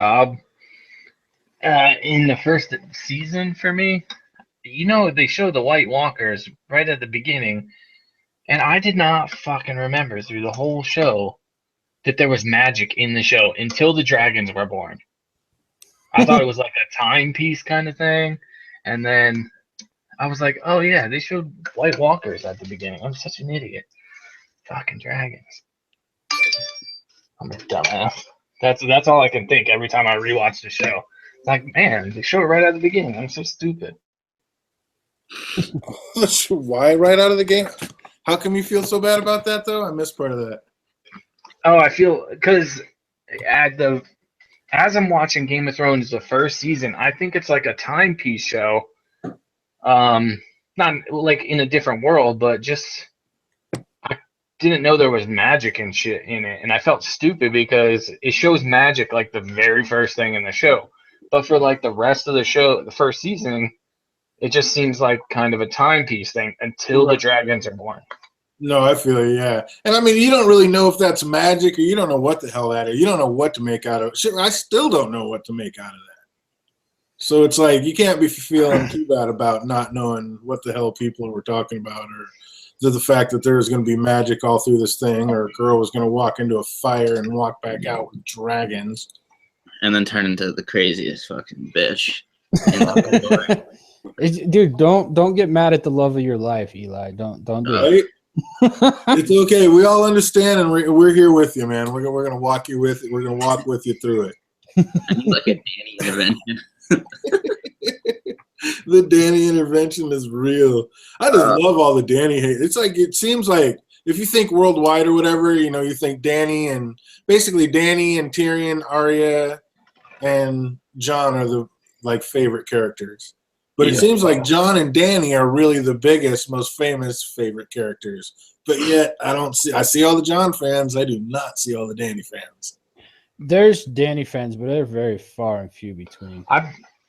job in the first season for me. They show the White Walkers right at the beginning, and I did not fucking remember through the whole show that there was magic in the show until the dragons were born. I thought it was like a timepiece kind of thing, and then I was like, oh yeah, they showed White Walkers at the beginning. I'm such an idiot. Fucking dragons. I'm a dumbass. That's all I can think every time I rewatch the show. Like, man, they show it right at the beginning. I'm so stupid. Why right out of the game? How come you feel so bad about that, though? I missed part of that. Oh, I feel because as I'm watching Game of Thrones the first season, I think it's like a timepiece show. Not like in a different world, but just I didn't know there was magic and shit in it, and I felt stupid because it shows magic like the very first thing in the show, but for like the rest of the show, the first season, it just seems like kind of a timepiece thing until the dragons are born. No, I feel you, yeah. And I mean, you don't really know if that's magic or you don't know what the hell that is. You don't know what to make out of it. Shit, I still don't know what to make out of that. So it's like you can't be feeling too bad about not knowing what the hell people were talking about or the fact that there was going to be magic all through this thing or a girl was going to walk into a fire and walk back out with dragons. And then turn into the craziest fucking bitch. Dude, don't get mad at the love of your life, Eli. Don't do it. It's okay. We all understand, and we're here with you, man. We're gonna walk you with it. We're gonna walk with you through it. I need like a Danny intervention. The Danny intervention is real. I just love all the Danny hate. It's like it seems like if you think worldwide or whatever, you think Danny and basically Danny and Tyrion, Arya, and Jon are the favorite characters. But it seems like Jon and Danny are really the biggest, most famous favorite characters. But yet, I see all the Jon fans. I do not see all the Danny fans. There's Danny fans, but they're very far and few between.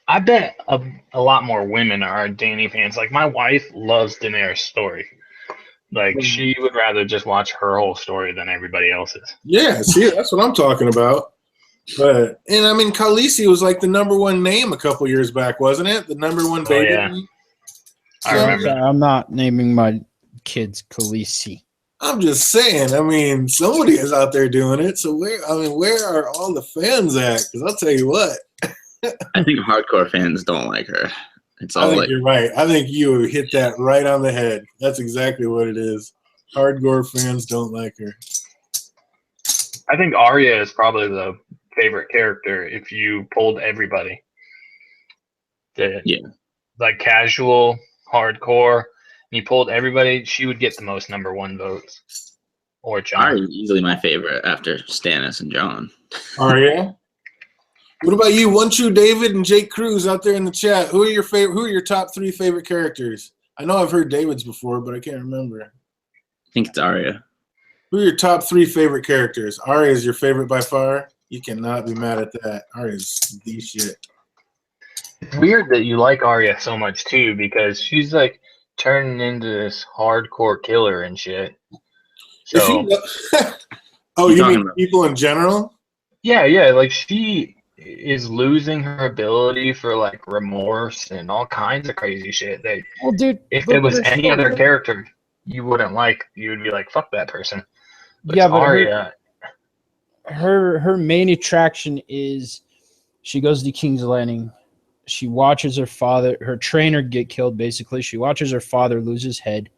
I bet a lot more women are Danny fans. Like, my wife loves Daenerys' story. Like, she would rather just watch her whole story than everybody else's. Yeah, see, that's what I'm talking about. And I mean, Khaleesi was like the number one name a couple years back, wasn't it? The number one baby. Yeah. I remember. I'm not naming my kids Khaleesi. I'm just saying. I mean, somebody is out there doing it. So where are all the fans at? Because I'll tell you what. I think hardcore fans don't like her. It's all you're right. I think you hit that right on the head. That's exactly what it is. Hardcore fans don't like her. I think Arya is probably the favorite character if you pulled everybody. Like casual, hardcore, and you pulled everybody, she would get the most number one votes. Or Jon. Arya is easily my favorite after Stannis and Jon. Arya? What about you, One True David and Jake Cruz out there in the chat? Who are your top 3 favorite characters? I know I've heard David's before, but I can't remember. I think it's Arya. Who are your top 3 favorite characters? Arya is your favorite by far? You cannot be mad at that. Arya's the shit. It's weird that you like Arya so much too, because she's like turning into this hardcore killer and shit. So, you mean people in general? Yeah. Like she is losing her ability for like remorse and all kinds of crazy shit. That dude, if it was any other character, you wouldn't like. You would be like, "Fuck that person." But yeah, but Arya. Her main attraction is she goes to King's Landing. She watches her trainer get killed, basically. She watches her father lose his head.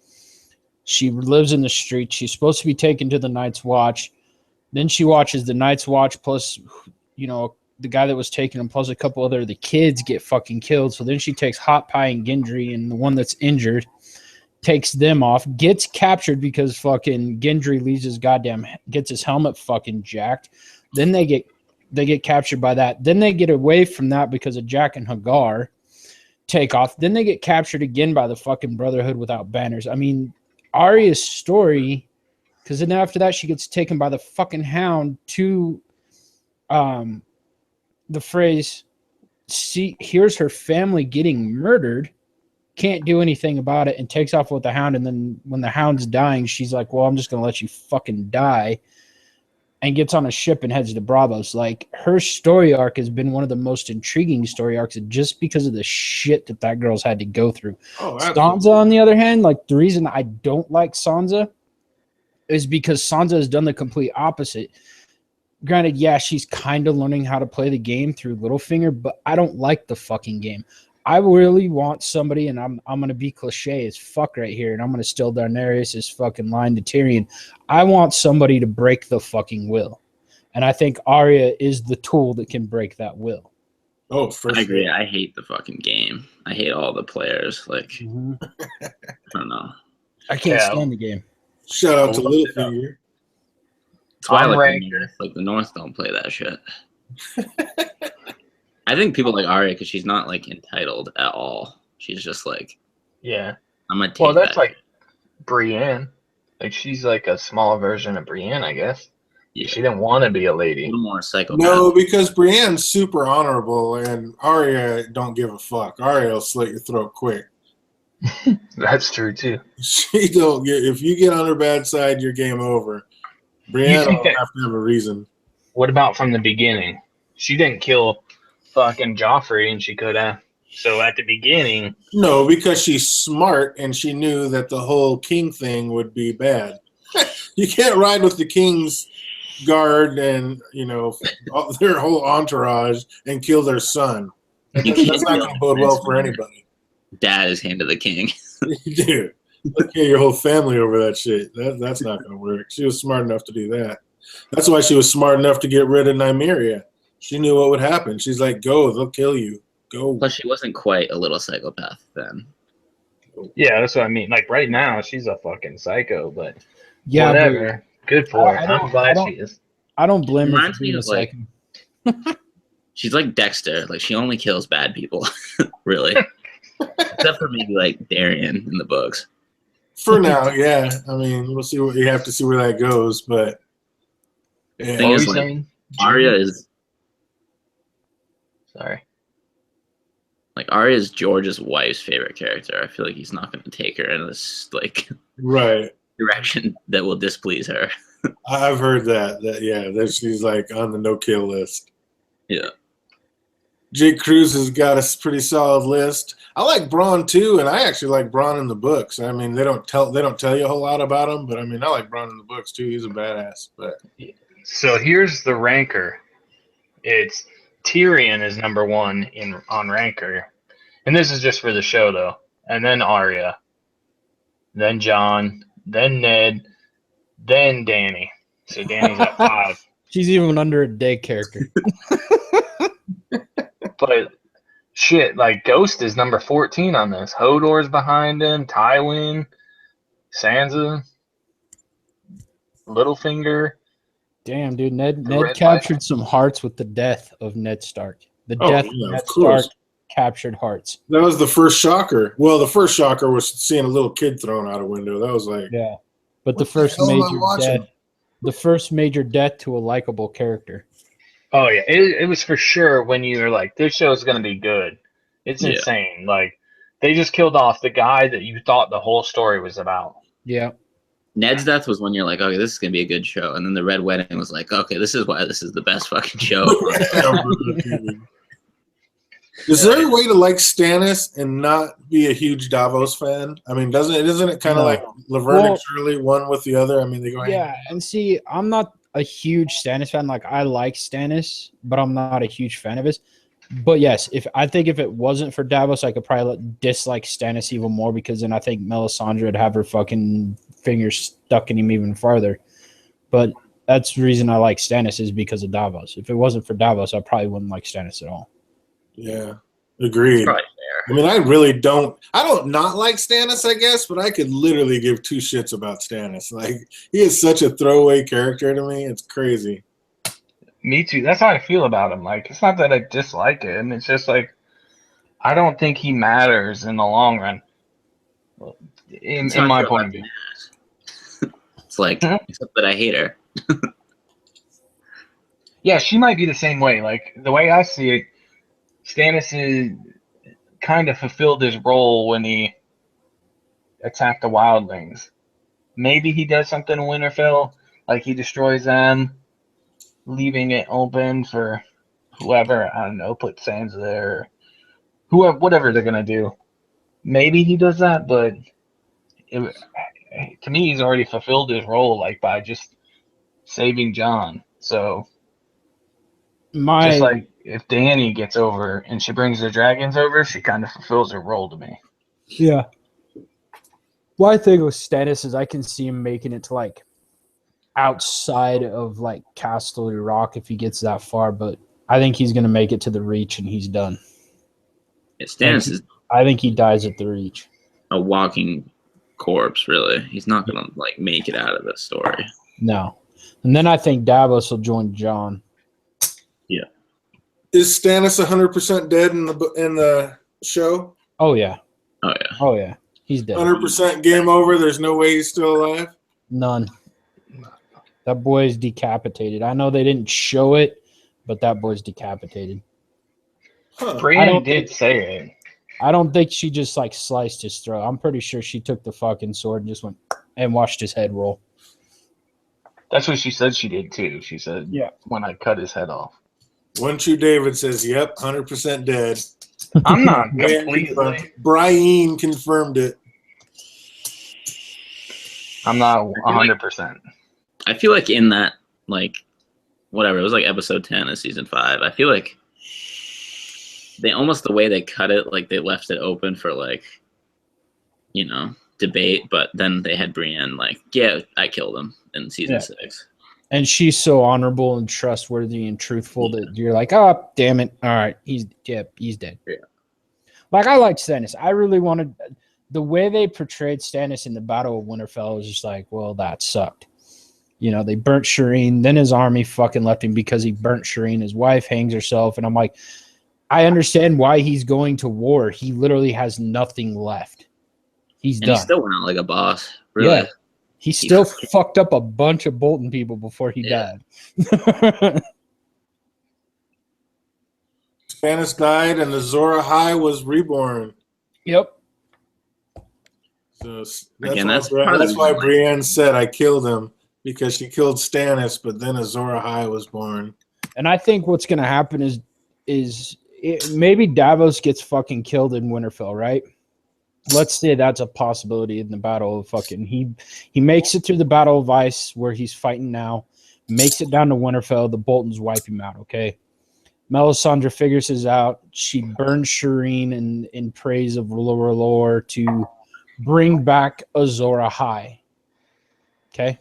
She lives in the street. She's supposed to be taken to the Night's Watch. Then she watches the Night's Watch plus, the guy that was taking him plus a couple other the kids get fucking killed. So then she takes Hot Pie and Gendry and the one that's injured, takes them off, gets captured because fucking Gendry gets his helmet fucking jacked. Then they get captured by that. Then they get away from that because of Jack and Hagar take off. Then they get captured again by the fucking Brotherhood without banners. I mean, Arya's story, because then after that she gets taken by the fucking Hound to the phrase, here's her family getting murdered, can't do anything about it, and takes off with the Hound. And then when the Hound's dying, she's like, well, I'm just going to let you fucking die. and gets on a ship and heads to Bravos. Like, her story arc has been one of the most intriguing story arcs just because of the shit that girl's had to go through. Oh, Sansa, on the other hand, like, the reason I don't like Sansa is because Sansa has done the complete opposite. Granted, yeah, she's kind of learning how to play the game through Littlefinger, but I don't like the fucking game. I really want somebody, and I'm gonna be cliche as fuck right here, and I'm gonna steal Daenerys' fucking line to Tyrion. I want somebody to break the fucking will, and I think Arya is the tool that can break that will. Oh, for I agree. sure. I hate the fucking game. I hate all the players. Like, I don't know. I can't Yeah. stand the game. Shout out to I looked it up. Littlefinger. That's why I'm like the Ranker. North, like the North don't play that shit. I think people like Arya because she's not like entitled at all. She's just like, Yeah. I'm gonna take Well, that's that. like Brienne. Like, she's like a small version of Brienne, I guess. Yeah. She didn't want to be a A lady. little more psychopath. No, because Brienne's super honorable, and Arya don't give a fuck. Arya will slit your throat quick. That's true, too. She don't get. If you get on her bad side, you're game over. Brienne think will that- have to have a reason. What about from the beginning? She didn't kill fucking Joffrey, and she could have. So at the beginning, No, because she's smart and she knew that the whole king thing would be bad. You can't ride with the king's guard and all, their whole entourage and kill their son. That's not going to bode well for anybody. Dad is hand to the king. Dude, look at your whole family over that shit. That's not going to work. She was smart enough to do that. That's why she was smart enough to get rid of Nymeria. She knew what would happen. She's like, go, they'll kill you. Go. Plus, she wasn't quite a little psychopath then. yeah, that's what I mean. Like, right now, she's a fucking psycho, but Yeah, whatever. Good for her. I don't- I'm glad I don't- she is. I don't blame her Reminds for me being a of, like, psycho. She's like Dexter. Like, she only kills bad people, really. Except for maybe like Darian in the books. For now, yeah. I mean, we'll see. You have to see where that goes, but yeah. Thing What is, were you like, saying? Arya is Sorry. George's wife's favorite character. I feel like he's not going to take her in this like Right. direction that will displease her. I've heard that she's like on the no-kill list. Yeah. Jake Cruz has got a pretty solid list. I like Braun too, and I actually like Braun in the books. I mean, they don't tell you a whole lot about him, but I mean, I like Braun in the books too. He's a badass. But So here's the ranker. It's Tyrion is number one on ranker, and this is just for the show though. And then Arya, then Jon, then Ned, then Dany. So Dany's at 5. She's even under a day character. But shit, like Ghost is number 14 on this. Hodor's behind him. Tywin, Sansa, Littlefinger. Damn, dude. Ned Red captured some hearts with the death of Ned Stark. The Oh, death yeah, of of Ned course. Stark captured hearts. that was the first shocker. Well, the first shocker was seeing a little kid thrown out a window. That was like, Yeah. But the What the first hell am I major watching? death, the first major death to a likable character. Oh yeah, it was for sure when you were like, this show's gonna be good. It's Yeah. insane. Like they just killed off the guy that you thought the whole story was about. Yeah. Ned's death was when you're like, okay, this is gonna be a good show, and then the Red Wedding was like, okay, this is why this is the best fucking show. Is there a way to like Stannis and not be a huge Davos fan? I mean, isn't it kind of No. like Laverne Well- and Shirley, one with the other? I mean, they go hand in Yeah, hand. and see, I'm not a huge Stannis fan. Like, I like Stannis, but I'm not a huge fan of his. But yes, if it wasn't for Davos, I could probably dislike Stannis even more, because then I think Melisandre would have her fucking fingers stuck in him even farther. But that's the reason I like Stannis, is because of Davos. If it wasn't for Davos, I probably wouldn't like Stannis at all. Yeah, agreed. Probably fair. I mean, I don't not like Stannis, I guess, but I could literally give two shits about Stannis. Like, he is such a throwaway character to me. It's crazy. Me too. That's how I feel about him. Like it's not that I dislike it, and it's just like I don't think he matters in the long run. In That's how I my feel point about of view. It's like, Mhm. except that I hate her. Yeah, she might be the same way. Like the way I see it, Stannis is kind of fulfilled his role when he attacked the wildlings. Maybe he does something in Winterfell, like he destroys them, leaving it open for whoever, I don't know, put Sansa there, whoever, whatever they're gonna do. Maybe he does that, but it, to me, he's already fulfilled his role, like by just saving John. So just My like if Dany gets over and she brings the dragons over, she kind of fulfills her role to me. yeah. What I think with Stannis is I can see him making it to like outside of like Castle Rock if he gets that far, but I think he's gonna make it to the Reach and he's done. Stannis is I think he dies at the Reach. a walking corpse, really. He's not gonna like make it out of this story. No. And then I think Davos will join John. Yeah. Is Stannis 100% dead in the show? Oh yeah. Oh yeah. Oh yeah. He's dead. 100% game over. There's no way he's still alive. None. That boy's decapitated. I know they didn't show it, but that boy's decapitated. Huh. Brienne did say it. I don't think she just like sliced his throat. I'm pretty sure she took the fucking sword and just went and watched his head roll. That's what she said she did too. She said, Yeah. when I cut his head off. One True David says, "Yep, 100% dead." I'm not completely. Brian confirmed it. I'm not 100%. I feel like in that, like, whatever, it was like episode 10 of season 5. I feel like they almost, the way they cut it, like they left it open for like, you know, debate, but then they had Brienne like, yeah, I killed him in season 6. And she's so honorable and trustworthy and truthful that you're like, oh, damn it. All right. He's dead. Yeah. Like, I liked Stannis. I really wanted the way they portrayed Stannis in the Battle of Winterfell was just like, well, that sucked. You know, they burnt Shireen. Then his army fucking left him because he burnt Shireen. His wife hangs herself. And I'm like, I understand why he's going to war. He literally has nothing left. He's done. He still went out like a boss. Really. Yeah. He still fucked up a bunch of Bolton people before he died. Stannis died and the Azor Ahai was reborn. Yep. So Again, that's that's why Brienne said I killed him, because she killed Stannis, but then Azor Ahai was born. And I think what's going to happen is maybe Davos gets fucking killed in Winterfell, right? Let's say that's a possibility in the Battle of fucking. He makes it through the Battle of Ice where he's fighting now, makes it down to Winterfell. The Boltons wipe him out, okay? Melisandre figures this out. She burns Shireen in praise of Lore to bring back Azor Ahai. Okay?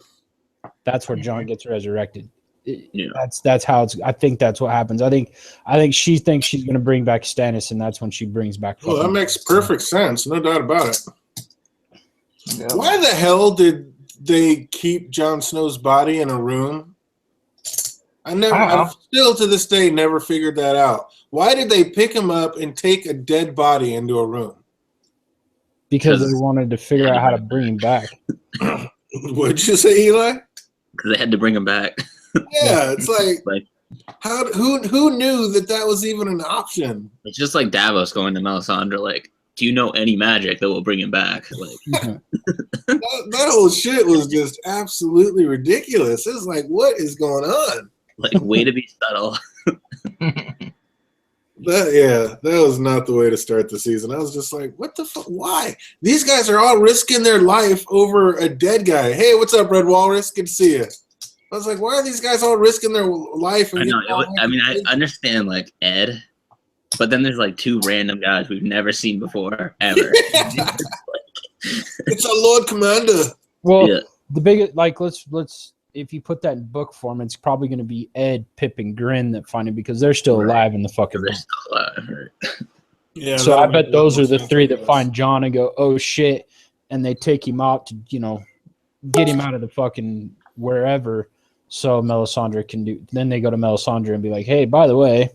That's where Jon gets resurrected. Yeah. That's how it's. I think that's what happens. I think she thinks she's going to bring back Stannis, and that's when she brings back. Well, that makes perfect sense. No doubt about it. Yeah. Why the hell did they keep Jon Snow's body in a room? I've still to this day never figured that out. Why did they pick him up and take a dead body into a room? Because they wanted to figure out how to bring him back. What'd you say, Eli? Because they had to bring him back. Yeah, it's like who knew that was even an option? It's just like Davos going to Melisandre, like, do you know any magic that will bring him back? Like, that whole shit was just absolutely ridiculous. It's like, what is going on? like way to be subtle. That was not the way to start the season. I was just like, what the fuck? Why? These guys are all risking their life over a dead guy. Hey, what's up, Red Walrus? Good to see you. I was like, why are these guys all risking their life? I know. I understand like Ed, but then there's like 2 random guys we've never seen before ever. It's our Lord Commander. Well, Yeah. the big let's if you put that in book form, it's probably going to be Ed, Pip, and Grin that find him because they're still alive in the fucking book. They're still alive, right? Yeah. So I bet those are the 3 that find John and go, oh shit, and they take him out to get him out of the fucking wherever. So Melisandre can do. Then they go to Melisandre and be like, "Hey, by the way,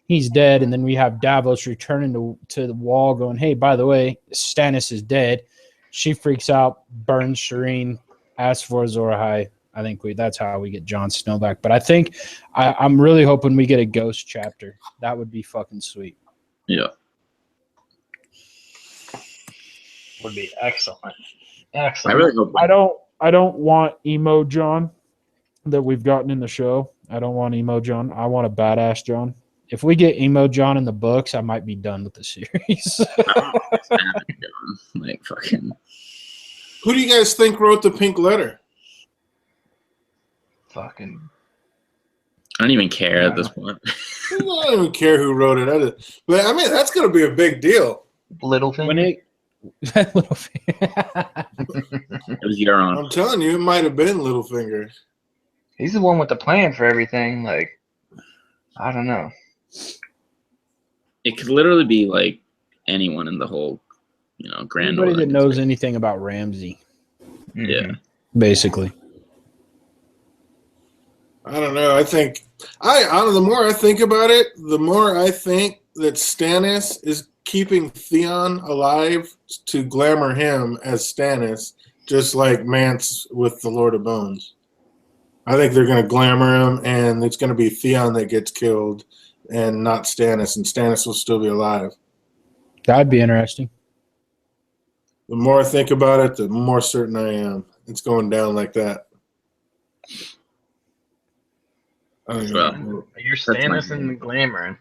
he's dead." And then we have Davos returning to the wall, going, "Hey, by the way, Stannis is dead." She freaks out, burns Shireen, asks for Azor Ahai. I think that's how we get Jon Snow back. But I think I'm really hoping we get a ghost chapter. That would be fucking sweet. Yeah. Would be excellent. Excellent. I really hope. I don't want emo John that we've gotten in the show. I don't want emo John. I want a badass John. If we get emo John in the books, I might be done with the series. Like fucking. Who do you guys think wrote the pink letter? Fucking. I don't even care at this point. I don't even care who wrote it. But I mean, that's going to be a big deal. Littlefinger. It was Euron. I'm telling you, it might have been Littlefinger. He's the one with the plan for everything. Like, I don't know. It could literally be like anyone in the whole, Grand Anybody Northern that knows anything about Ramsay, Yeah. basically. I don't know. I think the more I think about it, the more I think that Stannis is keeping Theon alive to glamour him as Stannis, just like Mance with the Lord of Bones. I think they're going to glamour him, and it's going to be Theon that gets killed, and not Stannis, and Stannis will still be alive. That'd be interesting. The more I think about it, the more certain I am. It's going down like that. I don't know. You're Stannis and glamour.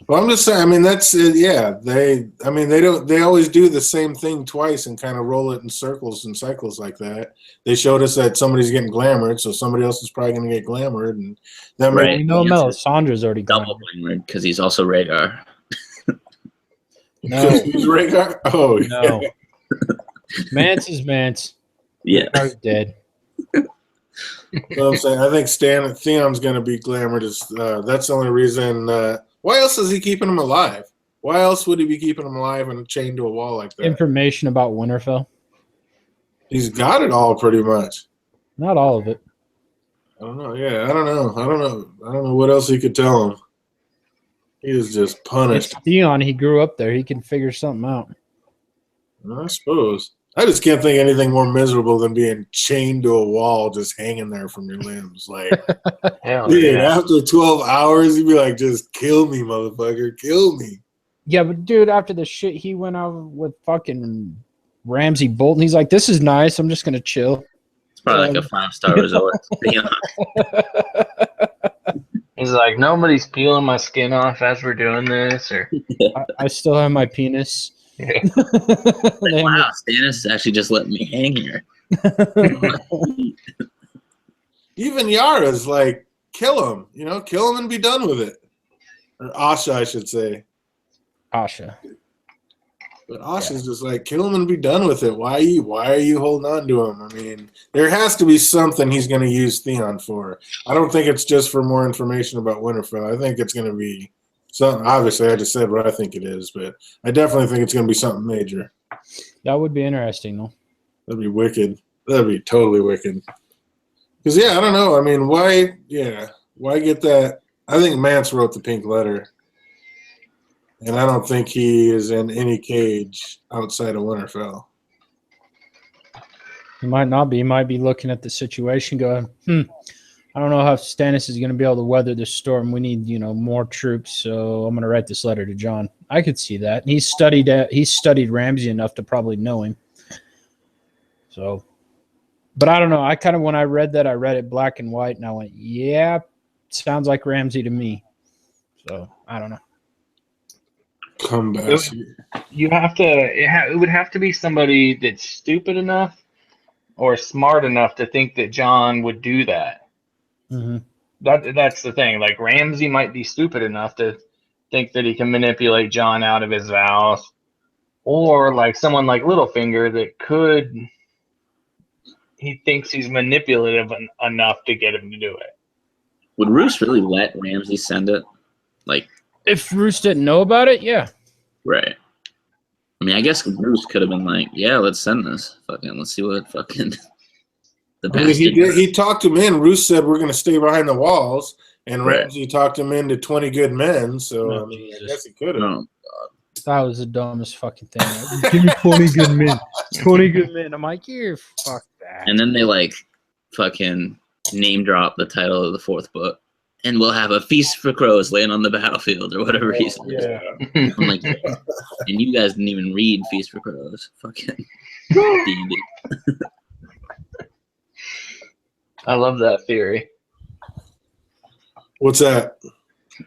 Well, I'm just saying. I mean, that's it. Yeah, they always do the same thing twice and kind of roll it in circles and cycles like that. They showed us that somebody's getting glamored, so somebody else is probably going to get glamored, and that Right. You know, Melisandre's already double glamored because he's also Rhaegar. No, he's Rhaegar. Oh no. Mance is Mance. Yeah. Rhaegar's dead. So I'm saying I think Theon's going to be glamored. That's the only reason. Why else is he keeping him alive? Why else would he be keeping him alive and chained to a wall like that? Information about Winterfell. He's got it all pretty much. Not all of it. I don't know. Yeah, I don't know what else he could tell him. He is just punished. It's Theon. He grew up there. He can figure something out. I suppose. I just can't think of anything more miserable than being chained to a wall, just hanging there from your limbs. Like, Hell dude, yeah. after 12 hours, you'd be like, just kill me, motherfucker. Kill me. Yeah, but dude, after the shit he went out with fucking Ramsay Bolton, he's like, this is nice. I'm just going to chill. It's probably like a 5-star resort. He's like, nobody's peeling my skin off as we're doing this, or I still have my penis. yeah. Like, wow, Stannis is actually just letting me hang here. Even Yara's like, kill him. Kill him and be done with it. Or Asha, I should say. Asha. But Asha's just like, kill him and be done with it. Why are you holding on to him? I mean, there has to be something he's going to use Theon for. I don't think it's just for more information about Winterfell. I think it's going to be something. Obviously, I just said what I think it is, but I definitely think it's going to be something major. That would be interesting, though. That'd be wicked. That'd be totally wicked. Because, yeah, I don't know. I mean, why get that? I think Mance wrote the pink letter. And I don't think he is in any cage outside of Winterfell. He might not be. He might be looking at the situation going, I don't know how Stannis is going to be able to weather this storm. We need, more troops, so I'm going to write this letter to Jon. I could see that. He's studied Ramsay enough to probably know him. So, but I don't know. I kind of, when I read that, I read it black and white, and I went, yeah, sounds like Ramsay to me. So, I don't know. Come back. You have to. It would have to be somebody that's stupid enough or smart enough to think that Jon would do that. Mm-hmm. That's the thing. Like, Ramsay might be stupid enough to think that he can manipulate Jon out of his vows, or like someone like Littlefinger that could. He thinks he's manipulative enough to get him to do it. Would Roose really let Ramsay send it? Like, if Roose didn't know about it, yeah. Right. I mean, I guess Roose could have been like, yeah, let's send this. Fucking, let's see what fucking the best. He talked him in. Roose said we're going to stay behind the walls, and Right. Ramsay talked him into 20 good men. So Oh, I mean, Jesus. I guess he could have. No. That was the dumbest fucking thing. Like, give me 20 good men. 20 good men. I'm like, you're fuck that. And then they like fucking name drop the title of the 4th book. And we'll have a feast for crows laying on the battlefield or whatever he said. Yeah. I'm like, and you guys didn't even read Feast for Crows. Fucking D&D. I love that theory. What's that?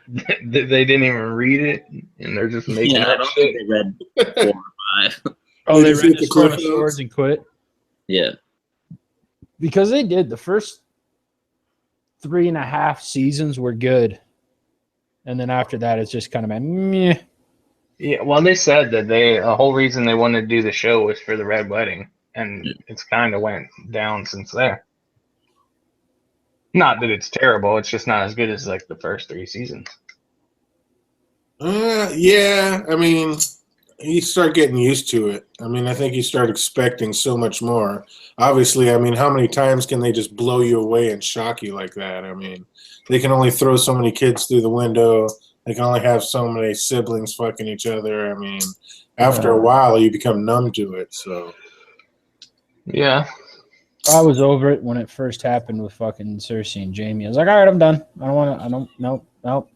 They didn't even read it, and they're just making Yeah, I up don't shit. think they read 4 or 5. Oh, They they just read hit the the Stone cliff of Swords notes? and quit Yeah. because they did. The first 3.5 seasons were good, and then after that, it's just kind of meh. Yeah, well, they said that the whole reason they wanted to do the show was for the Red Wedding, and it's kind of went down since there. Not that it's terrible; it's just not as good as like the first 3 seasons. Yeah. I mean, you start getting used to it. I mean, I think you start expecting so much more. Obviously, I mean, how many times can they just blow you away and shock you like that? I mean, they can only throw so many kids through the window. They can only have so many siblings fucking each other. I mean, after a while, you become numb to it. So, Yeah, I was over it when it first happened with fucking Cersei and Jamie. I was like, all right, I'm done. I don't want to. I don't.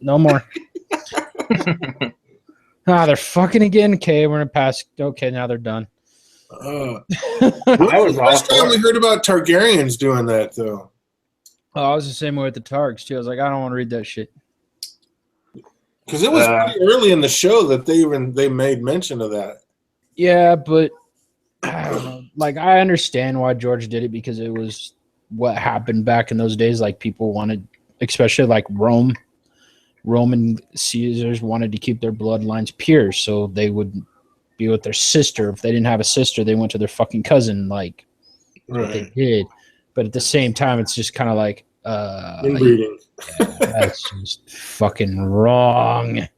No more. They're fucking again. Okay, we're gonna pass. Okay, now they're done. when I was was the all first time for we it. heard about Targaryens doing that, though? Oh, I was the same way with the Targs too. I was like, I don't want to read that shit. Because it was pretty early in the show that they made mention of that. Yeah, but I don't know. Like, I understand why George did it because it was what happened back in those days. Like, people wanted, especially like Roman Caesars wanted to keep their bloodlines pure, so they would be with their sister. If they didn't have a sister, they went to their fucking cousin. Like, that's what they did. But at the same time, it's just kind of like, Inbreeding. that's just fucking wrong.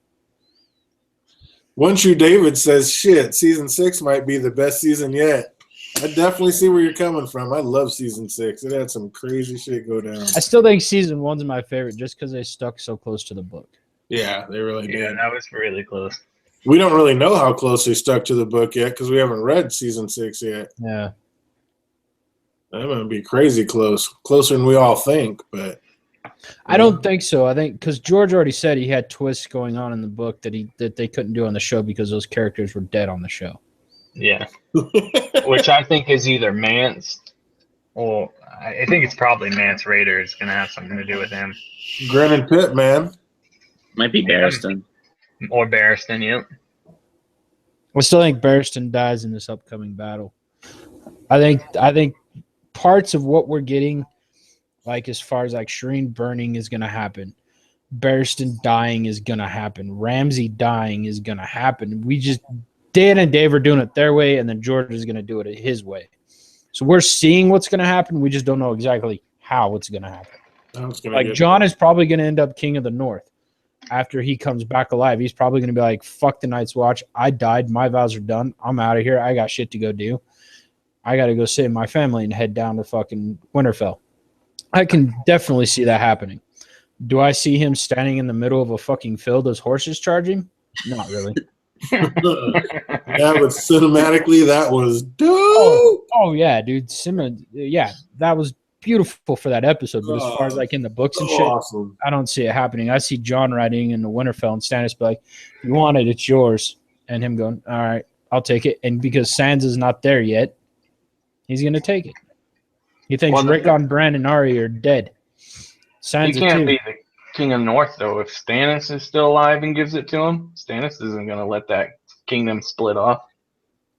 One True David says, shit, season 6 might be the best season yet. I definitely see where you're coming from. I love season 6. It had some crazy shit go down. I still think season 1's my favorite just because they stuck so close to the book. Yeah, they really did. Yeah, that was really close. We don't really know how close they stuck to the book yet because we haven't read season 6 yet. Yeah. That might be crazy close. Closer than we all think, but I don't think so. I think because George already said he had twists going on in the book that they couldn't do on the show because those characters were dead on the show. Yeah, which I think is either Mance or I think it's probably Mance Raider is going to have something to do with him. Gren and Pitt, man. Might be Barristan. Or Barristan, yep. I still think Barristan dies in this upcoming battle. I think parts of what we're getting, like as far as like Shireen burning is going to happen. Barristan dying is going to happen. Ramsay dying is going to happen. Dan and Dave are doing it their way, and then George is going to do it his way. So we're seeing what's going to happen. We just don't know exactly how it's going to happen. Like John is probably going to end up King of the North after he comes back alive. He's probably going to be like, fuck the Night's Watch. I died. My vows are done. I'm out of here. I got shit to go do. I got to go save my family and head down to fucking Winterfell. I can definitely see that happening. Do I see him standing in the middle of a fucking field as horses charge him? Not really. Yeah, but cinematically, that was dope. Oh yeah, dude. Yeah, that was beautiful for that episode. But as far as like in the books and shit, Awesome. I don't see it happening. I see John riding in the Winterfell and Stannis be like, "If you want it, it's yours," and him going, "All right, I'll take it." And because Sansa's not there yet, he's gonna take it. He thinks Rickon, Bran, and Arya are dead. Sansa He can't too. be the King of the North, though. If Stannis is still alive and gives it to him, Stannis isn't going to let that kingdom split off.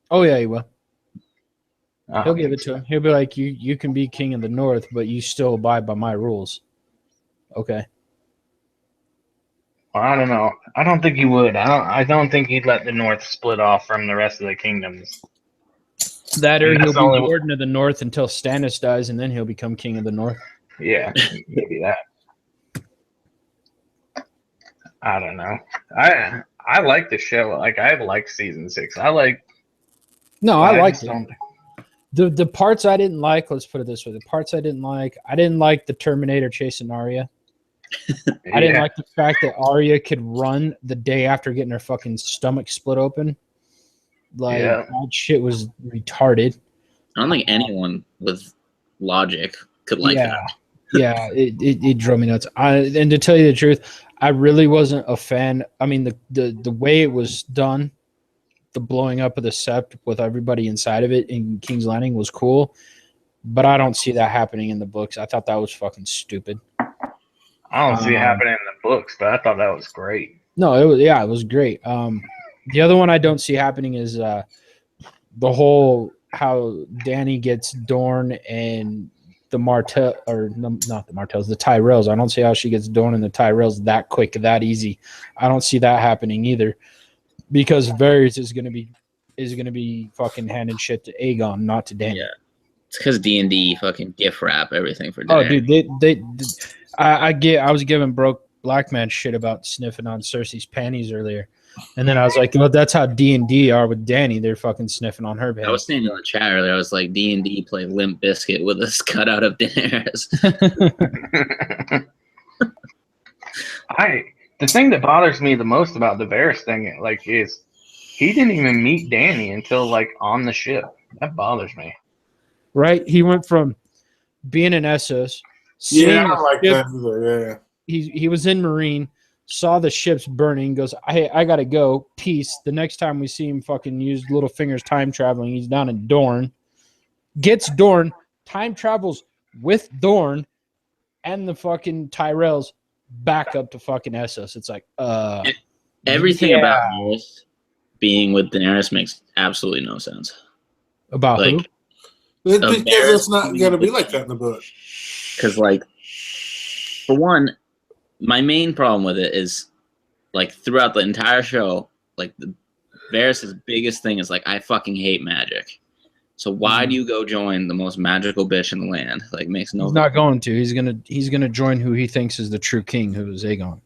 Oh yeah, he will. He'll give it to him. He'll be like, "You can be King of the North, but you still abide by my rules." Okay. Well, I don't know. I don't think he would. I don't think he'd let the North split off from the rest of the kingdoms. That or And he'll that's be Warden of the North until Stannis dies, and then he'll become King of the North. Yeah, maybe that. I don't know. I like the show. Like I like season 6. I liked it. The parts I didn't like, let's put it this way. The parts I didn't like the Terminator chasing Arya. I didn't like the fact that Arya could run the day after getting her fucking stomach split open. Like that shit was retarded. I don't think anyone with logic could like that. Yeah, it drove me nuts. And to tell you the truth, I really wasn't a fan. I mean, the way it was done, the blowing up of the Sept with everybody inside of it in King's Landing was cool, but I don't see that happening in the books. I thought that was fucking stupid. I don't see it happening in the books, but I thought that was great. No, it was great. The other one I don't see happening is the whole how Danny gets Dorne and the Martell, or not the Martells, the Tyrells. I don't see how she gets Dorne and the Tyrells that quick, that easy. I don't see that happening either, because Varys is gonna be fucking handing shit to Aegon, not to Danny. Yeah, it's because D&D fucking gift wrap everything for Oh, dinner. dude, I was giving broke black man shit about sniffing on Cersei's panties earlier, and then I was like, well, that's how D&D are with Danny. They're fucking sniffing on her panties. I was saying in the chat earlier, I was like, D&D play Limp Biscuit with a cutout of Daenerys. The thing that bothers me the most about the Varys thing, like, is he didn't even meet Danny until like on the ship. That bothers me. Right? He went from being in Essos, seeing Yeah, I the don't like ship, that either. Yeah. he was in Marine, saw the ships burning, goes, hey, I gotta go. Peace. The next time we see him fucking use Littlefinger's time traveling, he's down in Dorne. Gets Dorne, time travels with Dorne and the fucking Tyrells back up to fucking Essos. It's like, Everything yeah. about Varys being with Daenerys makes absolutely no sense. About Like, who? Because it's not going to be like that in the book. Because, like, for one, my main problem with it is, like, throughout the entire show, like, Varys' biggest thing is, like, I fucking hate magic. So why do you go join the most magical bitch in the land? Like, makes no. He's not going to. He's gonna join who he thinks is the true king, who is Aegon.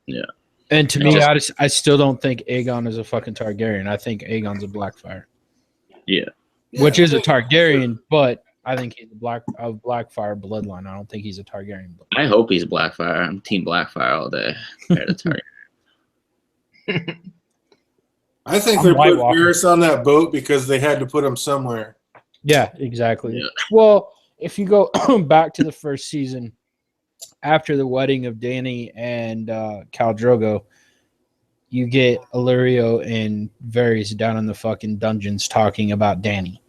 Yeah. And to me, I still don't think Aegon is a fucking Targaryen. I think Aegon's a Blackfire. Yeah. Which is a Targaryen, but I think he's a Blackfire bloodline. I don't think he's a Targaryen. I hope he's Blackfire. I'm Team Blackfire all day. Compared to Targaryen. I think they put Varys on that boat because they had to put him somewhere. Yeah, exactly. Yeah. Well, if you go back to the first season, after the wedding of Dany and Khal Drogo, you get Illyrio and Varys down in the fucking dungeons talking about Dany.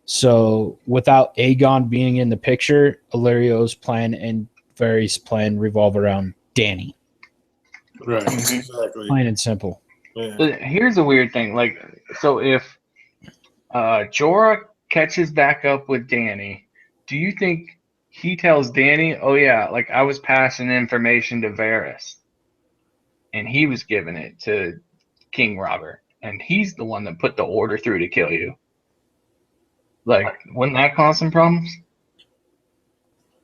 So without Aegon being in the picture, Illyrio's plan and Varys' plan revolve around Dany. Right, exactly. Plain and simple. Yeah. Here's a weird thing. Like, so if Jorah catches back up with Dany, do you think he tells Dany, oh yeah, like I was passing information to Varys and he was giving it to King Robert and he's the one that put the order through to kill you? Like, wouldn't that cause some problems?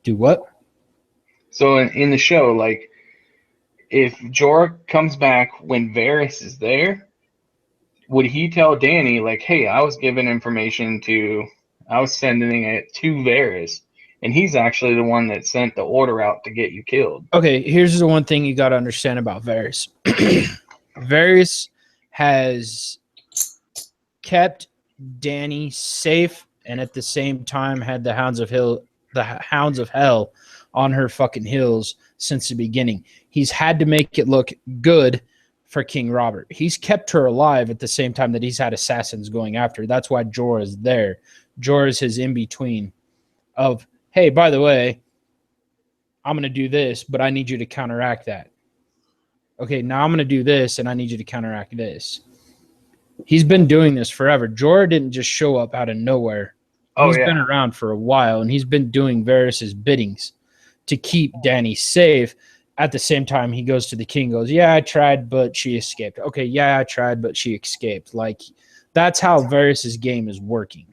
Do what? So in the show, like, if Jorah comes back when Varys is there, would he tell Dany, like, hey, I was sending it to Varys, and he's actually the one that sent the order out to get you killed? Okay, here's the one thing you got to understand about Varys. Varys has kept Dany safe and at the same time had the Hounds of Hell on her fucking heels since the beginning. He's had to make it look good for King Robert. He's kept her alive at the same time that he's had assassins going after her. That's why Jorah is there. Jorah is his in-between of, hey, by the way, I'm going to do this, but I need you to counteract that. Okay, now I'm going to do this, and I need you to counteract this. He's been doing this forever. Jorah didn't just show up out of nowhere. He's been around for a while, and he's been doing Varys' biddings to keep Dany safe. At the same time, he goes to the king, goes, yeah, I tried, but she escaped. Okay, yeah, I tried, but she escaped. Like, that's how Varys' game is working.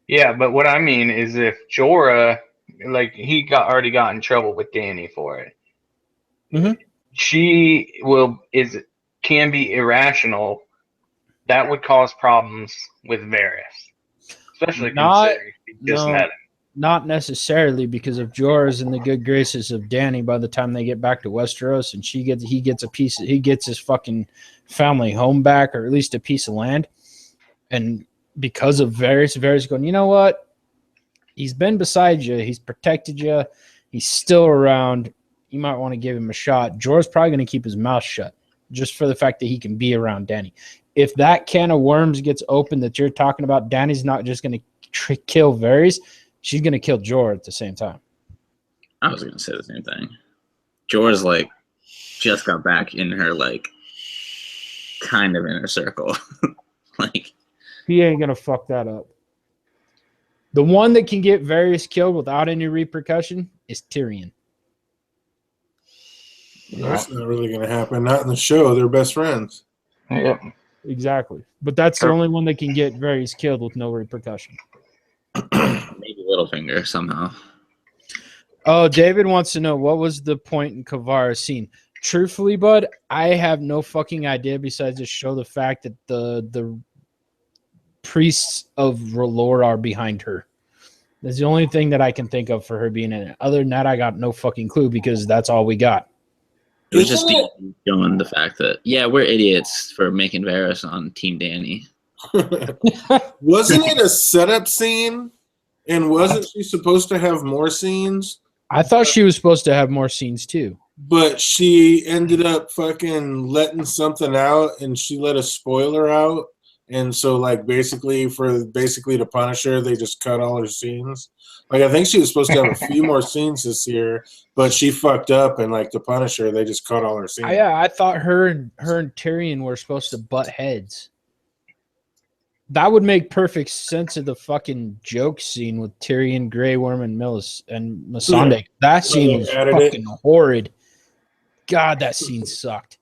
Yeah, but what I mean is if Jorah, like, he already got in trouble with Dany for it. Mm-hmm. She can be irrational. That would cause problems with Varys, especially considering he just met him. Not necessarily, because if Jorah's in the good graces of Dany by the time they get back to Westeros and he gets his fucking family home back, or at least a piece of land, and because of Varys going, you know what? He's been beside you. He's protected you. He's still around. You might want to give him a shot. Jorah's probably going to keep his mouth shut just for the fact that he can be around Dany. If that can of worms gets open that you're talking about, Dany's not just going to kill Varys. She's going to kill Jorah at the same time. I was going to say the same thing. Jorah's like just got back in her like kind of inner circle. Like He ain't gonna fuck that up. The one that can get Varys killed without any repercussion is Tyrion. That's not really going to happen. Not in the show. They're best friends. Yep. Exactly. But that's the only one that can get Varys killed with no repercussion. maybe Littlefinger somehow. Oh, David wants to know what was the point in Kavara's scene. Truthfully, bud, I have no fucking idea besides to show the fact that the priests of R'hllor are behind her. That's the only thing that I can think of for her being in it. Other than that, I got no fucking clue because that's all we got. It was just showing the fact that, yeah, we're idiots for making Varys on Team Dany. Wasn't it a setup scene? And wasn't she supposed to have more scenes? I thought she was supposed to have more scenes too. But she ended up fucking letting something out, and she let a spoiler out. And so, like, basically to punish her, they just cut all her scenes. Like, I think she was supposed to have a few more scenes this year, but she fucked up, and like to punish her, they just cut all her scenes. Yeah, I thought her and Tyrion were supposed to butt heads. That would make perfect sense of the fucking joke scene with Tyrion, Grey Worm, and Missandei. Yeah. That scene was fucking horrid. God, that scene sucked.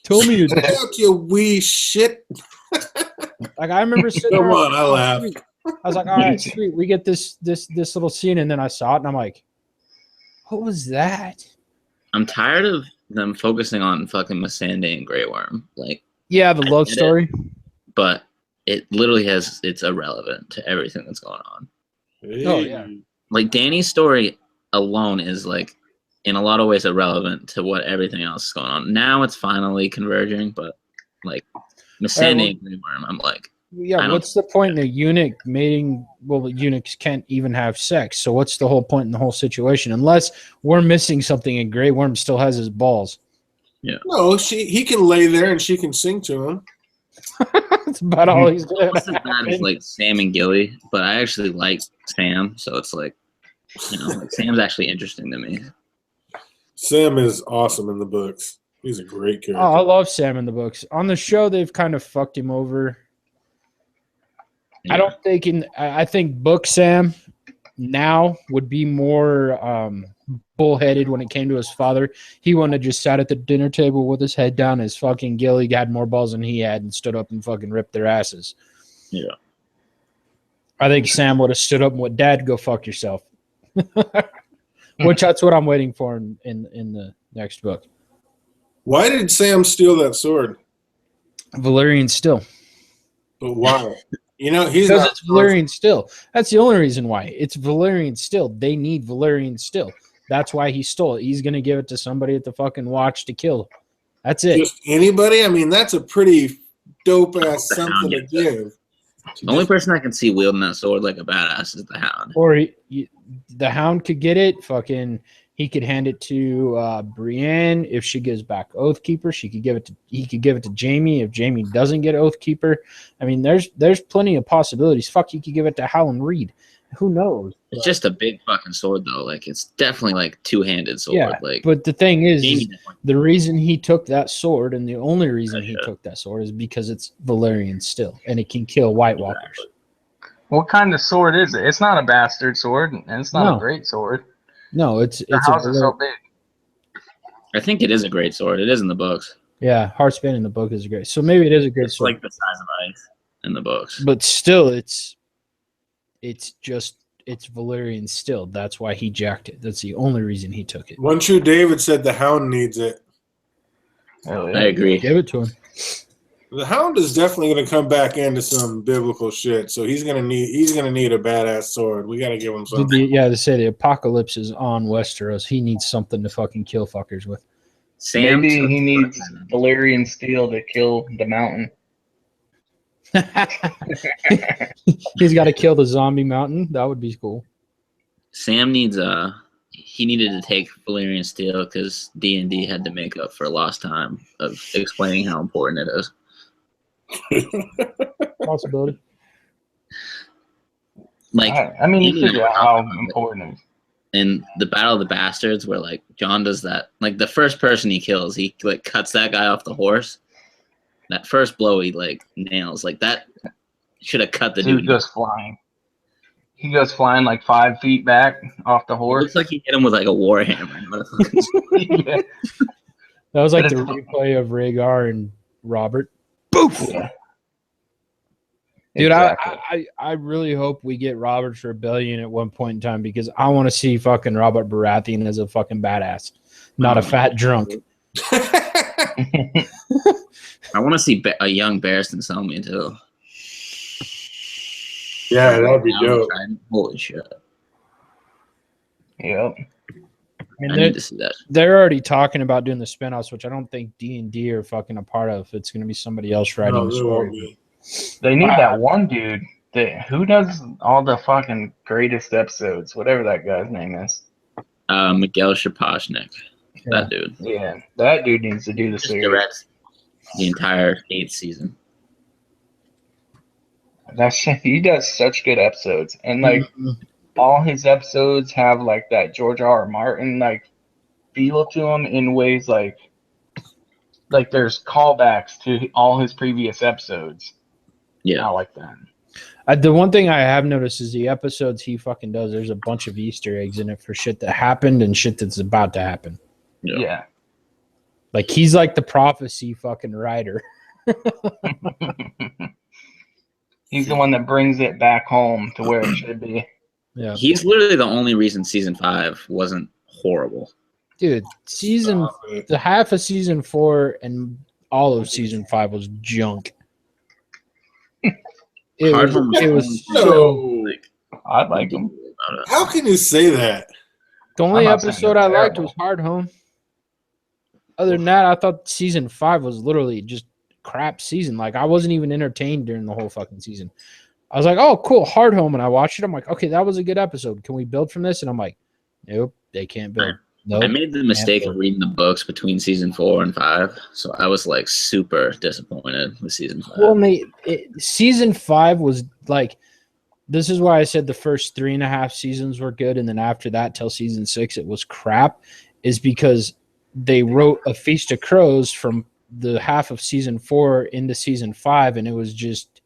Tell me, you wee shit. like I remember sitting Come there, on, I laughed. sweet. I was like, all right, sweet. We get this little scene, and then I saw it, and I'm like, what was that? I'm tired of them focusing on fucking Missandei and Grey Worm. Like, yeah, the love story. But it literally it's irrelevant to everything that's going on. Oh yeah. Like Dany's story alone is like in a lot of ways irrelevant to what everything else is going on. Now it's finally converging, but like Missandei and Grey Worm, I'm like, yeah, what's the point in a eunuch mating? Well, eunuchs can't even have sex. So what's the whole point in the whole situation? Unless we're missing something and Grey Worm still has his balls. Yeah. No, he can lay there and she can sing to him. That's about all he's gonna That is like Sam and Gilly, but I actually like Sam, so it's like, like Sam's actually interesting to me. Sam is awesome in the books. He's a great character. Oh, I love Sam in the books. On the show, they've kind of fucked him over. Yeah. I think book Sam now would be more bullheaded when it came to his father. He wouldn't have just sat at the dinner table with his head down as fucking Gilly had more balls than he had and stood up and fucking ripped their asses. Yeah. I think Sam would have stood up and went, Dad, go fuck yourself. Which that's what I'm waiting for in the next book. Why did Sam steal that sword? Valyrian Still. But why? He's Because not. it's Valyrian Still. That's the only reason why. It's Valyrian Still. They need Valyrian Still. That's why he stole it. He's going to give it to somebody at the fucking watch to kill. That's it. Just anybody? I mean, that's a pretty dope-ass something to give. The only person I can see wielding that sword like a badass is the Hound. Or the Hound could get it. Fucking, he could hand it to Brienne if she gives back Oathkeeper. He could give it to Jaime if Jaime doesn't get Oathkeeper. I mean, there's plenty of possibilities. Fuck, he could give it to Howland Reed. Who knows? It's just a big fucking sword though. Like it's definitely like two-handed sword. Yeah, like, but the thing is Jaime the reason he took that sword, and the only reason he took that sword, is because it's Valyrian Still, and it can kill White Walkers. What kind of sword is it? It's not a bastard sword, and it's not a great sword. No, it's How's it so big? I think it is a great sword. It is in the books. Yeah, Heartspan in the book is great. So maybe it is a great It's sword. like the size of ice in the books. But still, it's Valyrian Still. That's why he jacked it. That's the only reason he took it. One True David said the Hound needs it. I agree. Give it to him. The Hound is definitely going to come back into some biblical shit, so he's going to need a badass sword. We got to give him something. They say the apocalypse is on Westeros. He needs something to fucking kill fuckers with. Sam Maybe he needs Valyrian Steel to kill the mountain. He's got to kill the zombie mountain. That would be cool. Sam needs he needed to take Valyrian Steel because D&D had to make up for lost time of explaining how important it is. Possibility. Like, I mean, you figure out how important it is. in the Battle of the Bastards, where like Jon does that, like the first person he kills, he like cuts that guy off the horse. That first blow he like nails, like that should have cut the Dude dude. goes flying. He goes flying like 5 feet back off the It horse. looks like he hit him with like a warhammer. Yeah. That was like But the it's- replay of Rhaegar and Robert. Boof! Yeah. Dude, Exactly. I really hope we get Robert's Rebellion at one point in time because I want to see fucking Robert Baratheon as a fucking badass, not a fat drunk. I want to see a young Barristan Selmy too. Yeah, that'd be dope. Holy shit! Yep. I mean, I need to see that. they're already talking about doing the spinoffs, which I don't think D&D are fucking a part of. It's going to be somebody else writing No, the there won't story. be. They need that one dude who does all the fucking greatest episodes, whatever that guy's name is. Miguel Sapochnik, that dude. Yeah, that dude needs to do the Just series. directs the entire 8th season. He does such good episodes, and like Mhm. all his episodes have like that George R. R. Martin like feel to them in ways like there's callbacks to all his previous episodes. Yeah, I like that. The one thing I have noticed is the episodes he fucking does, there's a bunch of Easter eggs in it for shit that happened and shit that's about to happen. Yeah. Like, he's like the prophecy fucking writer. He's the one that brings it back home to where it should be. Yeah. he's literally the only reason season 5 wasn't horrible. Dude, the half of season 4 and all of season 5 was junk. It was so. Like, I like him. How can you say that? The only I'm not saying episode it's I liked terrible. was Hard Home. Other than that, I thought season 5 was literally just crap season. Like, I wasn't even entertained during the whole fucking season. I was like, oh, cool, Hard Home. And I watched it. I'm like, okay, that was a good episode. Can we build from this? And I'm like, nope, they can't build. Nope. I made the mistake of reading the books between season 4 and 5, so I was like super disappointed with season 5. Well, season 5 was like, this is why I said the first 3.5 seasons were good, and then after that, till season 6, it was crap. Is because they wrote A Feast of Crows from the half of season 4 into season 5, and it was just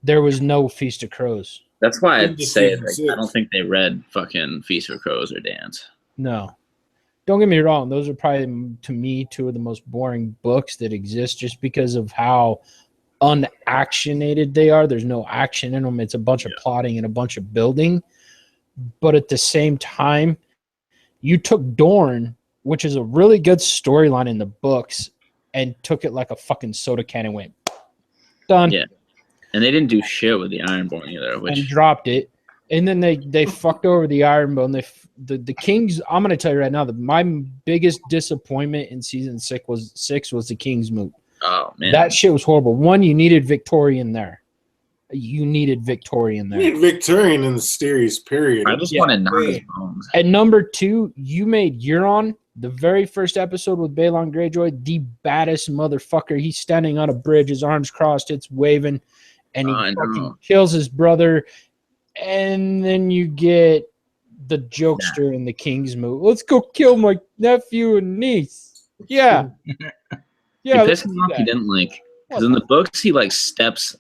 there was no Feast of Crows. That's why I'd Into say season like, I don't 6. think they read fucking Feast for Crows or Dance. No. Don't get me wrong. Those are probably, to me, 2 of the most boring books that exist just because of how unactionated they are. There's no action in them. It's a bunch of plotting and a bunch of building. But at the same time, you took Dorne, which is a really good storyline in the books, and took it like a fucking soda can and went, done. Yeah. And they didn't do shit with the Ironborn either, And which dropped it. And then they fucked over the Ironbone. The Kings. I'm gonna tell you right now that my biggest disappointment in season 6 was the King's Moot. oh man, That shit was horrible. One, you needed Victorian there. You needed Victorian You there. need Victorian in the series, period. I just Yeah. wanted Naga's bones. And number 2, you made Euron, the very first episode with Balon Greyjoy, the baddest motherfucker. He's standing on a bridge, his arms crossed, it's waving, and he I fucking know. kills his brother. And then you get the jokester in the King's Moot. Let's go kill my nephew and niece. Yeah. Yeah. It let's pissed me do off that. he didn't like because What in the books he like steps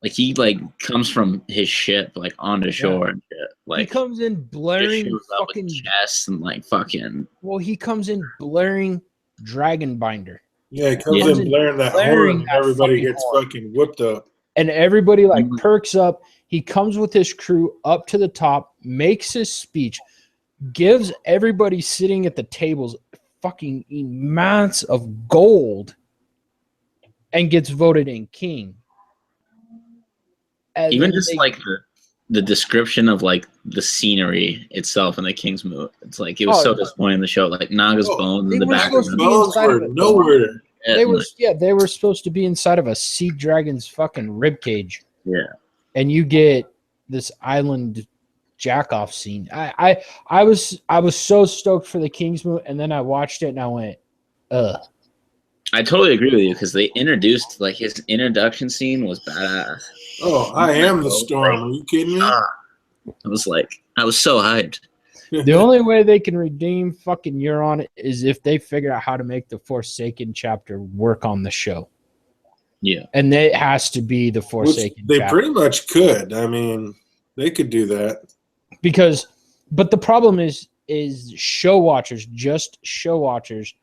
like he like comes from his ship like onto shore and shit. He Like comes in just blaring shows up fucking. with chests and like fucking Well, he comes in blaring Dragonbinder. Yeah, it comes Yeah. in blaring that Blaring horn and that everybody fucking gets horn. fucking whipped up. And everybody like Mhm. perks up. He comes with his crew up to the top, makes his speech, gives everybody sitting at the tables fucking amounts of gold, and gets voted in king. And even then just like the description of like the scenery itself in the King's Moot. It's like it was Oh, so disappointing in the show. Like Naga's Oh, bones they in the were background. supposed to be Bones inside were of it. nowhere. they were supposed to be inside of a sea dragon's fucking rib cage. Yeah. And you get this island jack off scene. I was so stoked for the King's Moot, and then I watched it and I went, ugh. I totally agree with you because they introduced like his introduction scene was badass. Oh, I am the storm. Are you kidding me? It was like I was so hyped. The only way they can redeem fucking Euron is if they figure out how to make the Forsaken chapter work on the show. Yeah. And it has to be the Which Forsaken they chapter. pretty much could. I mean, they could do that. But the problem is show watchers, just show watchers,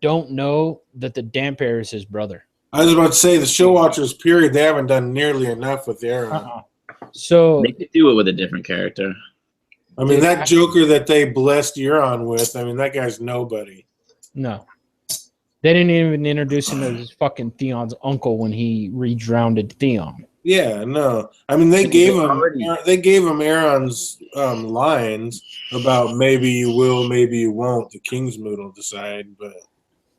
don't know that the Dampier is his brother. I was about to say, the show watchers, period, they haven't done nearly enough with Euron. So They could do it with a different character. I mean, that Joker that they blessed Euron with, I mean, that guy's nobody. no. They didn't even introduce him as fucking Theon's uncle when he re-drowned Theon. Yeah, no. I mean, they gave him Euron's lines about maybe you will, maybe you won't. The Kingsmoot will decide, but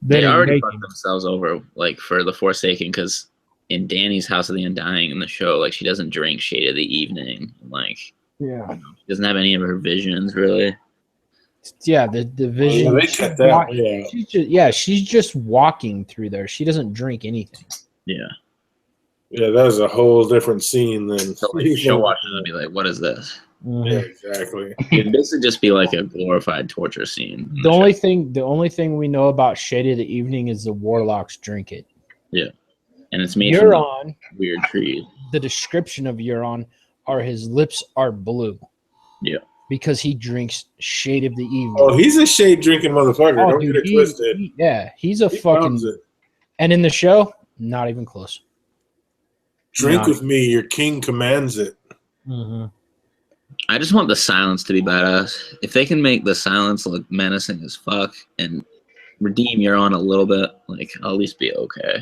They already fucked themselves over, like, for the Forsaken, because in Dany's House of the Undying in the show, like, she doesn't drink Shade of the Evening. Like, yeah, she doesn't have any of her visions, really. Yeah, the vision. they cut that. She's just walking through there. She doesn't drink anything. Yeah. Yeah, that was a whole different scene than. So, like, show watchers would be like, what is this? Yeah, exactly. It'd basically just be like a glorified torture scene. The only thing we know about Shade of the Evening is the warlocks drink it. Yeah. And it's made Euron, from weird trees. the description of Euron are his lips are blue. Yeah. Because he drinks Shade of the Evening. Oh, he's a shade drinking motherfucker. Don't get it twisted. He's a fucking. And in the show, not even close. Drink with me. Your king commands it. Mm-hmm. I just want the silence to be badass. If they can make the silence look menacing as fuck and redeem Euron a little bit, like, I'll at least be okay.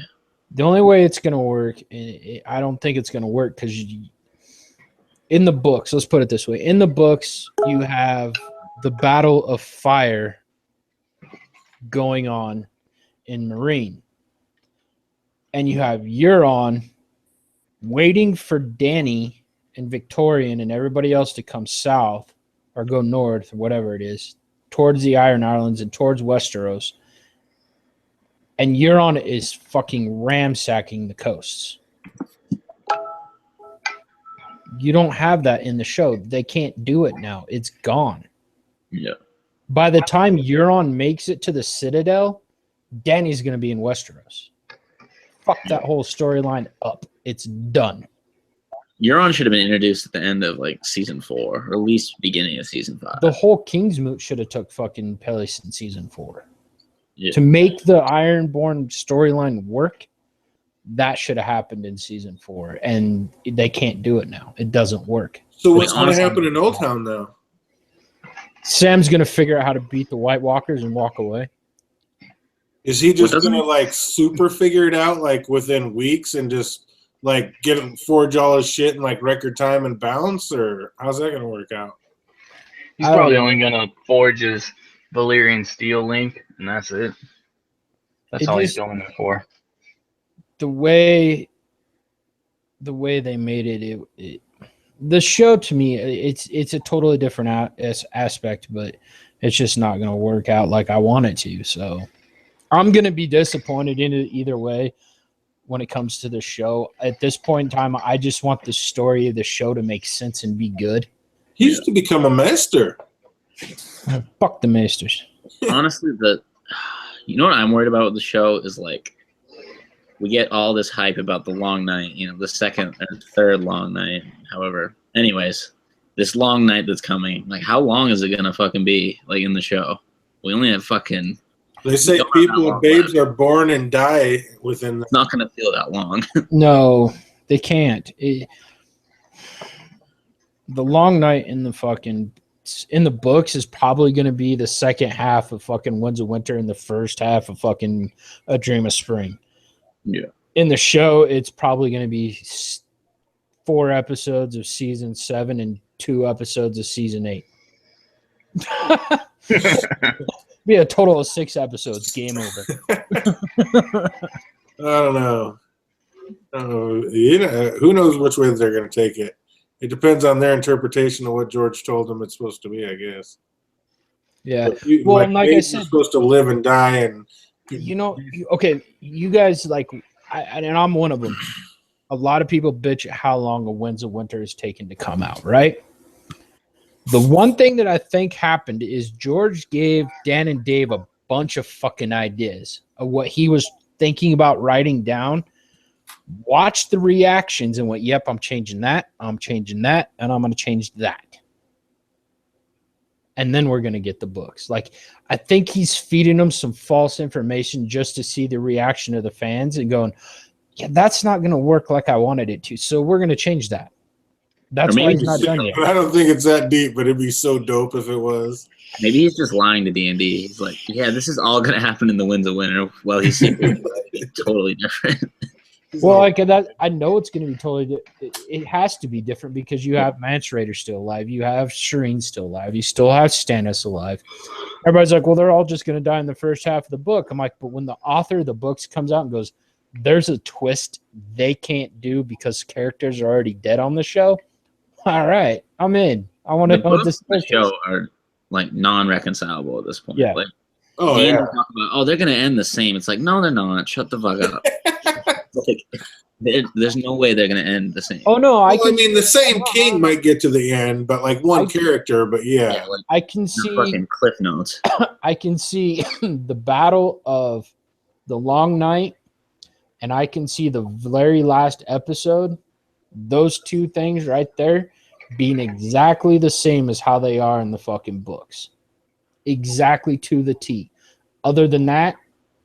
The only way it's going to work, I don't think it's going to work because in the books, let's put it this way. In the books, you have the Battle of Fire going on in Meereen. And you have Euron waiting for Dany and Victorian and everybody else to come south or go north or whatever it is, towards the Iron Islands and towards Westeros. And Euron is fucking ransacking the coasts. You don't have that in the show. They can't do it now. It's gone. Yeah. By the time Euron makes it to the Citadel, Dany's going to be in Westeros. Fuck that whole storyline up. It's done. Euron should have been introduced at the end of, like, season 4, or at least beginning of season 5. The whole Kingsmoot should have took fucking place in season 4. Yeah. To make the Ironborn storyline work, that should have happened in season 4, and they can't do it now. It doesn't work. So what's going to happen in Old Town now? Sam's going to figure out how to beat the White Walkers and walk away. Is he just going to, like, super figure it out, like, within weeks and just, like, get him forge all his shit in, like, record time and bounce, or how's that going to work out? He's probably only going to forge his Valyrian steel link, and that's it. That's all he's going there for. The way they made it, the show, to me, it's a totally different aspect, but it's just not going to work out like I want it to. So I'm going to be disappointed in it either way when it comes to the show. At this point in time, I just want the story of the show to make sense and be good. He used to become a maester. Fuck the Maesters. Honestly, you know what I'm worried about with the show is, like, we get all this hype about the long night, you know, the second or third long night, however. Anyways, this long night that's coming, like, how long is it going to fucking be, like, in the show? We only have fucking... They say people, babes are born and die within... It's not going to feel that long. No, they can't. The long night in the books is probably going to be the second half of fucking Winds of Winter and the first half of fucking A Dream of Spring. Yeah. In the show, it's probably going to be 4 episodes of season 7 and 2 episodes of season 8. Be a total of 6 episodes. Game over. I don't know. You know, who knows which way they're going to take it? It depends on their interpretation of what George told them it's supposed to be, I guess. Yeah. Well, like I said, supposed to live and die, and you know, okay, you guys, like, and I'm one of them. A lot of people bitch at how long a Winds of Winter is taken to come out, right? The one thing that I think happened is George gave Dan and Dave a bunch of fucking ideas of what he was thinking about writing down. Watched the reactions and went, yep, I'm changing that, and I'm going to change that. And then we're going to get the books. Like, I think he's feeding them some false information just to see the reaction of the fans and going, yeah, that's not going to work like I wanted it to. So we're going to change that. That's why he's not done yet. I don't think it's that deep, but it'd be so dope if it was. Maybe he's just lying to D&D. He's like, yeah, this is all going to happen in the Winds of Winter. Well, he's totally different. Well, like that, I know it's going to be totally. It has to be different because you have Mance Rayder still alive, you have Shireen still alive, you still have Stannis alive. Everybody's like, well, they're all just going to die in the first half of the book. I'm like, but when the author of the books comes out and goes, there's a twist they can't do because characters are already dead on the show. All right, I'm in. I want to know what this show are like non-reconcilable at this point. Yeah. Like, yeah. Talk about, they're going to end the same. It's like, no, they're not. Shut the fuck up. Like, there's no way they're going to end the same. Oh, no. I mean, the same king might get to the end, but like one character, but yeah. Like, I can see fucking Cliff Notes. I can see the battle of the Long Night, and I can see the very last episode. Those two things right there being exactly the same as how they are in the fucking books. Exactly to the T. Other than that,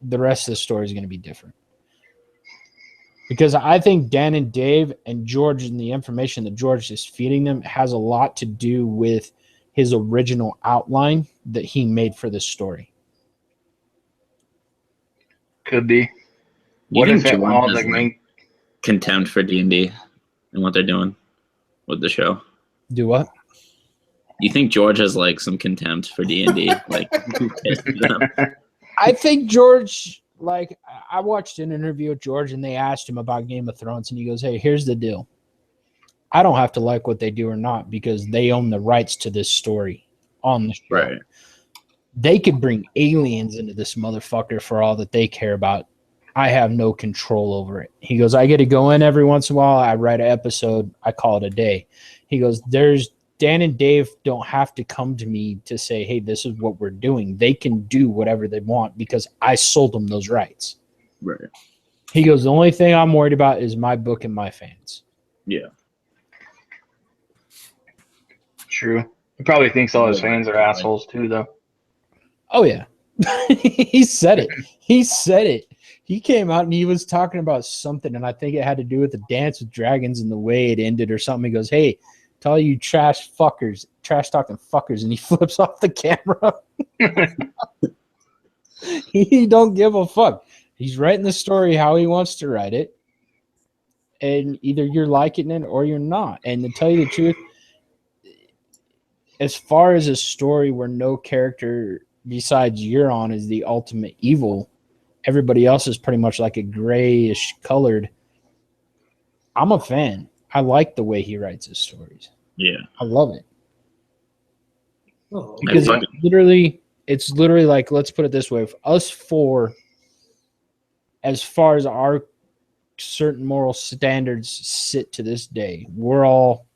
the rest of the story is going to be different. Because I think Dan and Dave and George and the information that George is feeding them has a lot to do with his original outline that he made for this story. Could be. What if it all like contempt for D&D and what they're doing with the show? Do what? You think George has like some contempt for D&D? Like, I think George, like, I watched an interview with George and they asked him about Game of Thrones and he goes, hey, here's the deal. I don't have to like what they do or not because they own the rights to this story on the show. Right. They could bring aliens into this motherfucker for all that they care about. I have no control over it. He goes, I get to go in every once in a while. I write an episode. I call it a day. He goes, Dan and Dave don't have to come to me to say, hey, this is what we're doing. They can do whatever they want because I sold them those rights. Right. He goes, the only thing I'm worried about is my book and my fans. Yeah. True. He probably thinks all his fans are assholes too, though. Oh, yeah. He said it. He said it. He came out and he was talking about something, and I think it had to do with the Dance with Dragons and the way it ended or something. He goes, hey, to all you trash talking fuckers, and he flips off the camera. He don't give a fuck. He's writing the story how he wants to write it, and either you're liking it or you're not. And to tell you the truth, as far as a story where no character besides Euron is the ultimate evil, everybody else is pretty much like a grayish colored. I'm a fan. I like the way he writes his stories. Yeah. I love it. Oh, Because it's literally like, let's put it this way. If us four, as far as our certain moral standards sit to this day, we're all,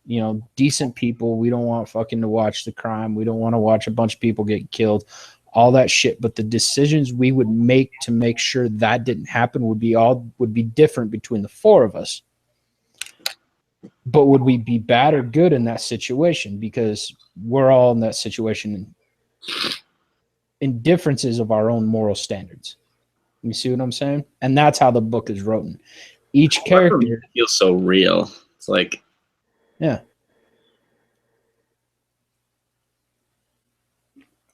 decent people. We don't want fucking to watch the crime. We don't want to watch a bunch of people get killed, all that shit. But the decisions we would make to make sure that didn't happen would be different between the four of us. But would we be bad or good in that situation? Because we're all in that situation in differences of our own moral standards. You see what I'm saying? And that's how the book is written. Each character feels so real. It's like, yeah.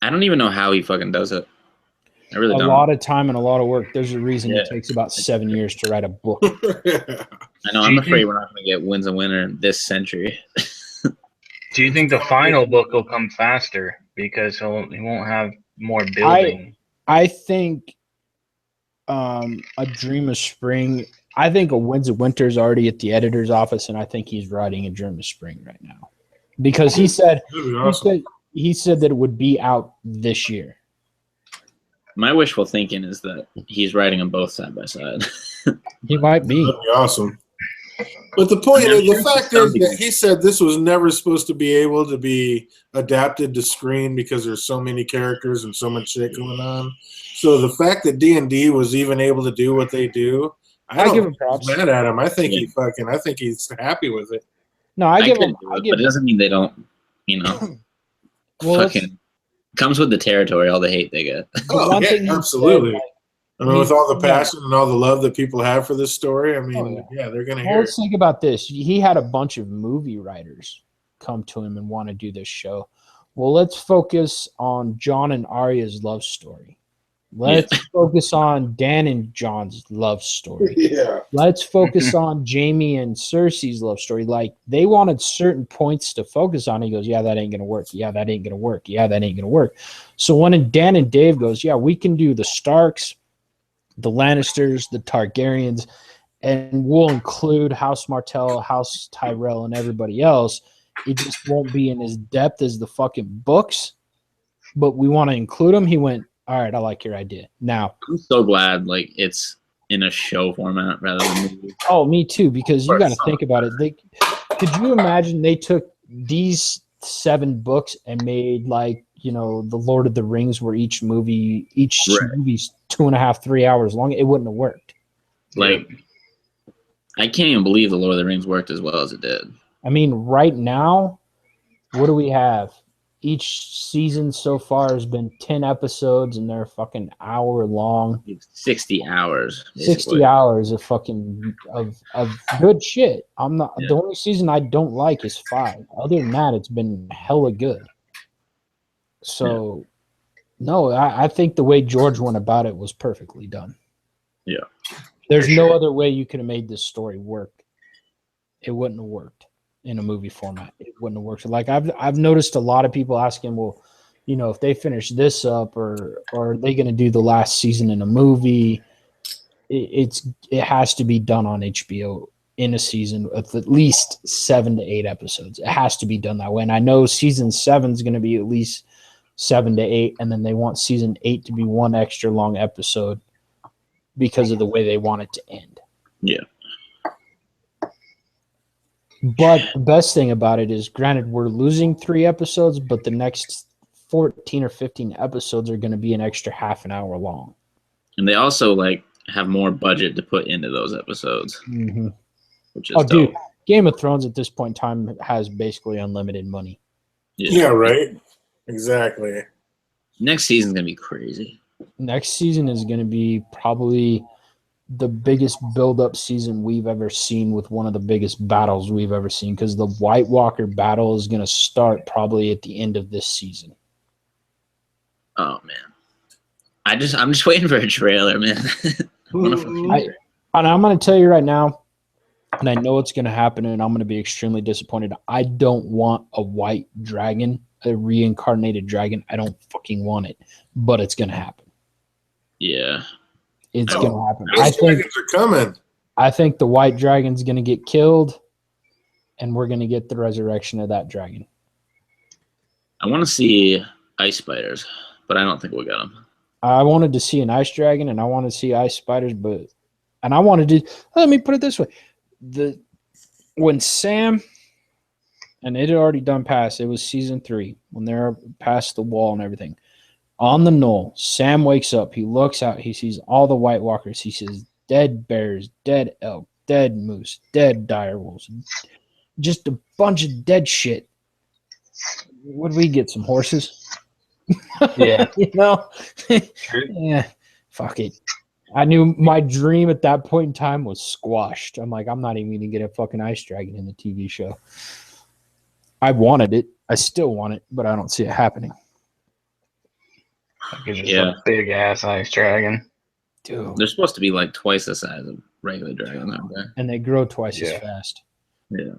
I don't even know how he fucking does it. I really don't. A lot of time and a lot of work. There's a reason it takes about 7 years to write a book. I know. I'm afraid we're not going to get Winds of Winter this century. Do you think the final book will come faster because he won't have more building? I think A Dream of Spring. I think A Winds of Winter is already at the editor's office, and I think he's writing A Dream of Spring right now because he said he said that it would be out this year. My wishful thinking is that he's writing them both side by side. He might be. That'd be awesome. But the point I mean, is, the I'm sure fact some is that he said this was never supposed to be able to be adapted to screen because there's so many characters and so much shit going on. So the fact that D&D was even able to do what they do, I don't give him think he's props. mad at him. I think Yeah. I think he's happy with it. No, I give him. But it doesn't mean they don't, Well, fucking comes with the territory, all the hate they get. Oh, one yeah, thing he absolutely. said, I mean, with all the yeah. passion and all the love that people have for this story, I mean, Oh, yeah. they're going to Well, hear it. let's think about this. He had a bunch of movie writers come to him and want to do this show. Well, let's focus on John and Arya's love story. Let's focus on Dan and John's love story. Yeah. Let's focus on Jamie and Cersei's love story. Like, they wanted certain points to focus on. He goes, yeah, that ain't going to work. Yeah, that ain't going to work. Yeah, that ain't going to work. So when Dan and Dave goes, yeah, we can do the Starks, the Lannisters, the Targaryens, and we'll include House Martell, House Tyrell, and everybody else. It just won't be in as depth as the fucking books, but we want to include them. He went, all right, I like your idea. Now, I'm so glad it's in a show format rather than movie. oh, me too, because you got to think about it. Could you imagine they took these 7 books and made the Lord of the Rings, where each movie's 2.5, 3 hours long? It wouldn't have worked. I can't even believe the Lord of the Rings worked as well as it did. I mean, right now, what do we have? Each season so far has been 10 episodes, and they're fucking hour long. 60 hours. Basically. 60 hours of fucking of good shit. I'm not the only season I don't like is 5. Other than that, it's been hella good. So, no, I think the way George went about it was perfectly done. Yeah. There's no other way you could have made this story work. It wouldn't have worked in a movie format. It wouldn't have worked. Like, I've noticed a lot of people asking, well, if they finish this up, or are they going to do the last season in a movie? It has to be done on HBO in a season with at least 7 to 8 episodes. It has to be done that way. And I know season 7 is going to be at least 7 to 8, and then they want season 8 to be 1 extra long episode because of the way they want it to end. Yeah. But the best thing about it is, granted, we're losing 3 episodes, but the next 14 or 15 episodes are going to be an extra half an hour long. And they also have more budget to put into those episodes. Mm-hmm. Which is dope. Dude, Game of Thrones at this point in time has basically unlimited money. Yeah, right. Exactly. Next season's going to be crazy. Next season is going to be probably the biggest build-up season we've ever seen, with one of the biggest battles we've ever seen, because the White Walker battle is going to start probably at the end of this season. Oh man, I'm just waiting for a trailer, man. And I'm going to tell you right now, and I know it's going to happen, and I'm going to be extremely disappointed. I don't want a white dragon, a reincarnated dragon. I don't fucking want it, but it's going to happen. Yeah. It's going to happen. Those dragons are coming. I think the white dragon's going to get killed, and we're going to get the resurrection of that dragon. I want to see ice spiders, but I don't think we'll get them. I wanted to see an ice dragon, and I wanted to see ice spiders, and I wanted to. Let me put it this way: when Sam, and it had already done past. It was season 3 when they're past the wall and everything. On the knoll, Sam wakes up. He looks out. He sees all the White Walkers. He says, dead bears, dead elk, dead moose, dead direwolves. Just a bunch of dead shit. Would we get some horses? Yeah. Yeah. Fuck it. I knew my dream at that point in time was squashed. I'm like, I'm not even going to get a fucking ice dragon in the TV show. I wanted it. I still want it, but I don't see it happening. Like just a big ass ice dragon. Dude. They're supposed to be twice the size of regular dragons, aren't they? And they grow twice as fast. Yeah.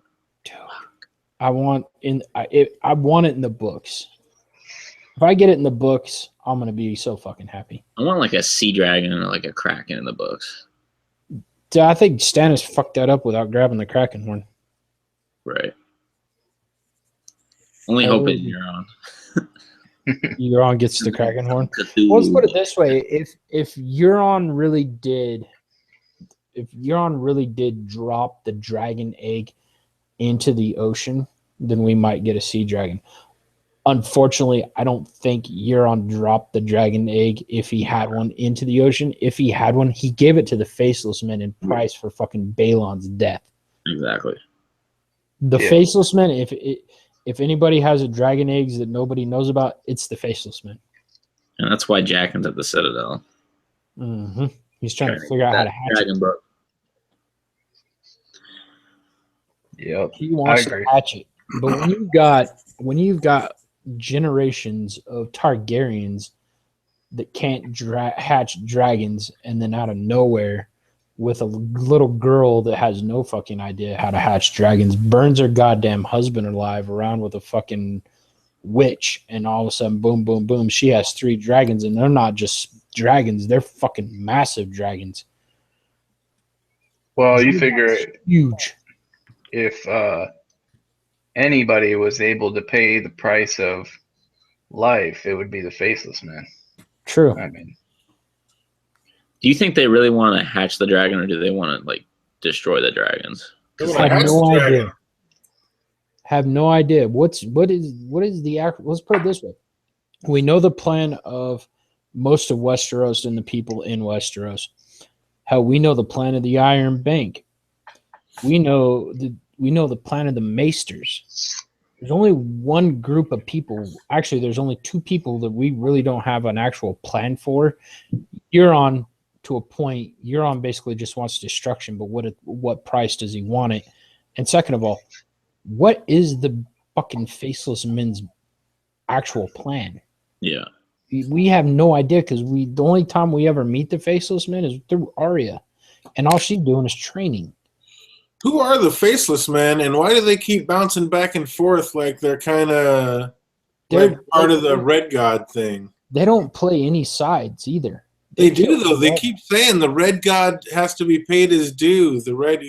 Dude. I want it in the books. If I get it in the books, I'm gonna be so fucking happy. I want a sea dragon or a kraken in the books. Dude, I think Stannis fucked that up without grabbing the kraken horn. Right. Only hoping you're on. Euron gets the kraken horn. Well, let's put it this way: if Euron really did, Euron really did drop the dragon egg into the ocean, then we might get a sea dragon. Unfortunately, I don't think Euron dropped the dragon egg if he had one into the ocean. If he had one, he gave it to the Faceless Men in price for fucking Balon's death. Exactly. The Faceless Men, if anybody has a dragon eggs that nobody knows about, it's the Faceless Men. And that's why Jaqen's at the Citadel. Mm-hmm. He's trying to figure out how to hatch dragon it. book. Yep. He wants to hatch it. But when you've got generations of Targaryens that can't hatch dragons, and then out of nowhere with a little girl that has no fucking idea how to hatch dragons, burns her goddamn husband alive around with a fucking witch, and all of a sudden, boom, boom, boom, she has 3 dragons, and they're not just dragons, they're fucking massive dragons. Well, you figure huge. If anybody was able to pay the price of life, it would be the Faceless Men. True. I mean, do you think they really want to hatch the dragon, or do they want to like destroy the dragons? I have no idea. Have no idea. What is the act? Let's put it this way: we know the plan of most of Westeros and the people in Westeros. Hell, we know the plan of the Iron Bank. We know the plan of the Maesters. There's only one group of people. Actually, there's only 2 people that we really don't have an actual plan for. Euron, to a point, Euron basically just wants destruction, but what price does he want it? And second of all, what is the fucking Faceless Men's actual plan? Yeah. We have no idea, because the only time we ever meet the Faceless Men is through Arya, and all she's doing is training. Who are the Faceless Men, and why do they keep bouncing back and forth like they're kind of part of the Red God thing? They don't play any sides either. They do, though. They keep saying the Red God has to be paid his due. The Red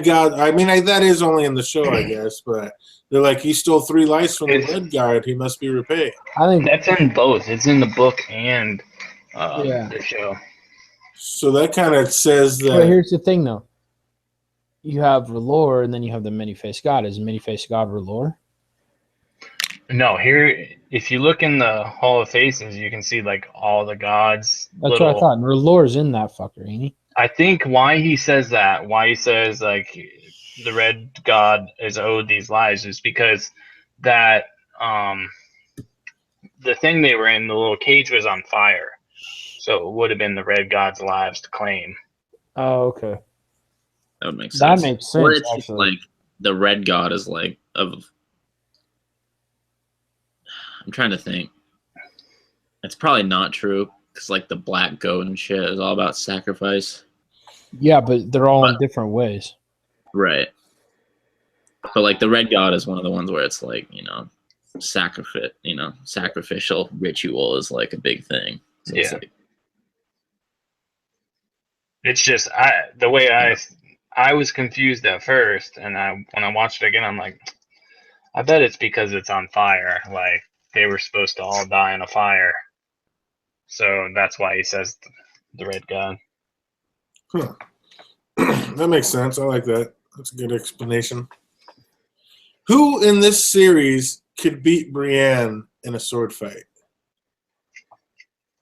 God. I mean, that is only in the show, I guess, but they're like, he stole 3 lives from the Red God. He must be repaid. I think that's in both. It's in the book and the show. So that kind of says that. But here's the thing, though. You have R'hllor, and then you have the Many-Faced God. Is Many-Faced God R'hllor? No, here, if you look in the Hall of Faces, you can see like all the gods. That's what I thought. R'hllor's in that fucker, ain't he? I think why he says like the Red God is owed these lives is because that the thing they were in, the little cage, was on fire, so it would have been the Red God's lives to claim. Oh, okay. That would make sense. That makes sense. Or it's just like the Red God is like of. I'm trying to think. It's probably not true, because like the black goat and shit is all about sacrifice. Yeah, but they're all in different ways. Right. But like the Red God is one of the ones where it's like, sacrificial ritual is like a big thing. So it's just the way I was confused at first, and when I watched it again, I'm like, I bet it's because it's on fire. Like they were supposed to all die in a fire, so that's why he says the Red God. Huh. That makes sense. I like that. That's a good explanation. Who in this series could beat Brienne in a sword fight?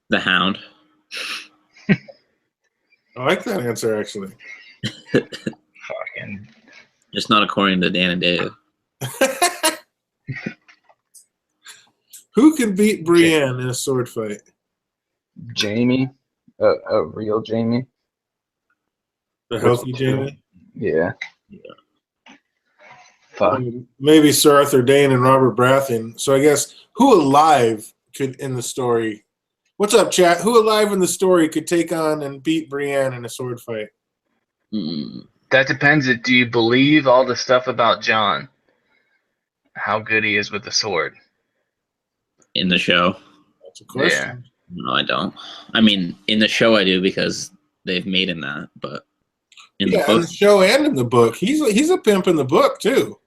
The Hound. I like that answer, actually. Fucking. Just not according to Dan and Dave. Who can beat Brienne in a sword fight? Jamie. A real Jamie. The healthy Jamie? Yeah. Fuck. Maybe Sir Arthur Dayne and Robert Baratheon. So I guess who alive could in the story? What's up, chat? Who alive in the story could take on and beat Brienne in a sword fight? That depends. Do you believe all the stuff about Jon? How good he is with the sword? In the show? That's a question. Yeah. No, I don't. I mean, in the show I do, because they've made him that, but in the book, in the show and in the book. He's a pimp in the book too.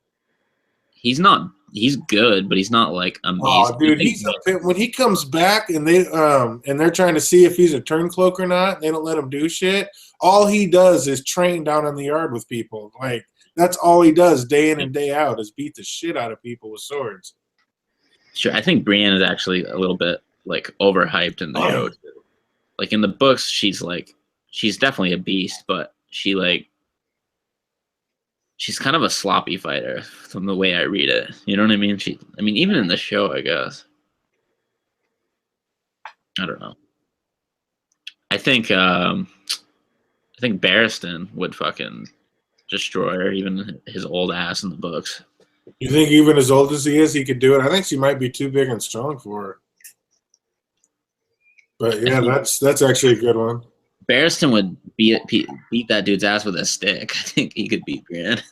He's not he's good, but he's not like amazing. Oh, dude, when he comes back and they're trying to see if he's a turncloak or not, they don't let him do shit. All he does is train down in the yard with people. Like that's all he does day in and day out is beat the shit out of people with swords. Sure, I think Brienne is actually a little bit like overhyped in the show too. Like in the books, she's definitely a beast, but she's kind of a sloppy fighter from the way I read it. You know what I mean? Even in the show, I guess. I don't know. I think Barristan would fucking destroy her, even his old ass in the books. You think even as old as he is, he could do it? I think she might be too big and strong for her. But yeah, that's actually a good one. Barristan would beat that dude's ass with a stick. I think he could beat Brienne.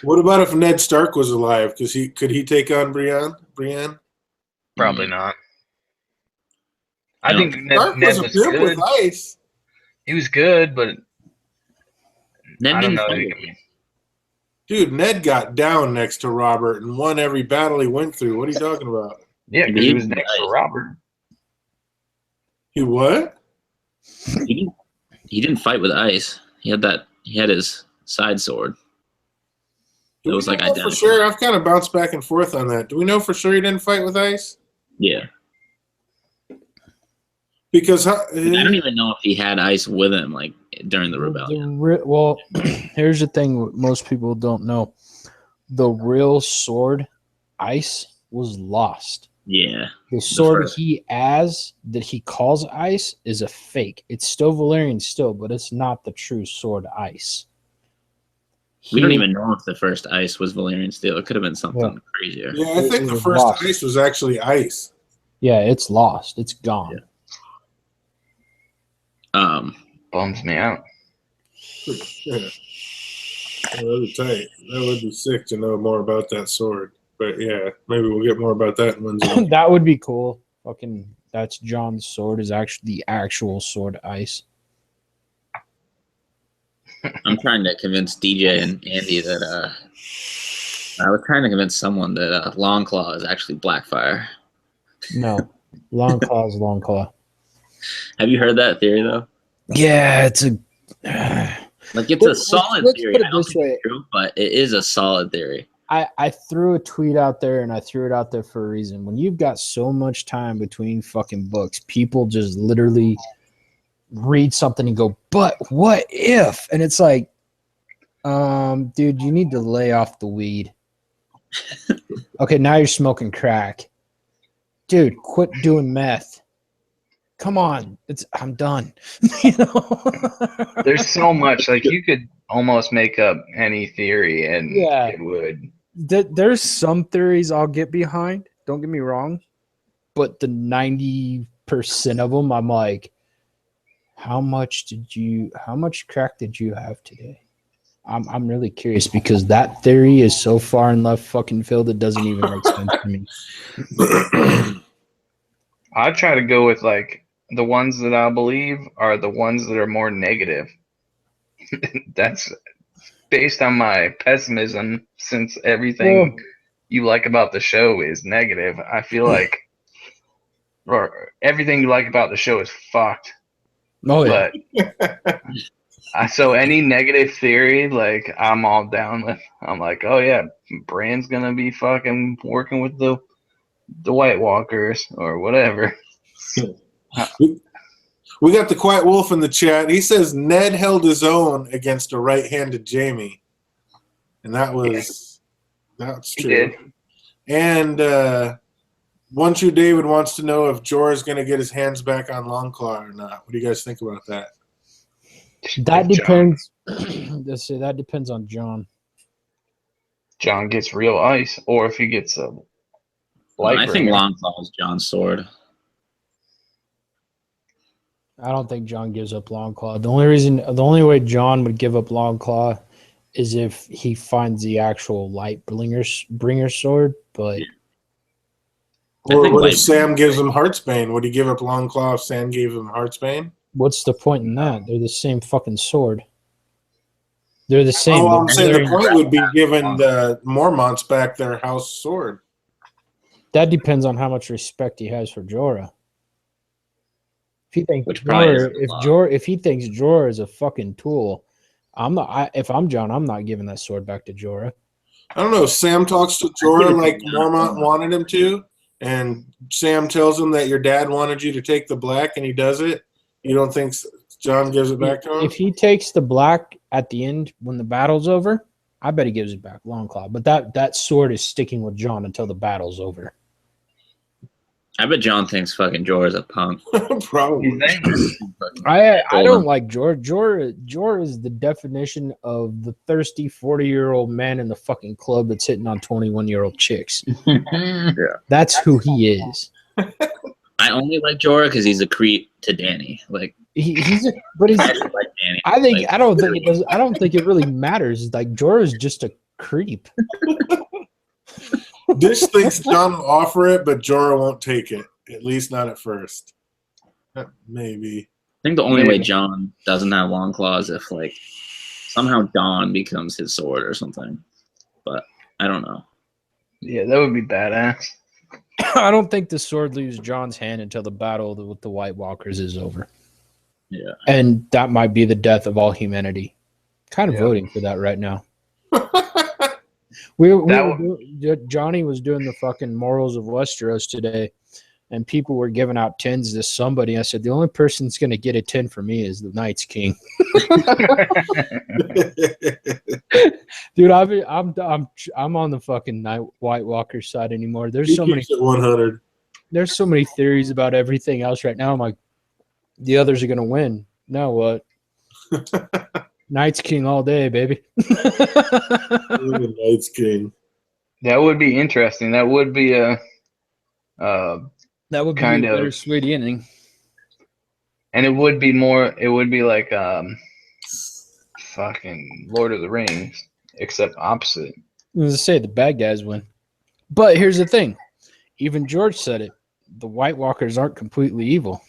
What about if Ned Stark was alive? Could he take on Brienne? Probably not. I think Stark Ned was was good good. with ice. He was good, but Ned I don't didn't know. fight with him. Dude, Ned got down next to Robert and won every battle he went through. What are you talking about? Yeah, because he was next to Robert. He what? He didn't fight with ice. He had his side sword. It was like identical. For sure, I've kind of bounced back and forth on that. Do we know for sure he didn't fight with ice? Yeah. Because I don't even know if he had ice with him, like during the rebellion. Well, here's the thing: most people don't know. The real sword, ice, was lost. Yeah. The sword that he calls ice is a fake. It's still Valyrian still, but it's not the true sword ice. We don't even know if the first ice was Valyrian steel. It could have been something crazier. Yeah, I think the first ice was actually ice. Yeah, it's lost. It's gone. Yeah. Bums me out. Yeah. That would be tight. That would be sick to know more about that sword. But yeah, maybe we'll get more about that in Wednesday. That would be cool. Fucking, that's John's sword. Is actually the actual sword ice. I'm trying to convince DJ and Andy that I was trying to convince someone that Longclaw is actually Blackfire. No, Longclaw is Longclaw. Have you heard that theory though? Yeah, it's a it's a solid theory. Put it I don't this think way. it's true, but it is a solid theory. I threw a tweet out there, and I threw it out there for a reason. When you've got so much time between fucking books, people just literally read something and go, but what if? And it's like, dude, you need to lay off the weed. Okay, now you're smoking crack. Dude, quit doing meth. Come on. I'm done. You know? There's so much. Like, you could almost make up any theory, and it would. There's some theories I'll get behind. Don't get me wrong. But the 90% of them, I'm like, how much crack did you have today? I'm really curious because that theory is so far in left fucking field it doesn't even make sense to me. I try to go with like the ones that I believe are the ones that are more negative. That's based on my pessimism, since everything you like about the show is negative. I feel like, or everything you like about the show is fucked. Oh yeah. But so any negative theory, like, I'm all down with. I'm like, oh yeah, Bran's gonna be fucking working with the White Walkers or whatever. We got the Quiet Wolf in the chat. He says Ned held his own against a right-handed Jaime, and that's true. He did. And One True David wants to know if Jorah's going to get his hands back on Longclaw or not. What do you guys think about that? That depends. Let's say that depends on John. John gets real ice, or if he gets a light. I think Longclaw is John's sword. I don't think John gives up Longclaw. The only way John would give up Longclaw is if he finds the actual bringer sword. But or what if Sam gives him Heartsbane? Would he give up Longclaw if Sam gave him Heartsbane? What's the point in that? They're the same fucking sword. They're the same. Oh, I'm saying the point would be Yeah. given the same. I'm saying They're- the point would be given the Mormonts back their house sword. that depends on how much respect he has for Jorah. If he thinks Which probably isn't a lot. If he thinks Jorah is a fucking tool, I'm not. If I'm John, I'm not giving that sword back to Jorah. I don't know. Sam talks to Jorah like Mormont wanted him to, and Sam tells him that your dad wanted you to take the black, and he does it. You don't think John gives it back to him? If he takes the black at the end when the battle's over, I bet he gives it back, Longclaw. But that sword is sticking with John until the battle's over. I bet John thinks fucking Jorah's a punk. Probably. You think? I Told don't him. like Jorah. Jorah is the definition of the thirsty 40-year-old man in the fucking club that's hitting on 21-year-old chicks. That's who he is. I only like Jorah because he's a creep to Danny. Like, He's a, but he's. I actually like Danny. I think Like, I don't think it does. I don't think it really matters. Like Jorah is just a creep. Dish thinks John will offer it, but Jorah won't take it. At least not at first. Maybe. I think the only way Maybe. John doesn't have long claws if like somehow Dawn becomes his sword or something. But I don't know. Yeah, that would be badass. I don't think the sword leaves John's hand until the battle with the White Walkers is over. Yeah. And that might be the death of all humanity. Kind of Yeah. voting for that right now. Johnny was doing the fucking morals of Westeros today, and people were giving out 10s to somebody. I said the only person that's going to get a 10 for me is the Night's King. Dude, I'm on the fucking White Walker side anymore. There's He so many. keeps it 100. There's so many theories about everything else right now. I'm like, the others are gonna win. Now what? Night's King all day, baby. The Night's King. That would be interesting. That would be a That would be Kind a of. bittersweet ending. and it would be more. It would be like fucking Lord of the Rings, except opposite. As I say, the bad guys win. But here's the thing. Even George said it. The White Walkers aren't completely evil.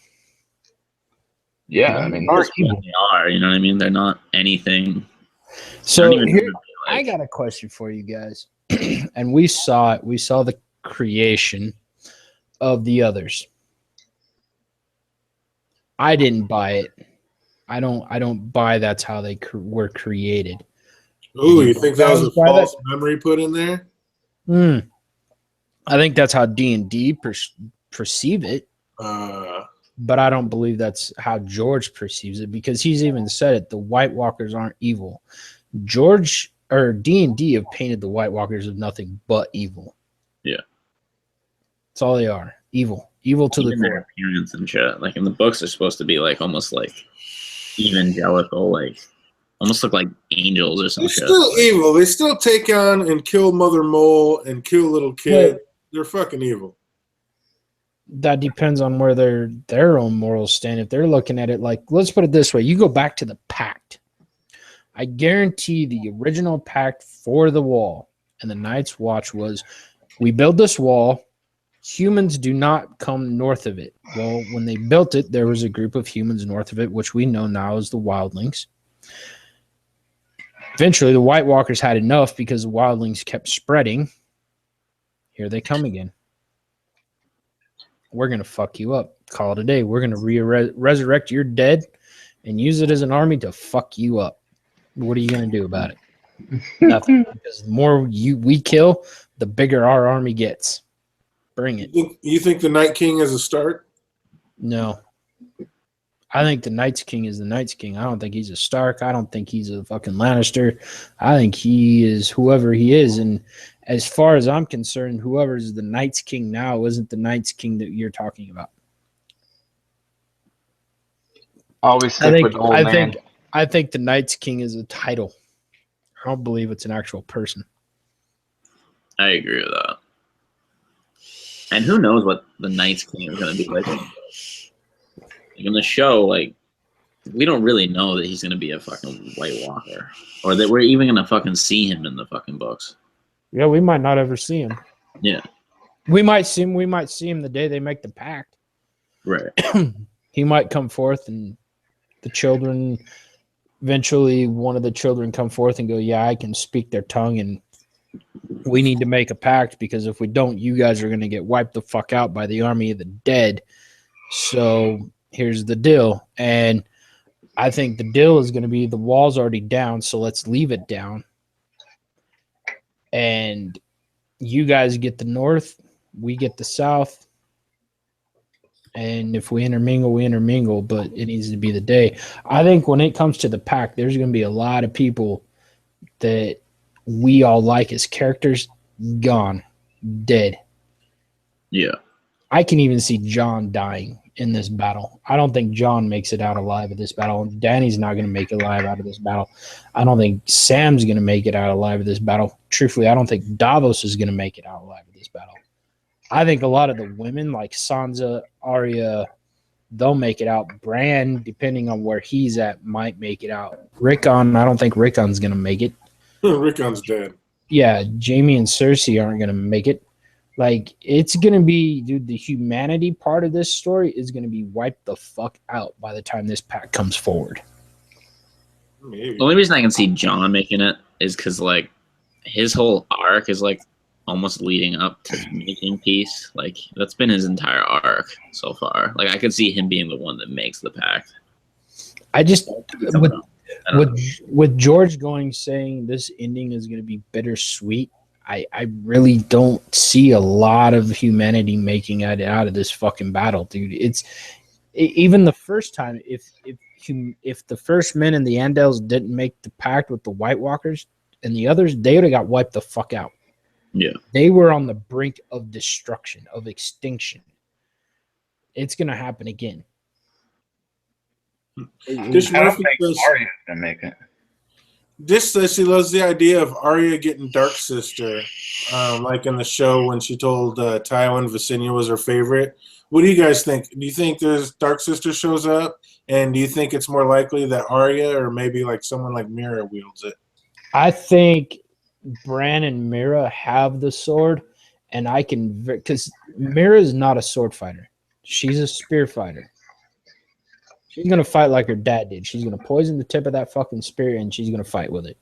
Yeah, I mean, They are, you know what I mean? They're not anything. So Not even here, really, I like- got a question for you guys. And we saw it. We saw the creation of the others. I didn't buy it. I don't buy that's how they were created. Ooh, you think that was a Why false memory put in there? I think that's how D&D perceive it, but I don't believe that's how George perceives it, because he's even said it. The White Walkers aren't evil. George or D&D have painted the White Walkers as nothing but evil. Yeah. That's all they are. Evil. Evil to even the their core. appearance and shit. Like in the books, they're supposed to be like almost like evangelical, like almost look like angels or some They're shit. still Like, evil. They still take on and kill Mother Mole and kill little kids. They're fucking evil. That depends on where their own morals stand. If they're looking at it like, let's put it this way, you go back to the pact. I guarantee the original pact for the wall and the Night's Watch was, we build this wall, humans do not come north of it. Well, when they built it, there was a group of humans north of it, which we know now as the Wildlings. Eventually, the White Walkers had enough because the Wildlings kept spreading. Here they come again. We're going to fuck you up. Call it a day. We're going to resurrect your dead and use it as an army to fuck you up. What are you going to do about it? Nothing. Because the more we kill, the bigger our army gets. Bring it. You think the Night King is a start? No. I think the Night's King is the Night's King. I don't think he's a Stark. I don't think he's a fucking Lannister. I think he is whoever he is. And as far as I'm concerned, whoever is the Night's King now isn't the Night's King that you're talking about. always stick with the old man. I think the Night's King is a title. I don't believe it's an actual person. I agree with that. And who knows what the Night's King is going to be like. In the show, like, we don't really know that he's going to be a fucking White Walker. Or that we're even going to fucking see him in the fucking books. Yeah, we might not ever see him. Yeah. We might see him the day they make the pact. Right. He might come forth and the children eventually one of the children come forth and go, yeah, I can speak their tongue, and we need to make a pact, because if we don't, you guys are going to get wiped the fuck out by the army of the dead. So here's the deal. And I think the deal is going to be the wall's already down, so let's leave it down. And you guys get the north, we get the south. And if we intermingle, we intermingle, but it needs to be the day. I think when it comes to the pack, there's going to be a lot of people that we all like as characters gone, dead. Yeah. I can even see Jon dying in this battle. I don't think Jon makes it out alive of this battle. Dany's not going to make it alive out of this battle. I don't think Sam's going to make it out alive of this battle. Truthfully, I don't think Davos is going to make it out alive of this battle. I think a lot of the women like Sansa, Arya, they'll make it out. Bran, depending on where he's at, might make it out. Rickon, I don't think Rickon's going to make it. Rickon's dead. Yeah, Jaime and Cersei aren't going to make it. Like, it's going to be, dude, the humanity part of this story is going to be wiped the fuck out by the time this pack comes forward. Maybe. The only reason I can see Jon making it is because, like, his whole arc is, like, almost leading up to making peace. Like, that's been his entire arc so far. Like, I could see him being the one that makes the pact. I just, with George saying this ending is going to be bittersweet, I really don't see a lot of humanity making it out of this fucking battle, dude. Even the first time, if the first men and the Andals didn't make the pact with the White Walkers and the others, they would have got wiped the fuck out. Yeah. They were on the brink of destruction, of extinction. It's going to happen again. I don't think Arya's going to make it. She loves the idea of Arya getting Dark Sister, like in the show when she told Tywin Visenya was her favorite. What do you guys think? Do you think there's Dark Sister shows up, and do you think it's more likely that Arya or maybe like someone like Mira wields it? I think Bran and Mira have the sword, and I can, because Mira is not a sword fighter. She's a spear fighter. She's going to fight like her dad did. She's going to poison the tip of that fucking spear, and she's going to fight with it.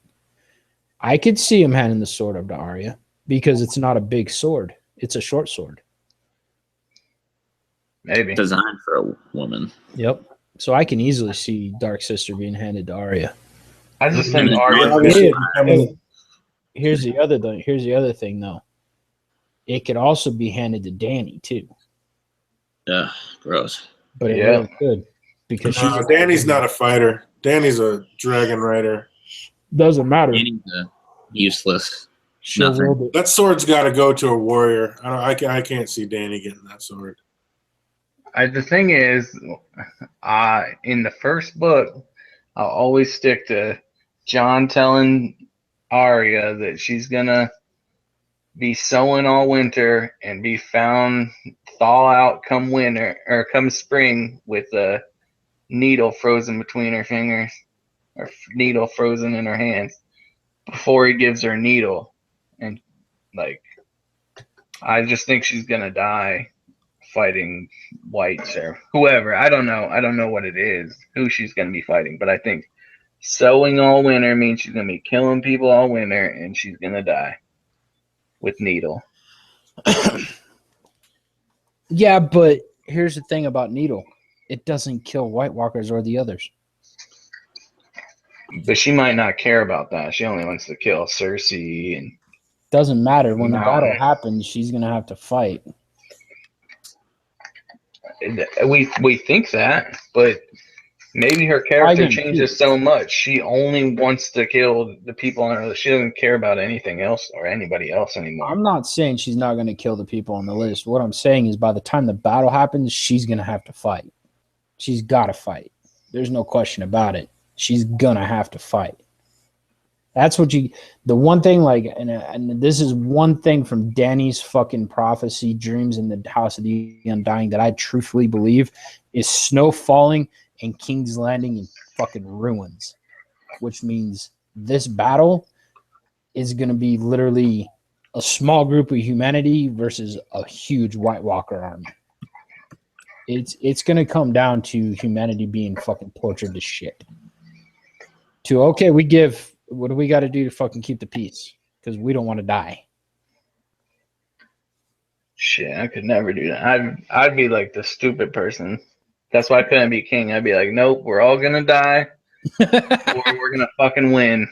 I could see him handing the sword up to Arya because it's not a big sword. It's a short sword. Maybe. Designed for a woman. Yep. So I can easily see Dark Sister being handed to Arya. I just think Arya. Here's the other thing, though. It could also be handed to Dany, too. Yeah, gross. But it really could. Because Dany's not a fighter. Dany's a dragon rider. Doesn't matter. Dany's useless. Nothing. That sword's got to go to a warrior. I can't see Dany getting that sword. The thing is, in the first book, I'll always stick to Jon telling Arya that she's gonna be sowing all winter and be found thaw out come winter or come spring with a needle frozen between her fingers or needle frozen in her hands before he gives her a needle. And like, I just think she's gonna die fighting whites or whoever. I don't know what it is, who she's gonna be fighting, but I think sowing all winter means she's gonna be killing people all winter and she's gonna die with needle. Yeah, but here's the thing about needle. It doesn't kill White Walkers or the others. But she might not care about that. She only wants to kill Cersei. And doesn't matter. When the battle happens, she's going to have to fight. We think that, but maybe her character changes so much. She only wants to kill the people on her. She doesn't care about anything else or anybody else anymore. I'm not saying she's not going to kill the people on the list. What I'm saying is by the time the battle happens, she's going to have to fight. She's got to fight. There's no question about it. She's going to have to fight. That's what the one thing, like, and this is one thing from Dany's fucking prophecy, dreams in the House of the Undying that I truthfully believe is snow falling and King's Landing in fucking ruins, which means this battle is going to be literally a small group of humanity versus a huge White Walker army. It's going to come down to humanity being fucking tortured to shit. to, okay, we give, what do we got to do to fucking keep the peace? Because we don't want to die. Shit, I could never do that. I'd be like the stupid person. That's why I couldn't be king. I'd be like, nope, we're all gonna die, or we're gonna fucking win.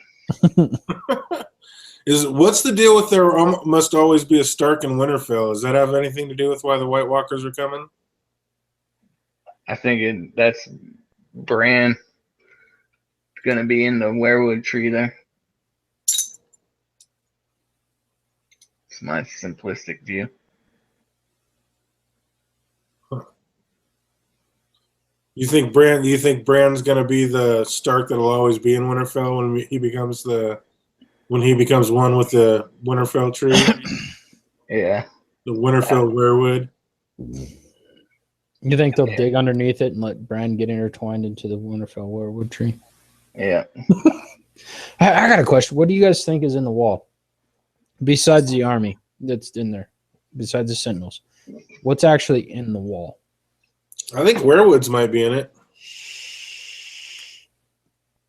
What's the deal with there must always be a Stark in Winterfell? Does that have anything to do with why the White Walkers are coming? I think that's Bran gonna be in the weirwood tree there. It's my simplistic view. You think Bran's gonna be the Stark that'll always be in Winterfell when he becomes one with the Winterfell tree? Yeah. The Winterfell weirwood. You think they'll dig underneath it and let Bran get intertwined into the Winterfell weirwood tree? Yeah. I got a question. What do you guys think is in the wall? Besides the army that's in there, besides the Sentinels, what's actually in the wall? I think weirwoods might be in it.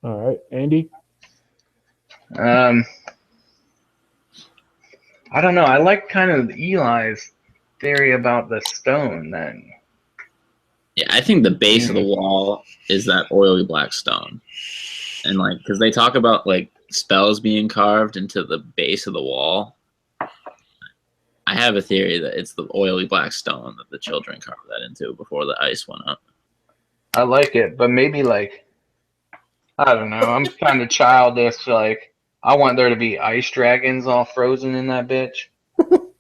All right, Andy? I don't know. I like kind of Eli's theory about the stone then. Yeah, I think the base of the wall is that oily black stone. And like, because they talk about like spells being carved into the base of the wall. I have a theory that it's the oily black stone that the children carved that into before the ice went up. I like it, but maybe like, I don't know. I'm kind of childish. Like, I want there to be ice dragons all frozen in that bitch.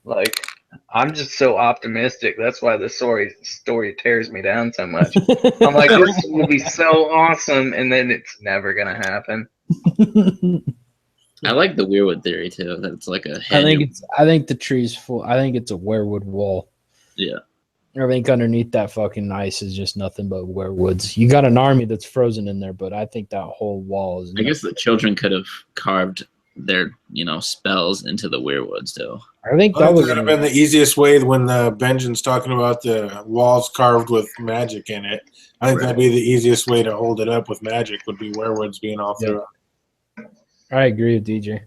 Like, I'm just so optimistic. That's why the story tears me down so much. I'm like, this will be so awesome, and then it's never gonna happen. I like the weirwood theory too. That it's like a I hedge. think the tree's full. I think it's a weirwood wall. Yeah. I think underneath that fucking ice is just nothing but weirwoods. You got an army that's frozen in there, but I think that whole wall is. I guess the children could have carved their, spells into the weirwoods too. I think That that would have been the easiest way when Benjen's talking about the walls carved with magic in it. I think that'd be the easiest way to hold it up with magic would be weirwoods being all through it. I agree with DJ.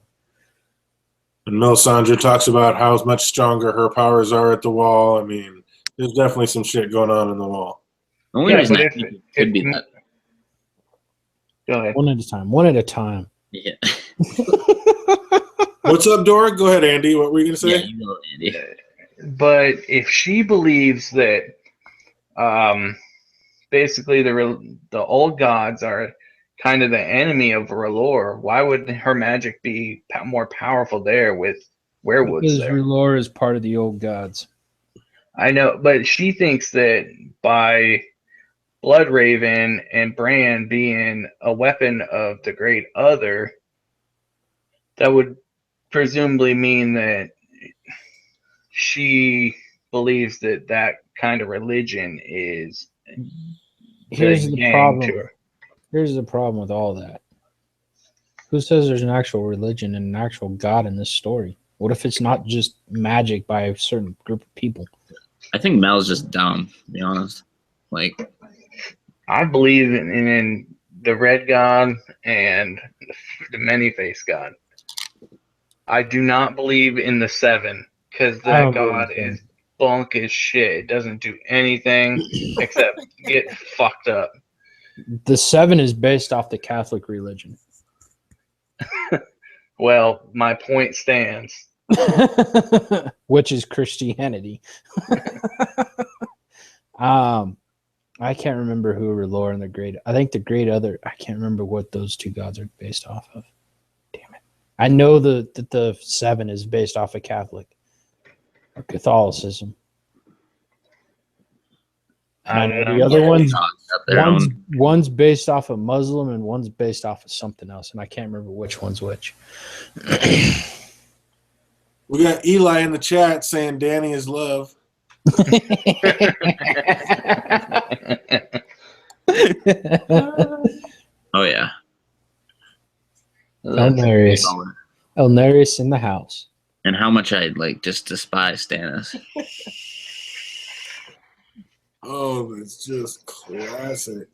And Melisandre talks about how much stronger her powers are at the wall. I mean, there's definitely some shit going on in the wall. The only reason I think it could be that. Go ahead. One at a time. Yeah. What's up, Dora? Go ahead, Andy. What were you going to say? Yeah, you know, Andy. But if she believes that basically the old gods are kind of the enemy of R'hllor, why would her magic be more powerful there with weirwoods because there? R'hllor is part of the old gods. I know, but she thinks that by Bloodraven and Bran being a weapon of the Great Other, that would presumably mean that she believes that kind of religion is Here's the problem. to her. Here's the problem with all that. Who says there's an actual religion and an actual God in this story? What if it's not just magic by a certain group of people? I think Mel's just dumb, to be honest. Like, I believe in the Red God and the Many-Faced God. I do not believe in the Seven, because that God is bunk as shit. It doesn't do anything except get fucked up. The Seven is based off the Catholic religion. Well, my point stands. Which is Christianity. I can't remember who R'hllor and the Great. I think the Great Other. I can't remember what those two gods are based off of. Damn it! I know that the Seven is based off of Catholic or Catholicism. I know the other one's based off of Muslim and one's based off of something else, and I can't remember which one's which. We got Eli in the chat saying Danny is love. oh yeah. Elnarius in the house. And how much I just despise Stannis. Oh, it's just classic.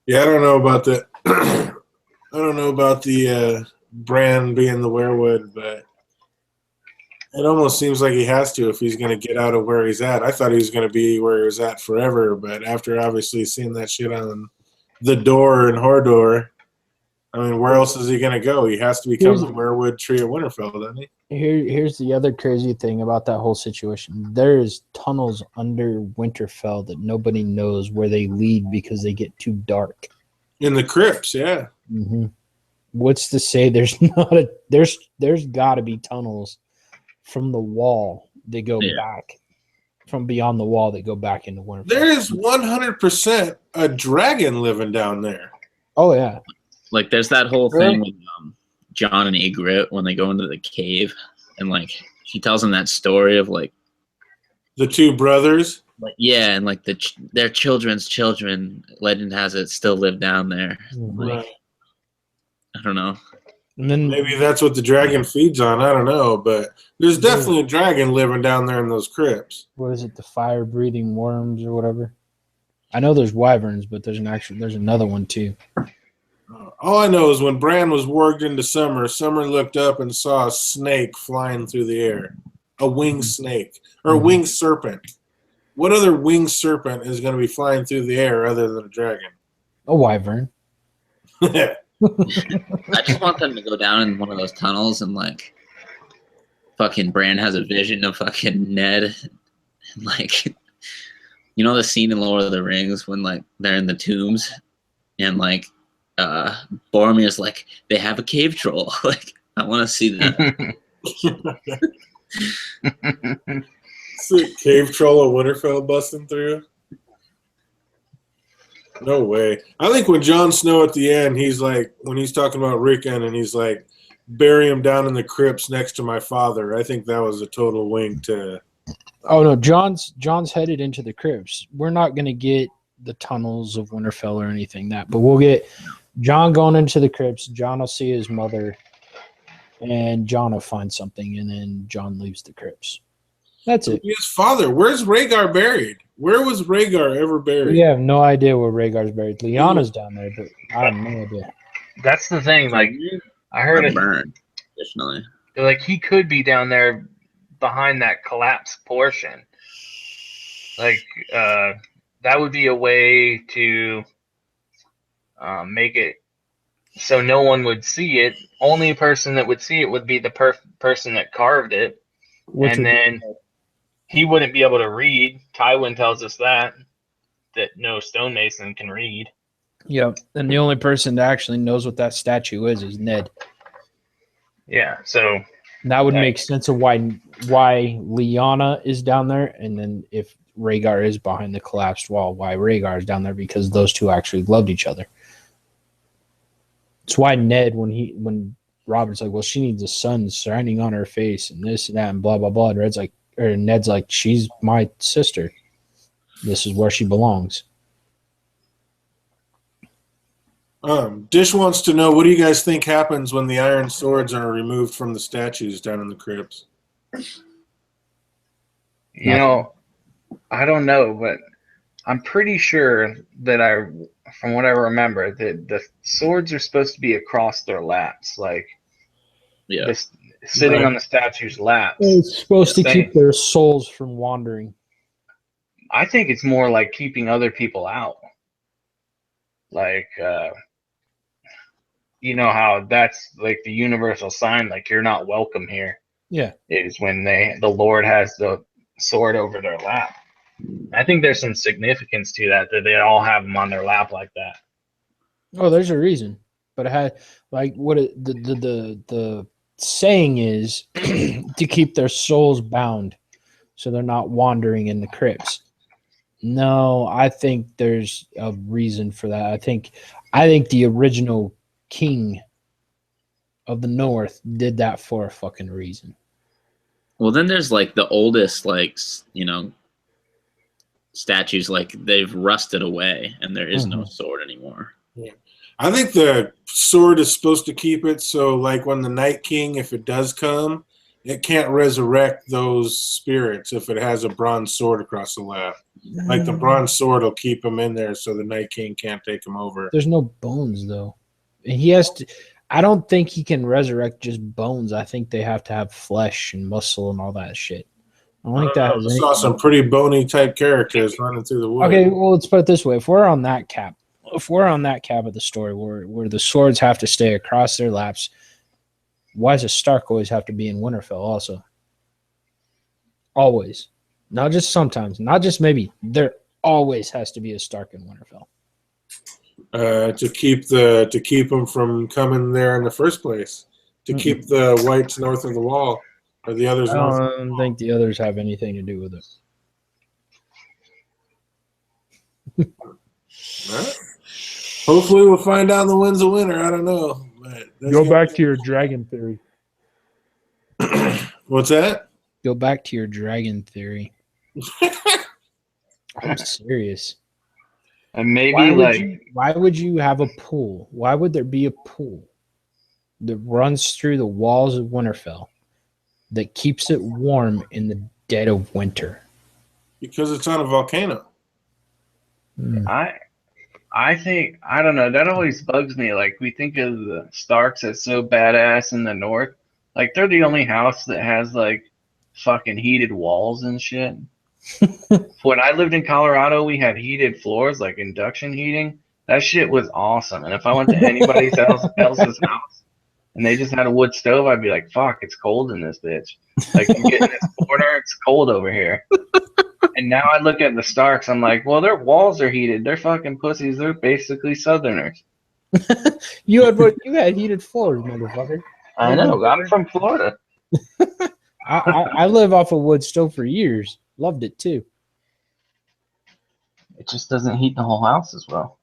Yeah, I don't know about that. I don't know about the Bran being the werewood, but it almost seems like he has to if he's going to get out of where he's at. I thought he was going to be where he was at forever, but after obviously seeing that shit on the door in Hordor, I mean, where else is he going to go? He has to become the werewood tree of Winterfell, doesn't he? Here's the other crazy thing about that whole situation. There's tunnels under Winterfell that nobody knows where they lead because they get too dark. In the crypts, yeah. Mm-hmm. What's to say there's not a there's got to be tunnels from the wall that go back from beyond the wall that go back into Winterfell. There is 100% a dragon living down there. Oh yeah, like there's that whole thing with Jon and Ygritte when they go into the cave and like he tells them that story of like the two brothers. Like, yeah, and like their children's children. Legend has it still live down there. Like, right. I don't know. And then maybe that's what the dragon feeds on. I don't know, but there's definitely a dragon living down there in those crypts. What is it? The fire-breathing worms or whatever. I know there's wyverns, but there's another one too. All I know is when Bran was warged into Summer, Summer looked up and saw a snake flying through the air, a winged snake or a winged serpent. What other winged serpent is going to be flying through the air other than a dragon? A wyvern. I just want them to go down in one of those tunnels and like fucking Bran has a vision of fucking Ned and like you know the scene in Lord of the Rings when like they're in the tombs and like Boromir's like they have a cave troll. Like I want to see that. It's a cave troll of Winterfell busting through. No way. I think when Jon Snow at the end, he's like, when he's talking about Rickon and he's like, bury him down in the crypts next to my father. I think that was a total wink to. Oh no, John's headed into the crypts. We're not going to get the tunnels of Winterfell or anything but we'll get Jon going into the crypts. Jon will see his mother, and Jon will find something, and then Jon leaves the crypts. That's it. His father. Where's Rhaegar buried? Where was Rhaegar ever buried? We have no idea where Rhaegar's buried. Lyanna's down there, but I have no idea. That's the thing. Like, I heard it. Burned, additionally. Like, he could be down there behind that collapsed portion. Like, that would be a way to make it so no one would see it. Only person that would see it would be the person that carved it. And then he wouldn't be able to read. Tywin tells us that no stonemason can read. Yep, and the only person that actually knows what that statue is Ned. Yeah, so that would make sense of why Lyanna is down there, and then if Rhaegar is behind the collapsed wall, why Rhaegar is down there, because those two actually loved each other. It's why Ned, when Robert's like, well, she needs the sun shining on her face and this and that and blah blah blah, and Ned's like, she's my sister. This is where she belongs. Dish wants to know, what do you guys think happens when the iron swords are removed from the statues down in the crypts? You know, I don't know, but I'm pretty sure that from what I remember, that the swords are supposed to be across their laps, like sitting on the statue's laps. It's supposed to keep their souls from wandering. I think it's more like keeping other people out. Like, you know how that's like the universal sign, like you're not welcome here. Yeah. Is when the Lord has the sword over their lap. I think there's some significance to that they all have them on their lap like that. Oh, there's a reason. But it had like the saying is to keep their souls bound so they're not wandering in the crypts. No, I think there's a reason for that. I think the original king of the North did that for a fucking reason. Well, then there's like the oldest, like, you know, statues, like they've rusted away and there is no sword anymore. Yeah. I think the sword is supposed to keep it so, like, when the Night King, if it does come, it can't resurrect those spirits if it has a bronze sword across the lap. Like, the bronze sword will keep him in there so the Night King can't take him over. There's no bones, though. He has to. I don't think he can resurrect just bones. I think they have to have flesh and muscle and all that shit. I don't think that has I saw anything. some pretty bony type characters running through the woods. Okay, well, let's put it this way: if we're on that cap of the story where the swords have to stay across their laps, why does a Stark always have to be in Winterfell? Also, always, not just sometimes, not just maybe. There always has to be a Stark in Winterfell. To keep them from coming there in the first place, to keep the whites north of the wall, or the others I north. don't think the others have anything to do with it. Right. Hopefully, we'll find out the wind's a winner. I don't know. But Go back to your dragon theory. What's that? Go back to your dragon theory. I'm serious. And maybe Why would you have a pool? Why would there be a pool that runs through the walls of Winterfell that keeps it warm in the dead of winter? Because it's on a volcano. I think, I don't know, that always bugs me. Like, we think of the Starks as so badass in the north. Like, they're the only house that has, like, fucking heated walls and shit. When I lived in Colorado, we had heated floors, like induction heating. That shit was awesome. And if I went to anybody's else's house and they just had a wood stove, I'd be like, fuck, it's cold in this bitch. Like, you get in this corner, it's cold over here. And now I look at the Starks, I'm like, well, their walls are heated. They're fucking pussies. They're basically Southerners. You had heated floors, motherfucker. I know. I'm from Florida. I live off a wood stove for years. Loved it too. It just doesn't heat the whole house as well.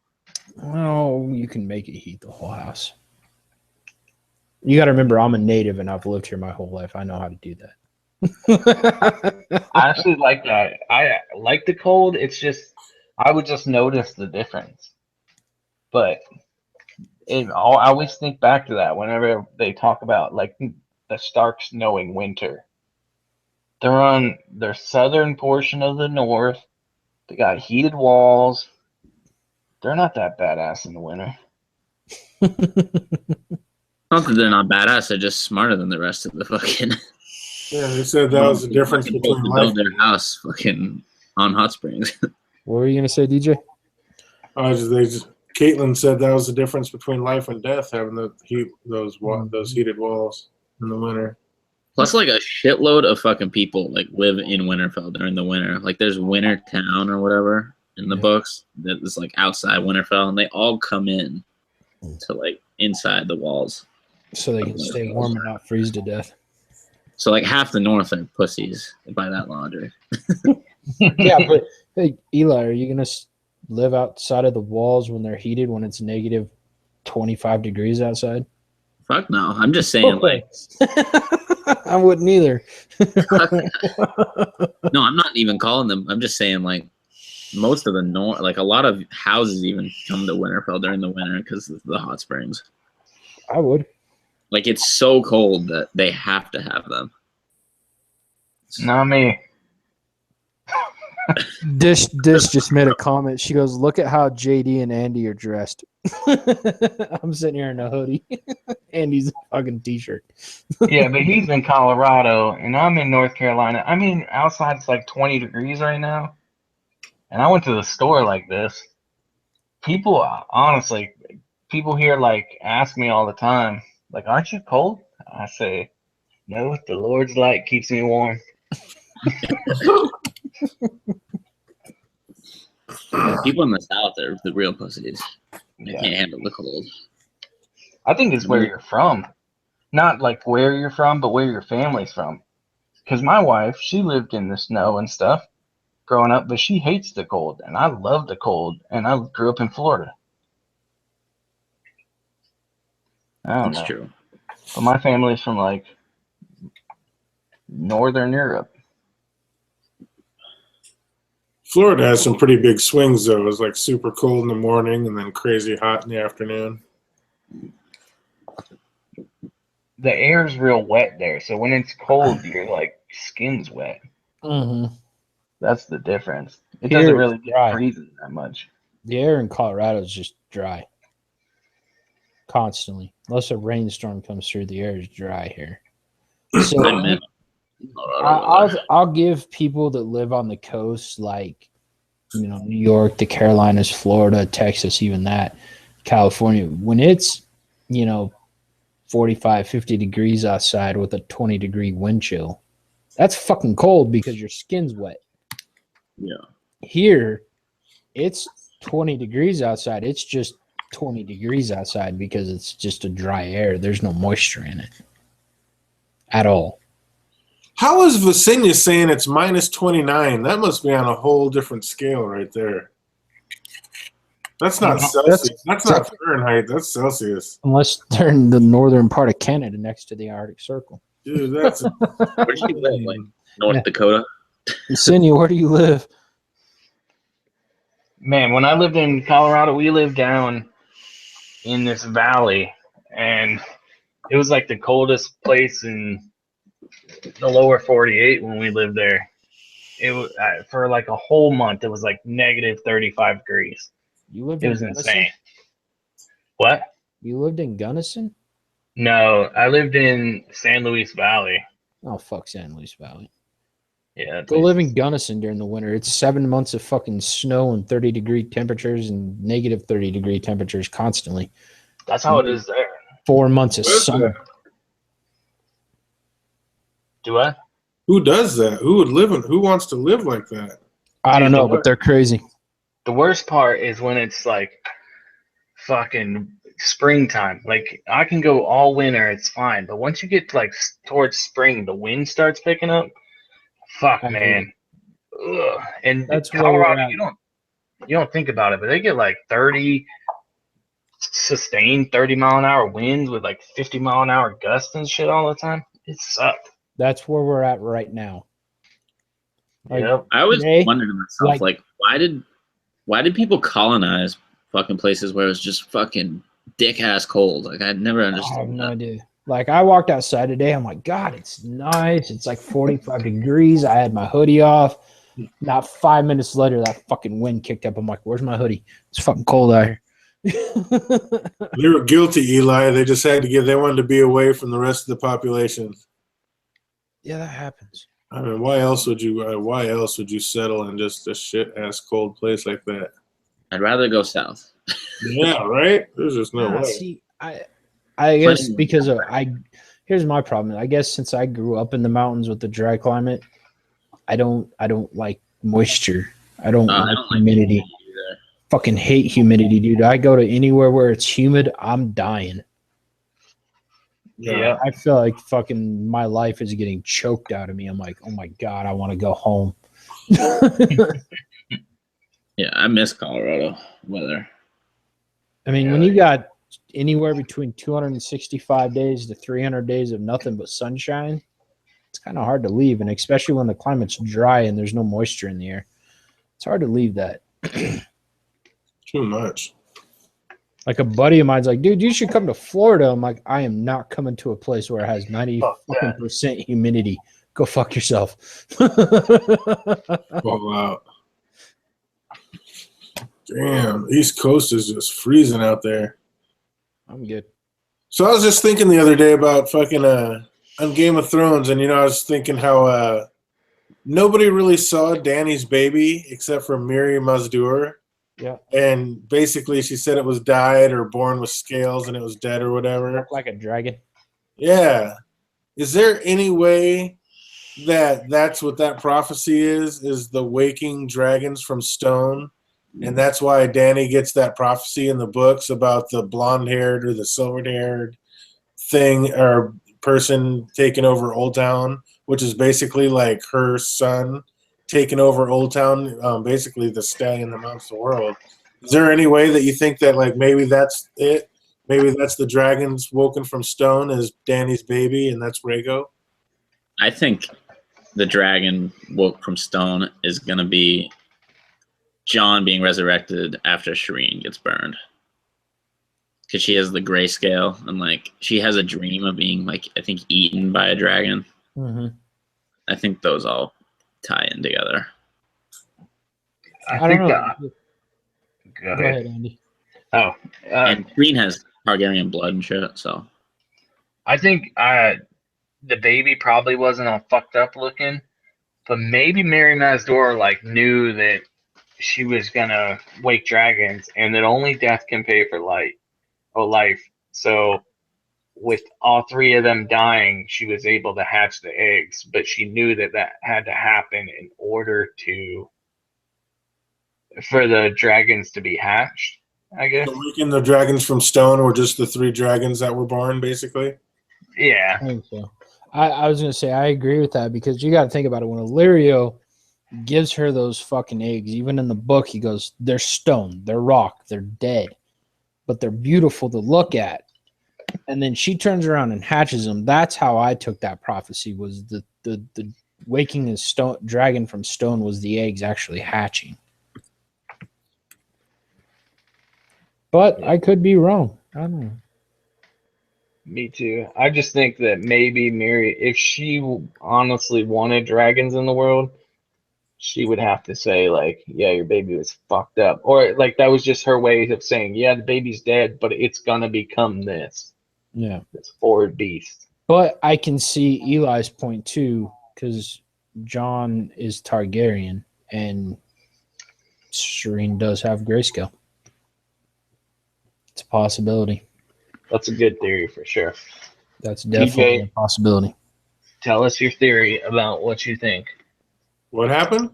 Well, you can make it heat the whole house. You got to remember, I'm a native and I've lived here my whole life. I know how to do that. I actually like that. I like the cold. It's just, I would just notice the difference. But I always think back to that whenever they talk about like the Starks knowing winter. They're on their southern portion of the north. They got heated walls. They're not that badass in the winter. Not that they're not badass, they're just smarter than the rest of the fucking. Yeah, they said that was the difference between to life. build their house fucking on hot springs. What were you gonna say, DJ? Caitlin said that was the difference between life and death, having the heat, those heated walls in the winter. Plus, like a shitload of fucking people like live in Winterfell during the winter. Like, there's Winter Town or whatever in the books that is like outside Winterfell, and they all come in to like inside the walls, So they can stay warm and not freeze to death. so like half the North are pussies by that logic. Yeah, but hey, Eli, are you gonna live outside of the walls when they're heated when it's negative 25 degrees outside? Fuck no. I'm just saying, like, I wouldn't either. no, I'm not even calling them. I'm just saying, like, most of the North, like a lot of houses even come to Winterfell during the winter because of the hot springs. I would. Like, it's so cold that they have to have them. Not me. Dish just made a comment. She goes, "Look at how JD and Andy are dressed." I'm sitting here in a hoodie. Andy's a fucking t-shirt. Yeah, but he's in Colorado and I'm in North Carolina. I mean, outside it's like 20 degrees right now. And I went to the store like this. People, honestly, people here like ask me all the time, like, aren't you cold? I say, no, the Lord's light keeps me warm. Yeah, people in the South are the real pussies. They Yeah. can't handle the cold. I think it's where you're from. Not like where you're from, but where your family's from. Because my wife, she lived in the snow and stuff growing up, but she hates the cold. And I love the cold. And I grew up in Florida. I don't That's know. true. But my family's from like Northern Europe. Florida has some pretty big swings, though. It's like super cold in the morning and then crazy hot in the afternoon. The air's real wet there. So when it's cold, your like skin's wet. Mm-hmm. That's the difference. It Here doesn't it's really dry. get freezing that much. The air in Colorado is just dry. constantly. Unless a rainstorm comes through, the air is dry here. So I'll give people that live on the coast, like New York, the Carolinas, Florida, Texas, even that, California, when it's 45, 50 degrees outside with a 20-degree wind chill, that's fucking cold because your skin's wet. Yeah. Here, it's 20 degrees outside. It's just 20 degrees outside because it's just a dry air. There's no moisture in it at all. How is Vicinia saying it's minus 29? That must be on a whole different scale right there. That's not Celsius. That's not Fahrenheit. That's Celsius. Unless they're in the northern part of Canada next to the Arctic Circle. Dude, that's where do you live? Like North Dakota? Vicinia, where do you live? Man, when I lived in Colorado, we lived down in this valley, and it was like the coldest place in the lower 48 when we lived there. It was for like a whole month. It was like negative 35 degrees. You lived It in was Gunnison? insane. What? You lived in Gunnison? No, I lived in San Luis Valley. Oh, fuck San Luis Valley. Yeah. Go live in Gunnison during the winter. It's 7 months of fucking snow and 30-degree temperatures and negative 30-degree temperatures constantly. That's how it is there. 4 months of summer. Do what? Who does that? Who wants to live like that? I don't know, but they're crazy. The worst part is when it's like fucking springtime. Like I can go all winter, it's fine. But once you get to like towards spring, the wind starts picking up. Fuck, man. Ugh. And that's Colorado, you don't think about it, but they get like 30 sustained 30-mile-an-hour winds with like 50-mile-an-hour gusts and shit all the time. It sucked. That's where we're at right now. Like, yep. I always wondered to myself, like why did people colonize fucking places where it was just fucking dick ass cold? Like I never understood. I have no idea. Like I walked outside today, I'm like, God, it's nice. It's like 45 degrees. I had my hoodie off. Not 5 minutes later, that fucking wind kicked up. I'm like, where's my hoodie? It's fucking cold out here. They were guilty, Eli. They just had to they wanted to be away from the rest of the population. Yeah, that happens. I mean, why else would you settle in just a shit ass cold place like that? I'd rather go south. Yeah, right. There's just no way. See, I guess because here's my problem. I guess since I grew up in the mountains with the dry climate, I don't like moisture. I don't like humidity. Fucking hate humidity, dude. I go to anywhere where it's humid, I'm dying. Yeah. I feel like fucking my life is getting choked out of me. I'm like, oh my God, I want to go home. Yeah, I miss Colorado weather. I mean, when you got anywhere between 265 days to 300 days of nothing but sunshine, it's kind of hard to leave. And especially when the climate's dry and there's no moisture in the air, it's hard to leave that. Too much. Like a buddy of mine's like, dude, you should come to Florida. I'm like, I am not coming to a place where it has 90% humidity. Go fuck yourself. Oh, wow. Damn, East Coast is just freezing out there. I'm good. So I was just thinking the other day about fucking on Game of Thrones, and I was thinking how nobody really saw Dany's baby except for Miri Mazdur. Yeah. And basically she said it was died or born with scales and it was dead or whatever. Looked like a dragon. Yeah. Is there any way that that's what that prophecy is the waking dragons from stone? And that's why Dany gets that prophecy in the books about the blonde-haired or the silver-haired thing or person taking over Old Town, which is basically like her son taking over Old Town, basically the stallion that mounts the world. Is there any way that you think that like maybe that's it? Maybe that's the dragons woken from stone as Dany's baby, and that's Rhaego? I think the dragon woke from stone is going to be Jon being resurrected after Shireen gets burned. Because she has the grayscale, and like she has a dream of being like, I think, eaten by a dragon. Mm-hmm. I think those all tie in together. I think know. Go ahead, Andy. Oh, and Shireen has Targaryen blood and shit. So I think the baby probably wasn't all fucked up looking, but maybe Mary Mazdor like knew that she was gonna wake dragons, and that only death can pay for life. So with all three of them dying, she was able to hatch the eggs, but she knew that had to happen in order for the dragons to be hatched, I guess. So making the dragons from stone were just the 3 dragons that were born, basically. Yeah. I think so. I was gonna say I agree with that because you got to think about it. When Illyrio gives her those fucking eggs, even in the book, he goes, "They're stone, they're rock, they're dead, but they're beautiful to look at." And then she turns around and hatches them. That's how I took that prophecy. Was the waking the stone dragon from stone was the eggs actually hatching. But I could be wrong. I don't know. Me too. I just think that maybe Mary, if she honestly wanted dragons in the world, she would have to say, like, yeah, your baby was fucked up. Or, like, that was just her way of saying, yeah, the baby's dead, but it's going to become this forward beast. But I can see Eli's point too, because Jon is Targaryen and Shireen does have grayscale. It's a possibility. That's a good theory for sure. That's definitely a possibility. Tell us your theory about what you think. What happened?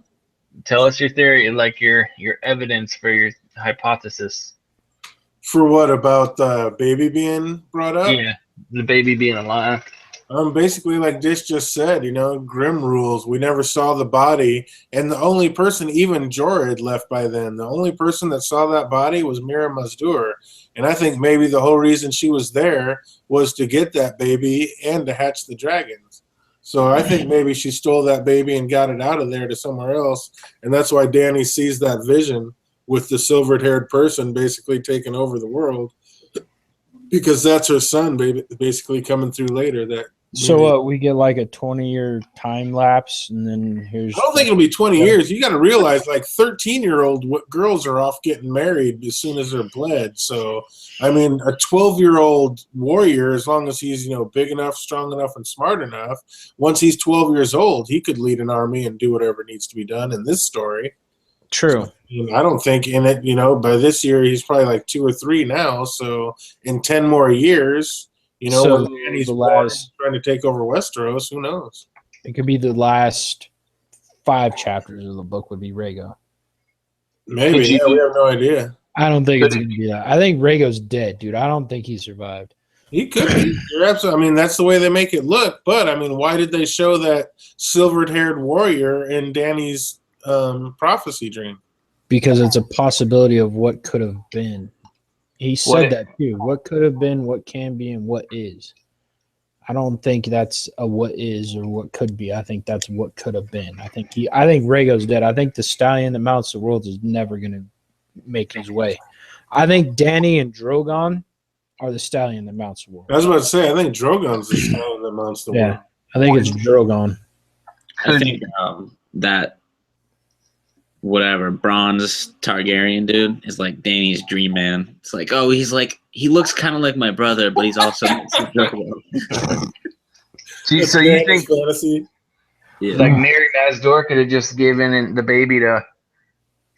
Tell us your theory, like your evidence for your hypothesis. For what, about the baby being brought up? Yeah, the baby being alive. Basically, like Dish just said, Grim rules. We never saw the body, and the only person, even Jorah had left by then, the only person that saw that body was Mira Mazdur. And I think maybe the whole reason she was there was to get that baby and to hatch the dragons. So I think maybe she stole that baby and got it out of there to somewhere else, and that's why Dany sees that vision with the silvered-haired person basically taking over the world, because that's her son basically coming through later. So we get like a 20-year time lapse, and then here's. I don't think it'll be 20 years. You got to realize, like, 13-year-old girls are off getting married as soon as they're bled. So, I mean, a 12-year-old warrior, as long as he's, big enough, strong enough, and smart enough, once he's 12 years old, he could lead an army and do whatever needs to be done in this story. True. I don't think in it, by this year, he's probably like 2 or 3 now. So, in 10 more years, so when he's trying to take over Westeros, who knows? It could be the last 5 chapters of the book would be Rhaego. Maybe. We have no idea. I don't think it's going to be that. I think Rhaego's dead, dude. I don't think he survived. He could be. You're absolutely. I mean, that's the way they make it look. But I mean, why did they show that silvered-haired warrior in Dany's prophecy dream? Because it's a possibility of what could have been. He said that too. What could have been, what can be, and what is. I don't think that's a what is or what could be. I think that's what could have been. I think Rhaego's dead. I think the stallion that mounts the world is never going to make his way. I think Dany and Drogon are the stallion that mounts the world. I was about to say, I think Drogon's the stallion that mounts the world. Yeah, I think it's Drogon. I think that whatever bronze Targaryen dude is like Dany's dream man. It's like, oh, he looks kind of like my brother, but he's also Gee, so you think fantasy? Yeah. Like Mary Mazdor could have just given the baby to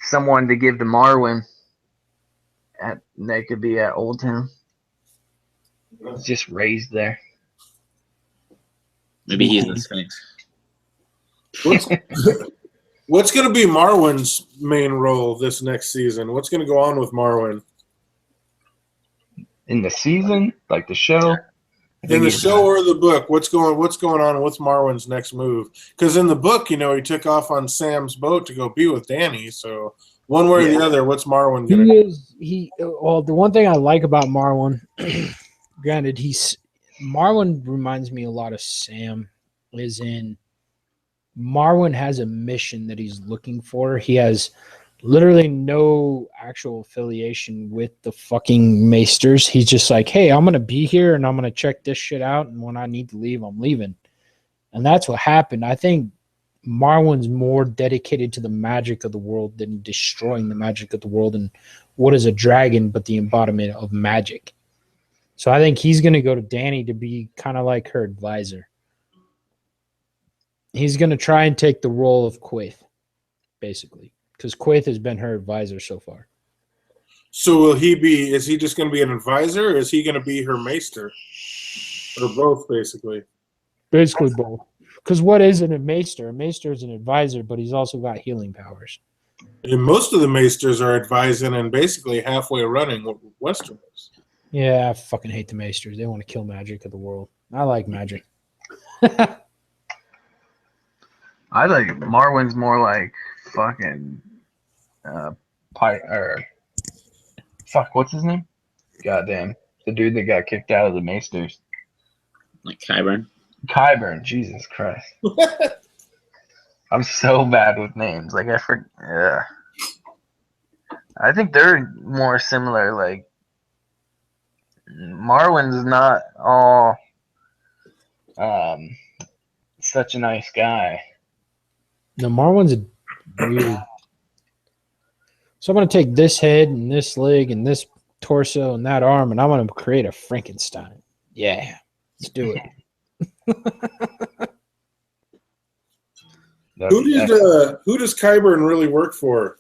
someone to give to Marwyn? They could be at Old Town. It's just raised there. Maybe he's the Sphinx. What's going to be Marwyn's main role this next season? What's going to go on with Marwyn? In the season? Like the show? In the show or the book, what's going on? What's Marwyn's next move? Because in the book, he took off on Sam's boat to go be with Dany. So one way or the other, what's Marwyn going to do? Well, the one thing I like about Marwyn, granted, Marwyn reminds me a lot of Sam, is in Marwyn has a mission that he's looking for. He has literally no actual affiliation with the fucking Maesters. He's just like, hey, I'm going to be here and I'm going to check this shit out. And when I need to leave, I'm leaving. And that's what happened. I think Marwyn's more dedicated to the magic of the world than destroying the magic of the world. And what is a dragon but the embodiment of magic? So I think he's going to go to Dany to be kind of like her advisor. He's going to try and take the role of Quaithe, basically, because Quaithe has been her advisor so far. So will he be? Is he just going to be an advisor, or is he going to be her maester, or both, basically? Basically both. Because what is a maester? A maester is an advisor, but he's also got healing powers. And most of the maesters are advising and basically halfway running Westeros. Yeah, I fucking hate the maesters. They want to kill magic of the world. I like magic. I like Marwin's more like fucking fuck, what's his name? Goddamn. The dude that got kicked out of the Maesters. Like Qyburn. Qyburn, Jesus Christ. I'm so bad with names. Like I think they're more similar. Like Marwin's not all such a nice guy. No, Marwin's weird. So I'm going to take this head and this leg and this torso and that arm, and I'm going to create a Frankenstein. Yeah, let's do it. Who does Qyburn really work for?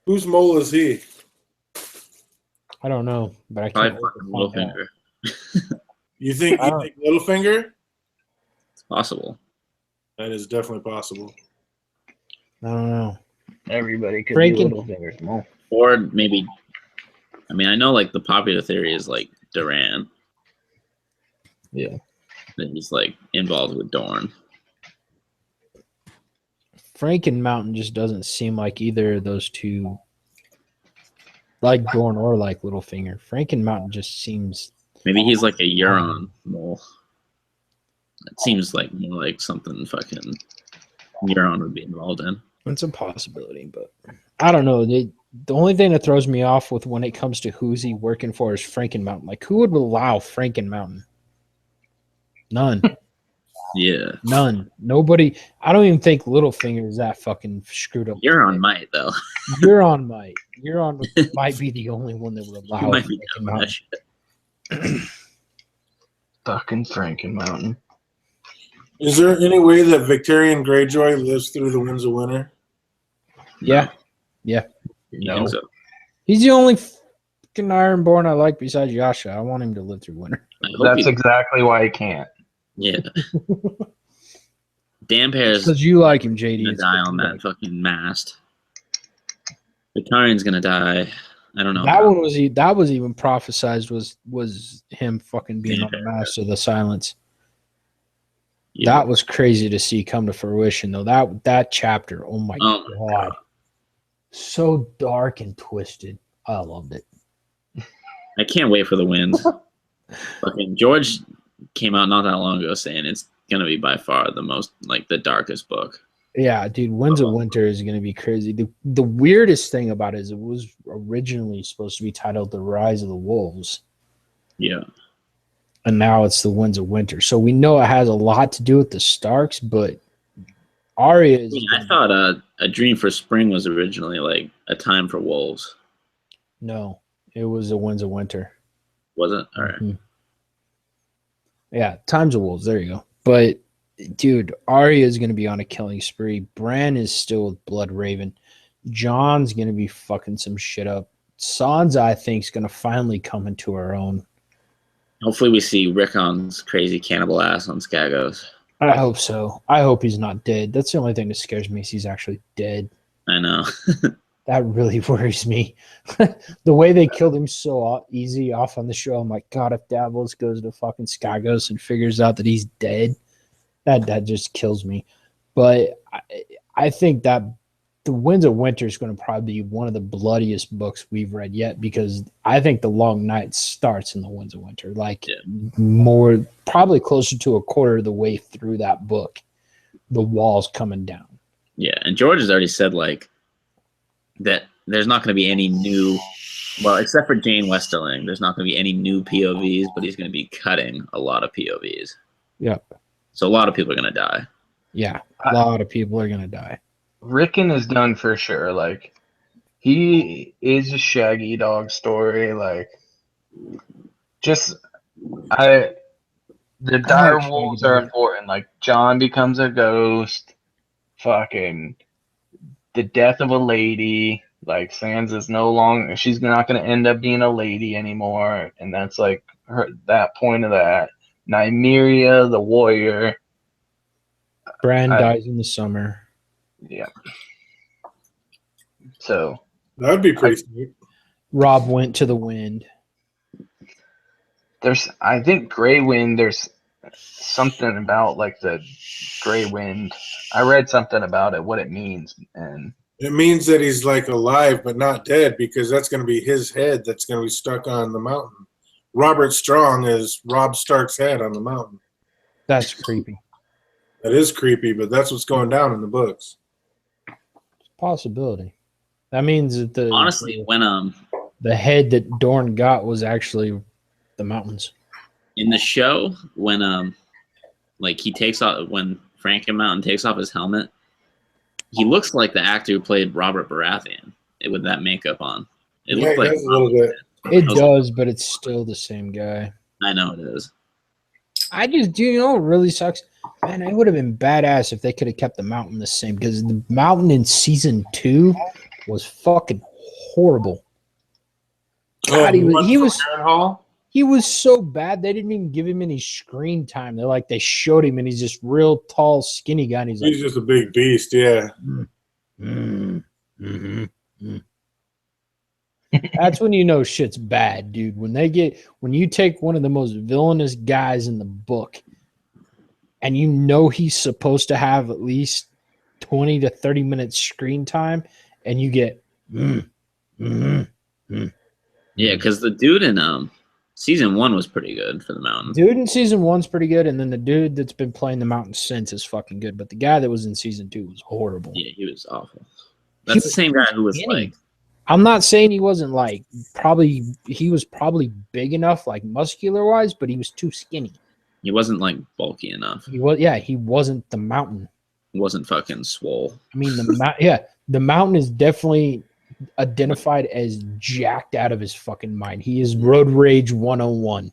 Whose mole is he? I don't know, but I Probably can't. fucking Littlefinger. You think Littlefinger? It's possible. That is definitely possible. I don't know. Everybody could Franken- be Littlefinger's mole. Or maybe, I mean, I know like the popular theory is like Duran. Yeah. That he's like involved with Dorne. Franken Mountain just doesn't seem like either of those two, like Dorne or like Littlefinger. Franken Mountain just seems. Maybe he's like a Euron mole. It seems like more like something fucking Euron would be involved in. It's a possibility, but I don't know. The only thing that throws me off with when it comes to who's he working for is Franken Mountain. Like, who would allow Franken Mountain? None. Yeah. None. Nobody. I don't even think Littlefinger is that fucking screwed up. Euron might, though. Euron might. Euron might be the only one that would He allow might be Franken doing that Mountain. shit. Fucking Franken Mountain. Is there any way that Victorian Greyjoy lives through the Winds of Winter? Yeah. Yeah. You No. think so? He's the only fucking Ironborn I like besides Yasha. I want him to live through winter. I hope That's he- exactly why he can't. Yeah. Damphair's Because you like him, JD. gonna It's die because on you that like fucking mast. Victorian's gonna die. I don't know. him. That was even prophesized was him fucking being on the Damphair. Master of the Silence. Yeah. That was crazy to see come to fruition, though. That chapter, oh my god, so dark and twisted. I loved it. I can't wait for the wins. Fucking George came out not that long ago saying it's gonna be by far the most like the darkest book. Yeah, dude, Winds of Winter is going to be crazy. The weirdest thing about it is it was originally supposed to be titled The Rise of the Wolves, Yeah. and now it's The Winds of Winter. So we know it has a lot to do with the Starks, but Arya is. I thought A Dream for Spring was originally like A Time for Wolves. No, it was The Winds of Winter. Was it? All right. Mhm. Yeah, Times of Wolves. There you go. But dude, Arya is going to be on a killing spree. Bran is still with Blood Raven. Jon's going to be fucking some shit up. Sansa, I think, is going to finally come into her own. Hopefully we see Rickon's crazy cannibal ass on Skagos. I hope so. I hope he's not dead. That's the only thing that scares me is he's actually dead. I know. That really worries me. The way they killed him so easy off on the show, I'm like, God, if Davos goes to fucking Skagos and figures out that he's dead, that just kills me. But I think that The Winds of Winter is going to probably be one of the bloodiest books we've read yet, because I think The Long Night starts in The Winds of Winter, like more, probably closer to a quarter of the way through that book. The walls coming down. Yeah, and George has already said like that there's not going to be any new, well, except for Jane Westerling, there's not going to be any new POVs, but he's going to be cutting a lot of POVs. Yep. So a lot of people are going to die. Yeah, a lot of people are going to die. Rickon is done for sure. Like, he is a Shaggy Dog story. Like, Just the dire wolves are Shaggy. important. Like John becomes a ghost. Fucking the death of a lady. Like Sansa's no longer. She's not going to end up being a lady anymore, and that's like that point of that. Nymeria, the warrior. Bran dies in the summer. Yeah. So That would be pretty sweet. Rob went to the wind. I think Grey Wind. There's something about like the Grey Wind. I read something about it, what it means, and It means that he's like alive but not dead, because that's going to be his head that's going to be stuck on the mountain. Robert Strong is Robb Stark's head on the mountain. That's creepy. That is creepy, but that's what's going down in the books. Possibility. That means that Honestly, when the head that Dorne got was actually the mountains. in the show, when like he takes off, when Franken Mountain takes off his helmet, he looks like the actor who played Robert Baratheon with that makeup on. It Yeah, looked like he does a little bit. It does, but it's still the same guy. I know it is. I just do you know what really sucks? Man, it would have been badass if they could have kept the mountain the same, because the mountain in season 2 was fucking horrible. God, he was so bad they didn't even give him any screen time. They showed him and he's just real tall, skinny guy, and he's He's just a big beast, yeah. That's when you know shit's bad, dude. When you take one of the most villainous guys in the book and you know he's supposed to have at least 20 to 30 minutes screen time and you get Yeah, because the dude in season 1 was pretty good for the mountain. Dude in season 1's pretty good, and then the dude that's been playing the mountain since is fucking good. But the guy that was in season 2 was horrible. Yeah, he was awful. That's the same guy who was skinny. like. I'm not saying he wasn't he was probably big enough, like muscular wise, but he was too skinny. He wasn't like bulky enough. He wasn't the mountain. He wasn't fucking swole. I mean, the mountain is definitely identified as jacked out of his fucking mind. He is road rage 101.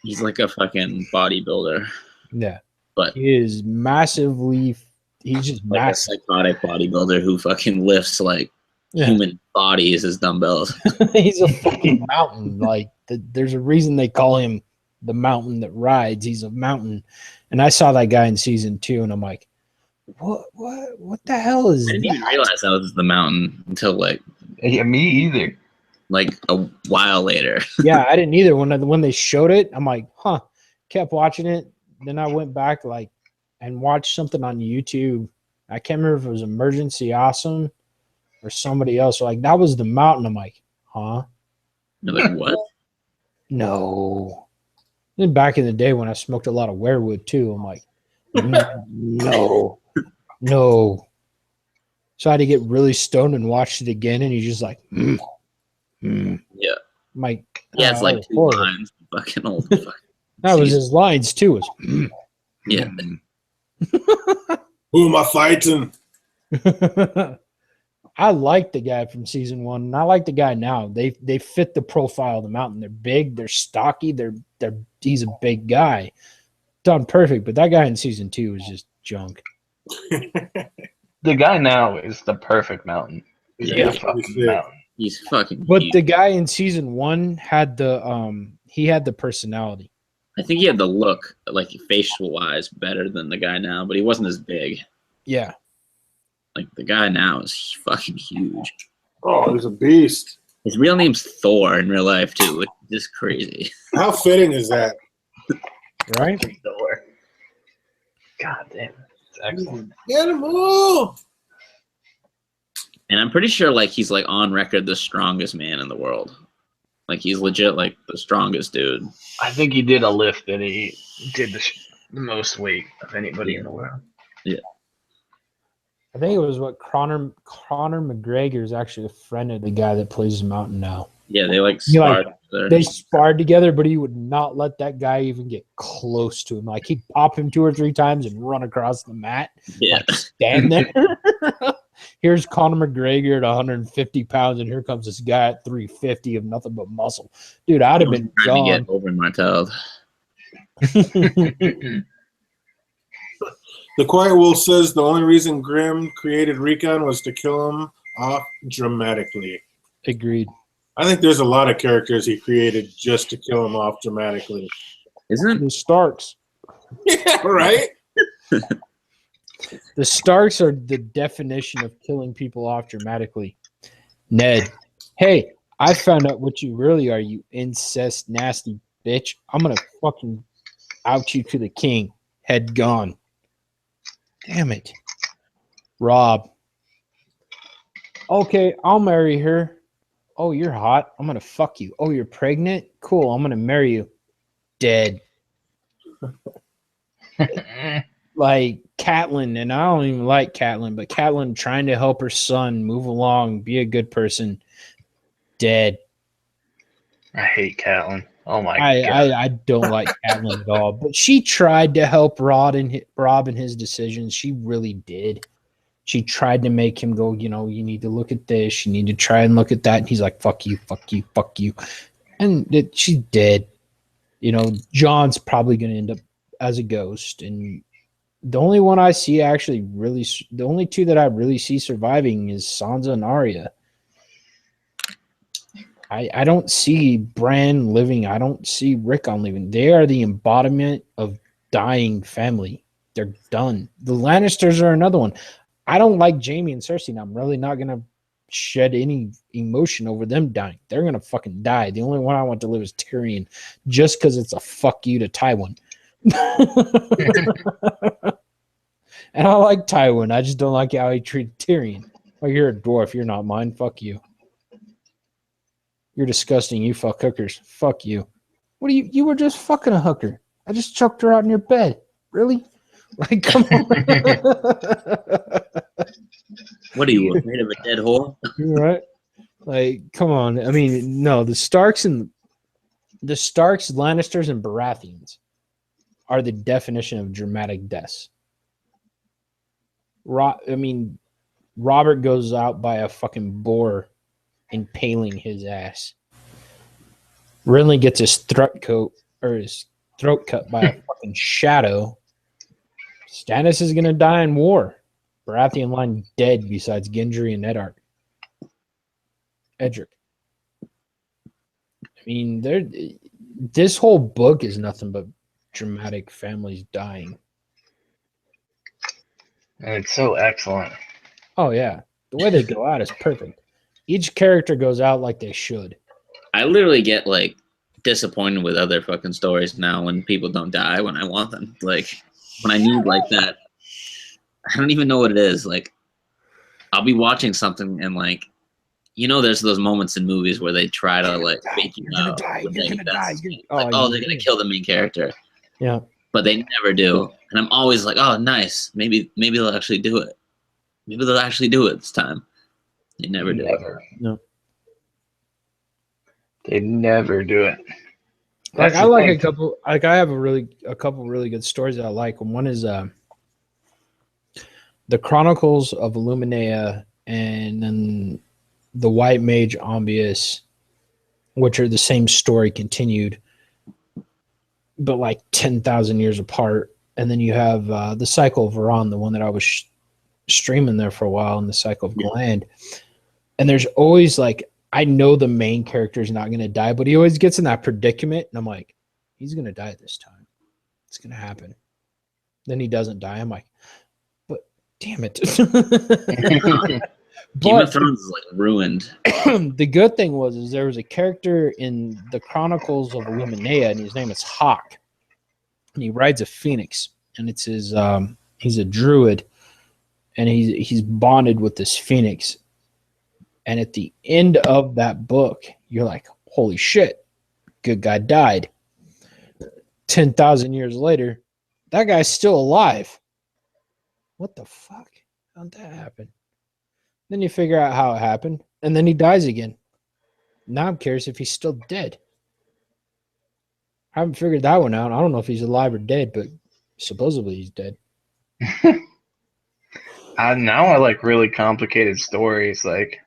He's like a fucking bodybuilder. Yeah. But he is massively, he's just like massive. a psychotic bodybuilder who fucking lifts like human bodies as dumbbells. He's a fucking mountain. Like there's a reason they call him the mountain that rides. He's a mountain. And I saw that guy in season 2 and I'm like, what the hell is I didn't even realize that was the mountain until like me either. Like a while later. Yeah, I didn't either. When they showed it, I'm like, huh. Kept watching it. Then I went back and watched something on YouTube. I can't remember if it was Emergency Awesome or somebody else. Like, that was the mountain. I'm like, huh? You're like, what? No. Then back in the day when I smoked a lot of weirwood too, I'm like, no. So I had to get really stoned and watched it again, and he's just like, Yeah. I'm like, yeah, it's like 2 lines. Fucking old. Fucking that was his lines too. Yeah. Who am I fighting? I like the guy from season 1, and I like the guy now. They fit the profile of the mountain. They're big, they're stocky, he's a big guy. Done perfect, but that guy in season 2 is just junk. The guy now is the perfect mountain. Yeah, mountain. He's fucking But huge. the guy in season 1 had the personality. I think he had the look, like facial wise, better than the guy now, but he wasn't as big. Yeah. Like the guy now is fucking huge. Oh, he's a beast. His real name's Thor in real life too. It's just crazy. How fitting is that? Right? Thor. God damn it. It's excellent. Get him all. And I'm pretty sure like he's like on record the strongest man in the world. Like he's legit like the strongest dude. I think he did a lift that he did the most weight of anybody in the world. Yeah. I think it was Conor McGregor is actually a friend of the guy that plays Mountain now. Yeah, they like sparred together. They sparred together, but he would not let that guy even get close to him. Like he'd pop him 2 or 3 times and run across the mat. Yeah. Like, stand there. Here's Conor McGregor at 150 pounds, and here comes this guy at 350 of nothing but muscle. Dude, I'd have been trying to gone. get over Martell. The Quiet Wolf says the only reason Grimm created Recon was to kill him off dramatically. Agreed. I think there's a lot of characters he created just to kill him off dramatically. Isn't The it? Starks. Yeah, right? The Starks are the definition of killing people off dramatically. Ned, hey, I found out what you really are, you incest nasty bitch. I'm going to fucking out you to the king. Head gone. Damn it. Rob. Okay, I'll marry her. Oh, you're hot. I'm going to fuck you. Oh, you're pregnant? Cool, I'm going to marry you. Dead. Like Catelyn, and I don't even like Catelyn, but Catelyn trying to help her son move along, be a good person. Dead. I hate Catelyn. Oh my god. I don't like Catelyn at all, but she tried to help Rob in his decisions. She really did. She tried to make him go, you know, you need to look at this, you need to try and look at that, and he's like, fuck you, fuck you, fuck you. And she's dead. You know, John's probably going to end up as a ghost, and the only one I see actually really, the only two that I really see surviving is Sansa and Arya. I don't see Bran living. I don't see Rickon living. They are the embodiment of dying family. They're done. The Lannisters are another one. I don't like Jaime and Cersei, and I'm really not going to shed any emotion over them dying. They're going to fucking die. The only one I want to live is Tyrion, just because it's a fuck you to Tywin. And I like Tywin. I just don't like how he treated Tyrion. Like, you're a dwarf. You're not mine. Fuck you. You're disgusting. You fuck hookers. Fuck you. What do you were just fucking a hooker. I just choked her out in your bed. Really? Like, come on. What are you, afraid of a dead whore? Right? Like, come on. I mean, no, the Starks, Lannisters, and Baratheons are the definition of dramatic deaths. Robert goes out by a fucking boar impaling his ass. Renly gets his throat cut by a fucking shadow. Stannis is gonna die in war. Baratheon line dead besides Gendry and Edric. I mean, this whole book is nothing but dramatic families dying. And it's so excellent. Oh yeah, the way they go out is perfect. Each character goes out like they should. I literally get like disappointed with other fucking stories now when people don't die when I want them. Like when I need like that, I don't even know what it is. Like I'll be watching something and like, you know, there's those moments in movies where they try to like fake you out. You're gonna die. Like, they're gonna kill the main character. Yeah. But they never do. And I'm always like, oh, nice. Maybe they'll actually do it. Maybe they'll actually do it this time. They never do. Never. No. They never do it. Like That's I the like thing. a couple. Like I have a couple really good stories that I like. One is the Chronicles of Illuminea, and then the White Mage Ambius, which are the same story continued, but like 10,000 years apart. And then you have the Cycle of Varan, the one that I was streaming there for a while, and the Cycle of Gland. And there's always like, I know the main character is not going to die, but he always gets in that predicament. And I'm like, he's going to die this time. It's going to happen. Then he doesn't die. I'm like, but damn it. Game of Thrones is like ruined. The good thing is there was a character in the Chronicles of Illuminea, and his name is Hawk. And he rides a phoenix, and it's his he's a druid, and he's bonded with this phoenix. And at the end of that book, you're like, holy shit, good guy died. 10,000 years later, that guy's still alive. What the fuck? How'd that happen? Then you figure out how it happened, and then he dies again. Now I'm curious if he's still dead. I haven't figured that one out. I don't know if he's alive or dead, but supposedly he's dead. Now I like really complicated stories. Like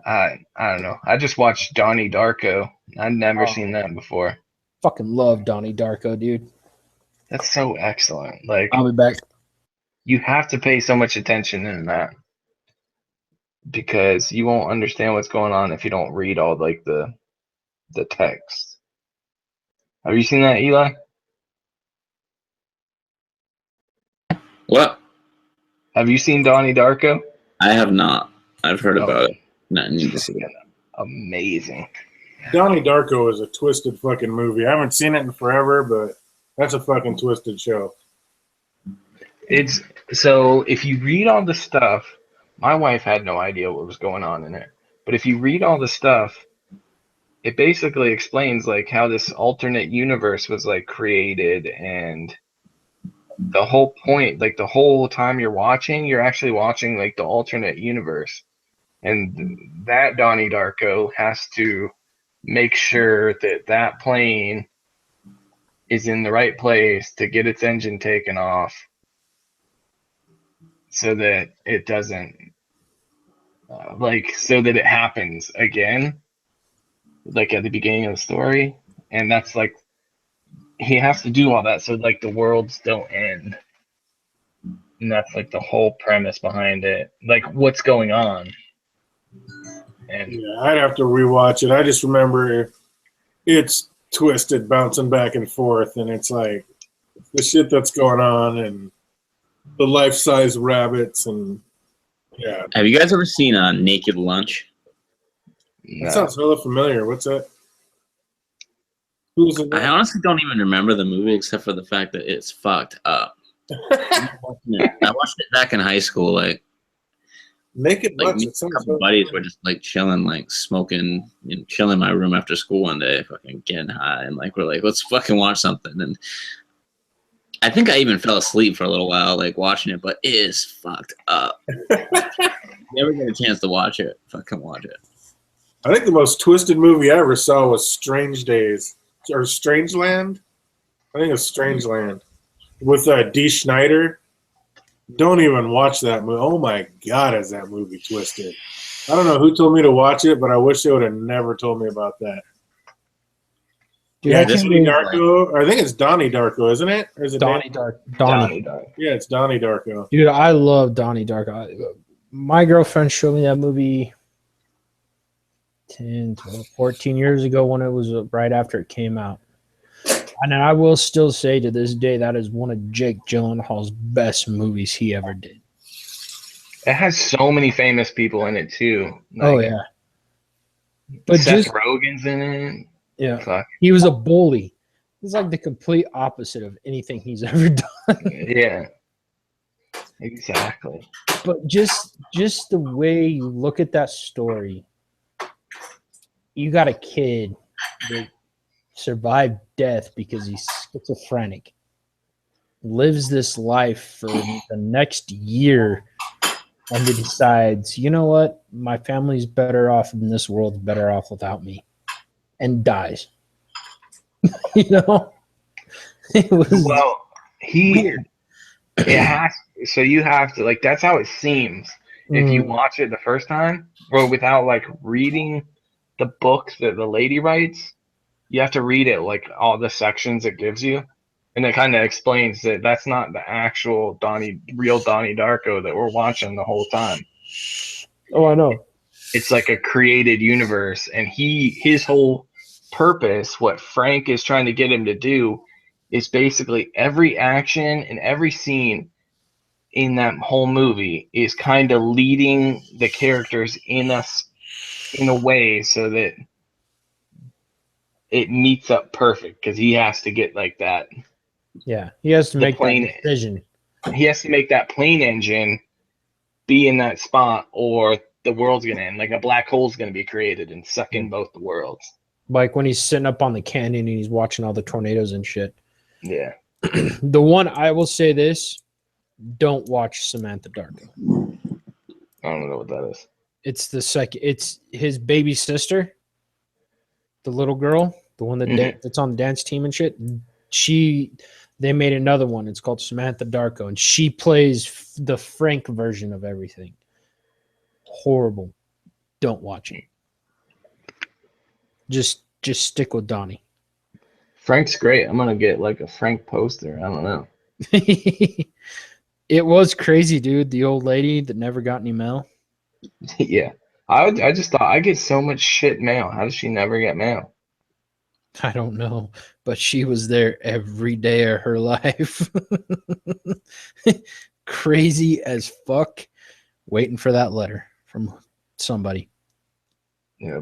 I don't know. I just watched Donnie Darko. I'd never Oh. seen that before. Fucking love Donnie Darko, dude. That's so excellent. Like I'll be back. you have to pay so much attention in that because you won't understand what's going on if you don't read all like the text. Have you seen that, Eli? What? Have you seen Donnie Darko? I have not. I've heard Oh, about it. No, I need to see it. amazing. Donnie Darko is a twisted fucking movie. I haven't seen it in forever, but that's a fucking twisted show. It's so if you read all the stuff, my wife had no idea what was going on in it. But if you read all the stuff, it basically explains like how this alternate universe was like created and the whole point, like the whole time you're actually watching like the alternate universe. And that Donnie Darko has to make sure that that plane is in the right place to get its engine taken off so that it doesn't so that it happens again like at the beginning of the story, and that's like he has to do all that so like the worlds don't end, and that's like the whole premise behind it, like what's going on. And Yeah, I'd have to rewatch it. I just remember it's twisted, bouncing back and forth, and it's like the shit that's going on and the life-size rabbits and yeah. Have you guys ever seen Naked Lunch? That sounds hella familiar. What's that? Who's in I that? honestly don't even remember the movie except for the fact that it's fucked up. I watched it back in high school. Like Naked me Lunch. and It a sounds couple so buddies familiar. were just like chilling, like smoking, and chilling in my room after school one day, fucking getting high, and like we're like, let's fucking watch something. And I think I even fell asleep for a little while, like watching it, but it is fucked up. You ever get a chance to watch it? Fucking watch it. I think the most twisted movie I ever saw was Strange Days or Strangeland. I think it was Strangeland with D. Schneider. Don't even watch that movie. Oh my god, is that movie twisted? I don't know who told me to watch it, but I wish they would have never told me about that. Dude, Yeah, I can't Donnie believe Darko. I think it's Donnie Darko, isn't it? Or is it Donnie Donnie. Yeah, it's Donnie Darko. Dude, I love Donnie Darko. My girlfriend showed me that movie 10, 12, 14 years ago when it was right after it came out. And I will still say to this day that is one of Jake Gyllenhaal's best movies he ever did. It has so many famous people in it too. Oh yeah, but Seth just Rogen's in it. yeah, Fuck. he was a bully. He's like the complete opposite of anything he's ever done. Yeah, exactly. But just the way you look at that story, you got a kid that survived death because he's schizophrenic, lives this life for the next year, and then decides, you know what, my family's better off and this world's better off without me, and dies. You know, it was Well, weird. it has. So you have to like. That's how it seems if you Mm, watch it the first time, or without like reading the books that the lady writes. You have to read it like all the sections it gives you, and it kind of explains that that's not the actual real Donnie Darko that we're watching the whole time. oh, I know. It's like a created universe, and his whole purpose, what Frank is trying to get him to do, is basically every action and every scene in that whole movie is kind of leading the characters in a way so that it meets up perfect because he has to get like that. Yeah, he has to The make plane, that decision. he has to make that plane engine be in that spot, or the world's gonna end. Like a black hole's gonna be created and suck in both the worlds. Like when he's sitting up on the canyon and he's watching all the tornadoes and shit. Yeah. The one I will say this: don't watch Samantha Darko. I don't know what that is. It's the second. It's his baby sister, the little girl, the one that Mhm. that's on the dance team and shit. She, They made another one. It's called Samantha Darko, and she plays the Frank version of everything. Horrible. Don't watch it. Just stick with Donnie. Frank's great. I'm gonna get like a Frank poster. I don't know. It was crazy, dude. The old lady that never got any mail. Yeah. I just thought I get so much shit mail. How does she never get mail? I don't know, but she was there every day of her life. Crazy as fuck, waiting for that letter from somebody. Yeah.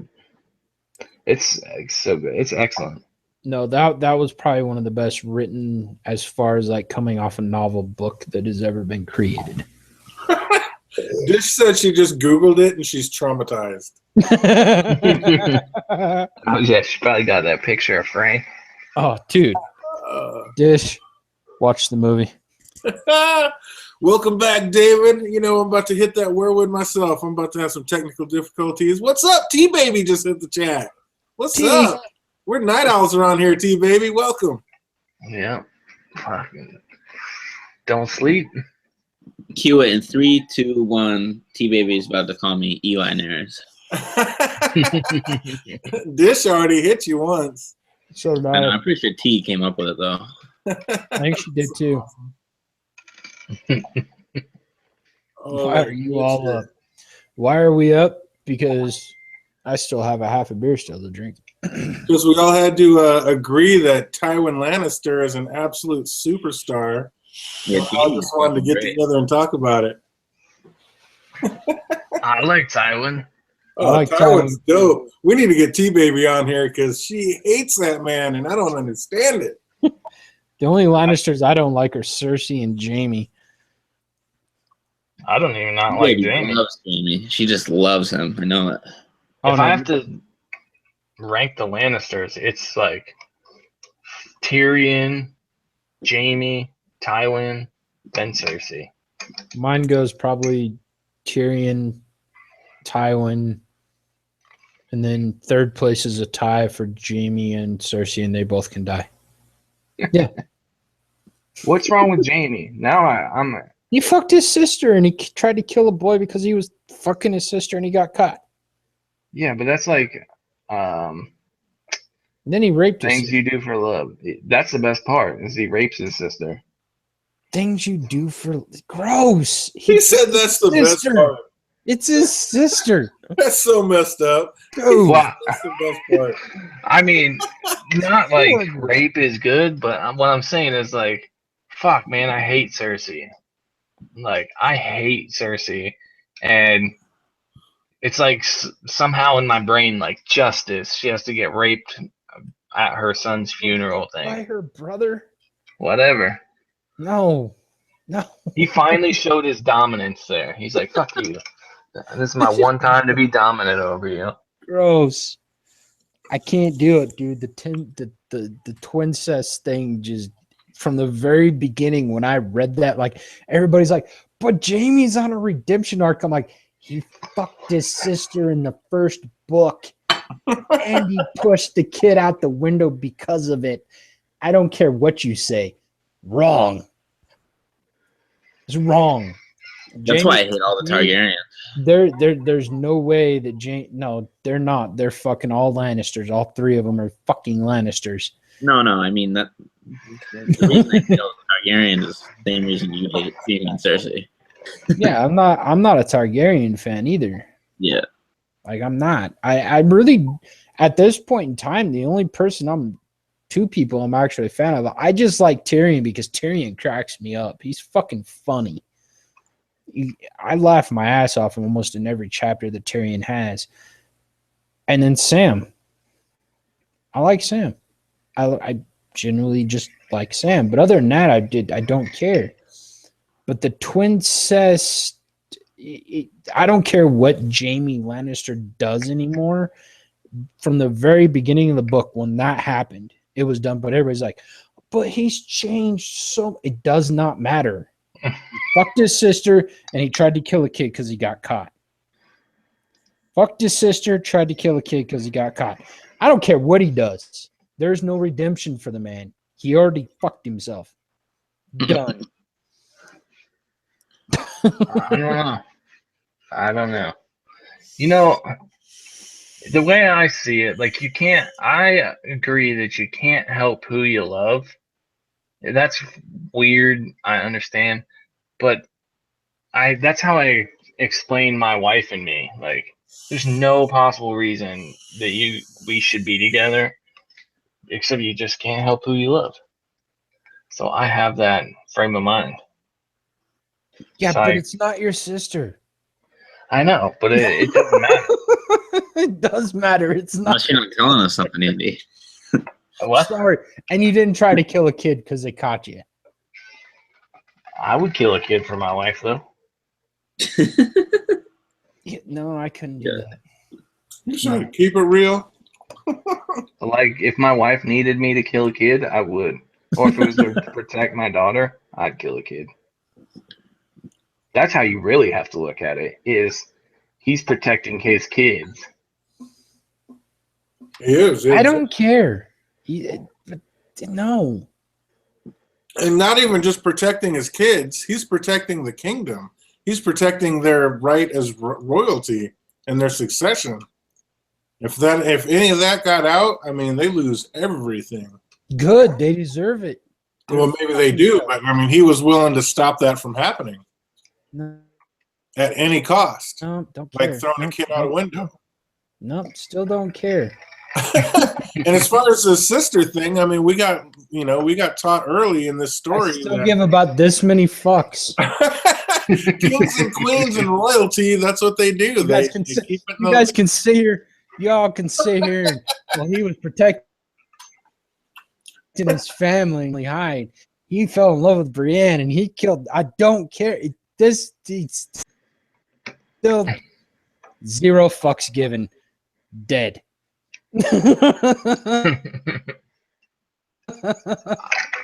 It's so good. It's excellent. No, that was probably one of the best written as far as like coming off a novel book that has ever been created. Dish said she just Googled it and she's traumatized. Oh yeah, she probably got that picture of Frank. Oh, dude. Dish, watch the movie. Welcome back, David. You know, I'm about to hit that whirlwind myself. I'm about to have some technical difficulties. What's up? T-Baby just hit the chat. What's up? We're night owls around here, T-Baby. Welcome. Yeah. Fucking don't sleep. Cue it in 3, 2, 1. T-Baby is about to call me Eli Nares. Dish already hit you once. So did I know, I'm pretty sure T came up with it, though. I think she did too. Why are you all up? Why are we up? Because I still have a half a beer still to drink. Because we all had to agree that Tywin Lannister is an absolute superstar. Yeah, I just wanted to get together and talk about it. I like Tywin. Oh, I like Tywin's Tywin. dope. We need to get T-Baby on here because she hates that man, and I don't understand it. The only Lannisters I don't like are Cersei and Jaime. I don't even not like Baby Jaime. loves Jamie. She just loves him. I know it. Oh, If no. I have to rank the Lannisters, it's like Tyrion, Jaime, Tywin, then Cersei. Mine goes probably Tyrion, Tywin, and then third place is a tie for Jaime and Cersei, and they both can die. Yeah. What's wrong with Jaime? Now I'm He fucked his sister, and he tried to kill a boy because he was fucking his sister, and he got caught. yeah, but that's like And then he raped his things sister. you do for love. That's the best part is he rapes his sister. Things you do for gross. He said that's the best sister. part. It's his sister. That's so messed up. Dude. Well, That's the best part. I mean, not like rape is good, but what I'm saying is like, fuck, man, I hate Cersei. Like, I hate Cersei, and it's like somehow in my brain, like justice, she has to get raped at her son's funeral By thing. her brother? Whatever. No. He finally showed his dominance there. He's like, fuck you. This is my one time to be dominant over you. Gross. I can't do it, dude. The twincest thing just from the very beginning when I read that, like everybody's like, but Jaime's on a redemption arc. I'm like, he fucked his sister in the first book and he pushed the kid out the window because of it. I don't care what you say. Wrong. It's wrong. That's why I hate all the Targaryens. There's no way that no, they're not. They're fucking all Lannisters. All three of them are fucking Lannisters. No, I mean that. The reason I hate all the Targaryens is the same reason you hate Jaime and Cersei. Yeah, I'm not a Targaryen fan either. Yeah. Like I'm not. I really at this point in time, the only person two people I'm actually a fan of. I just like Tyrion because Tyrion cracks me up. He's fucking funny. I laugh my ass off almost in every chapter that Tyrion has. And then Sam. I like Sam. I generally just like Sam. But other than that, I don't care. But the twincest, I don't care what Jaime Lannister does anymore. From the very beginning of the book, when that happened, it was done. But everybody's like, but he's changed so. It does not matter. He fucked his sister, and he tried to kill a kid because he got caught. Fucked his sister, tried to kill a kid because he got caught. I don't care what he does. There's no redemption for the man. He already fucked himself. Done. I don't know. You know, the way I see it, like I agree that you can't help who you love. That's weird, I understand. But that's how I explain my wife and me. Like, there's no possible reason that we should be together, except you just can't help who you love. So I have that frame of mind. Yeah, So but it's not your sister. I know, but it doesn't matter. It does matter. It's not. Unless you're not telling us something, Andy. What? Sorry. And you didn't try to kill a kid because they caught you. I would kill a kid for my wife, though. Yeah, no, I couldn't do that. You trying to keep it real? Like, if my wife needed me to kill a kid, I would. Or if it was to protect my daughter, I'd kill a kid. That's how you really have to look at it, is he's protecting his kids. He is. I don't care. No. And not even just protecting his kids, he's protecting the kingdom. He's protecting their right as royalty and their succession. If any of that got out, I mean, they lose everything. Good. They deserve it. Well, maybe they do, but I mean, he was willing to stop that from happening No, at any cost, don't care. like throwing a kid out a window. No, still don't care. And as far as the sister thing, I mean, we got taught early in this story. I still give about this many fucks. Kings and queens and royalty, that's what they do. You guys can sit here. Y'all can sit here. Well, he was protecting his family. Hide. He fell in love with Brienne, and he killed. I don't care. He's still zero fucks given. Dead.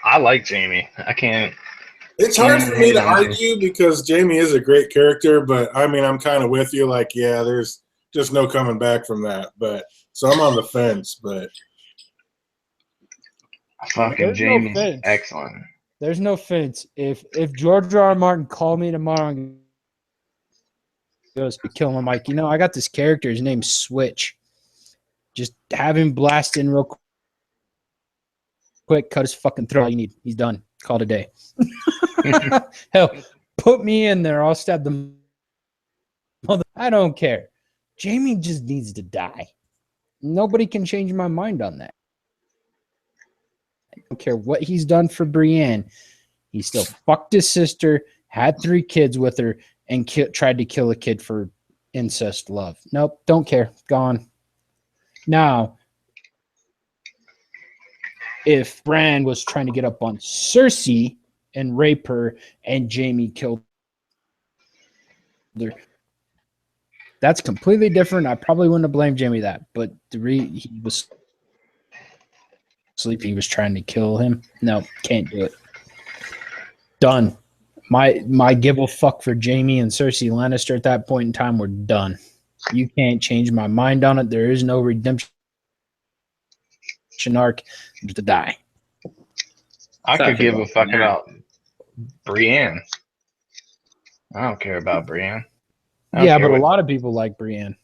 I like Jamie. I can't. It's hard for me to argue because Jamie is a great character, but I mean, I'm kind of with you. Like, yeah, there's just no coming back from that. But so I'm on the fence. But Fucking Jamie's excellent. There's no fence. If George R. R. Martin called me tomorrow and goes, kill him, I'm like, I got this character. His name's Switch. Just have him blast in real quick, cut his fucking throat. All you need. He's done. Call it a day. Hell, put me in there. I'll stab the mother. I don't care. Jamie just needs to die. Nobody can change my mind on that. I don't care what he's done for Brienne. He still fucked his sister, had 3 kids with her, and tried to kill a kid for incest love. Nope, don't care. Gone. Now, if Bran was trying to get up on Cersei and rape her and Jamie killed her, that's completely different. I probably wouldn't have blamed Jamie that, but he was sleeping. He was trying to kill him. No, can't do it. Done. My give a fuck for Jamie and Cersei Lannister at that point in time were done. You can't change my mind on it. There is no redemption arc to die. I could give a fuck about Brienne. I don't care about Brienne. Yeah, but a lot of people like Brienne.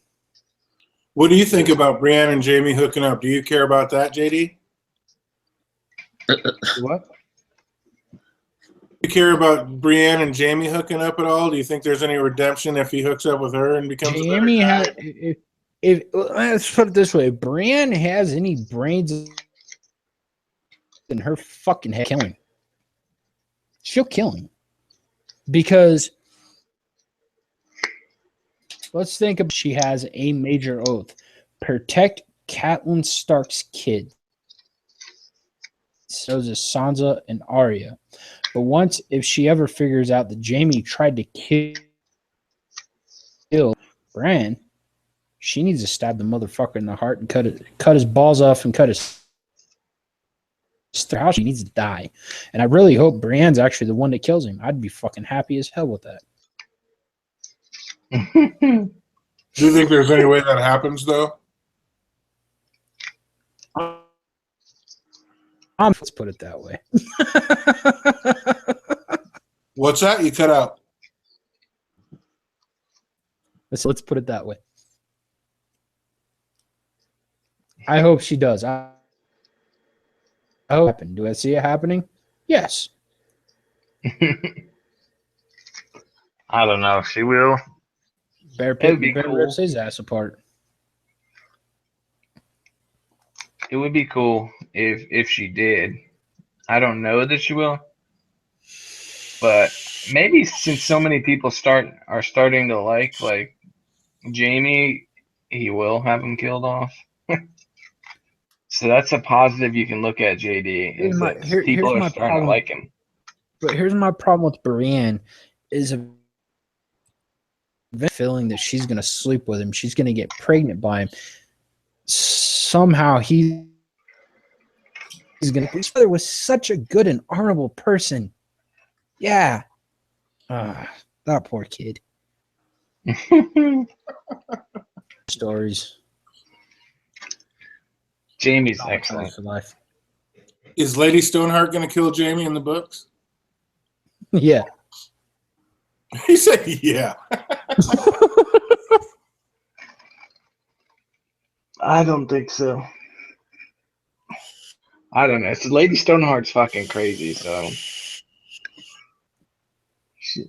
What do you think about Brienne and Jamie hooking up? Do you care about that, JD? What? Do you care about Brienne and Jamie hooking up at all? Do you think there's any redemption if he hooks up with her and becomes Jamie a better guy? If let's put it this way, if Brienne has any brains in her fucking head, kill him. She'll kill him. Because let's think of, she has a major oath. Protect Catelyn Stark's kids. So does Sansa and Arya. But once, if she ever figures out that Jamie tried to kill Bran, she needs to stab the motherfucker in the heart and cut his balls off and cut his throat. She needs to die. And I really hope Brienne's actually the one that kills him. I'd be fucking happy as hell with that. Do you think there's any way that happens, though? Let's put it that way. What's that? You cut out. Let's put it that way. I hope she does. I hope it happen. Do I see it happening? Yes. I don't know. She will. Bear It would Pit, be Bear cool. rips his ass apart. It would be cool if she did. I don't know that she will, but maybe since so many people are starting to like Jamie, he will have him killed off. So that's a positive you can look at, JD, is that people Here's are my starting to problem. like him. But here's my problem with Brienne is a feeling that she's gonna sleep with him. She's gonna get pregnant by him. Somehow he's gonna. His father was such a good and honorable person. Yeah. That poor kid. Stories. Jamie's excellent. For life. Is Lady Stoneheart going to kill Jamie in the books? Yeah. He said, yeah. I don't think so. I don't know. So Lady Stoneheart's fucking crazy, so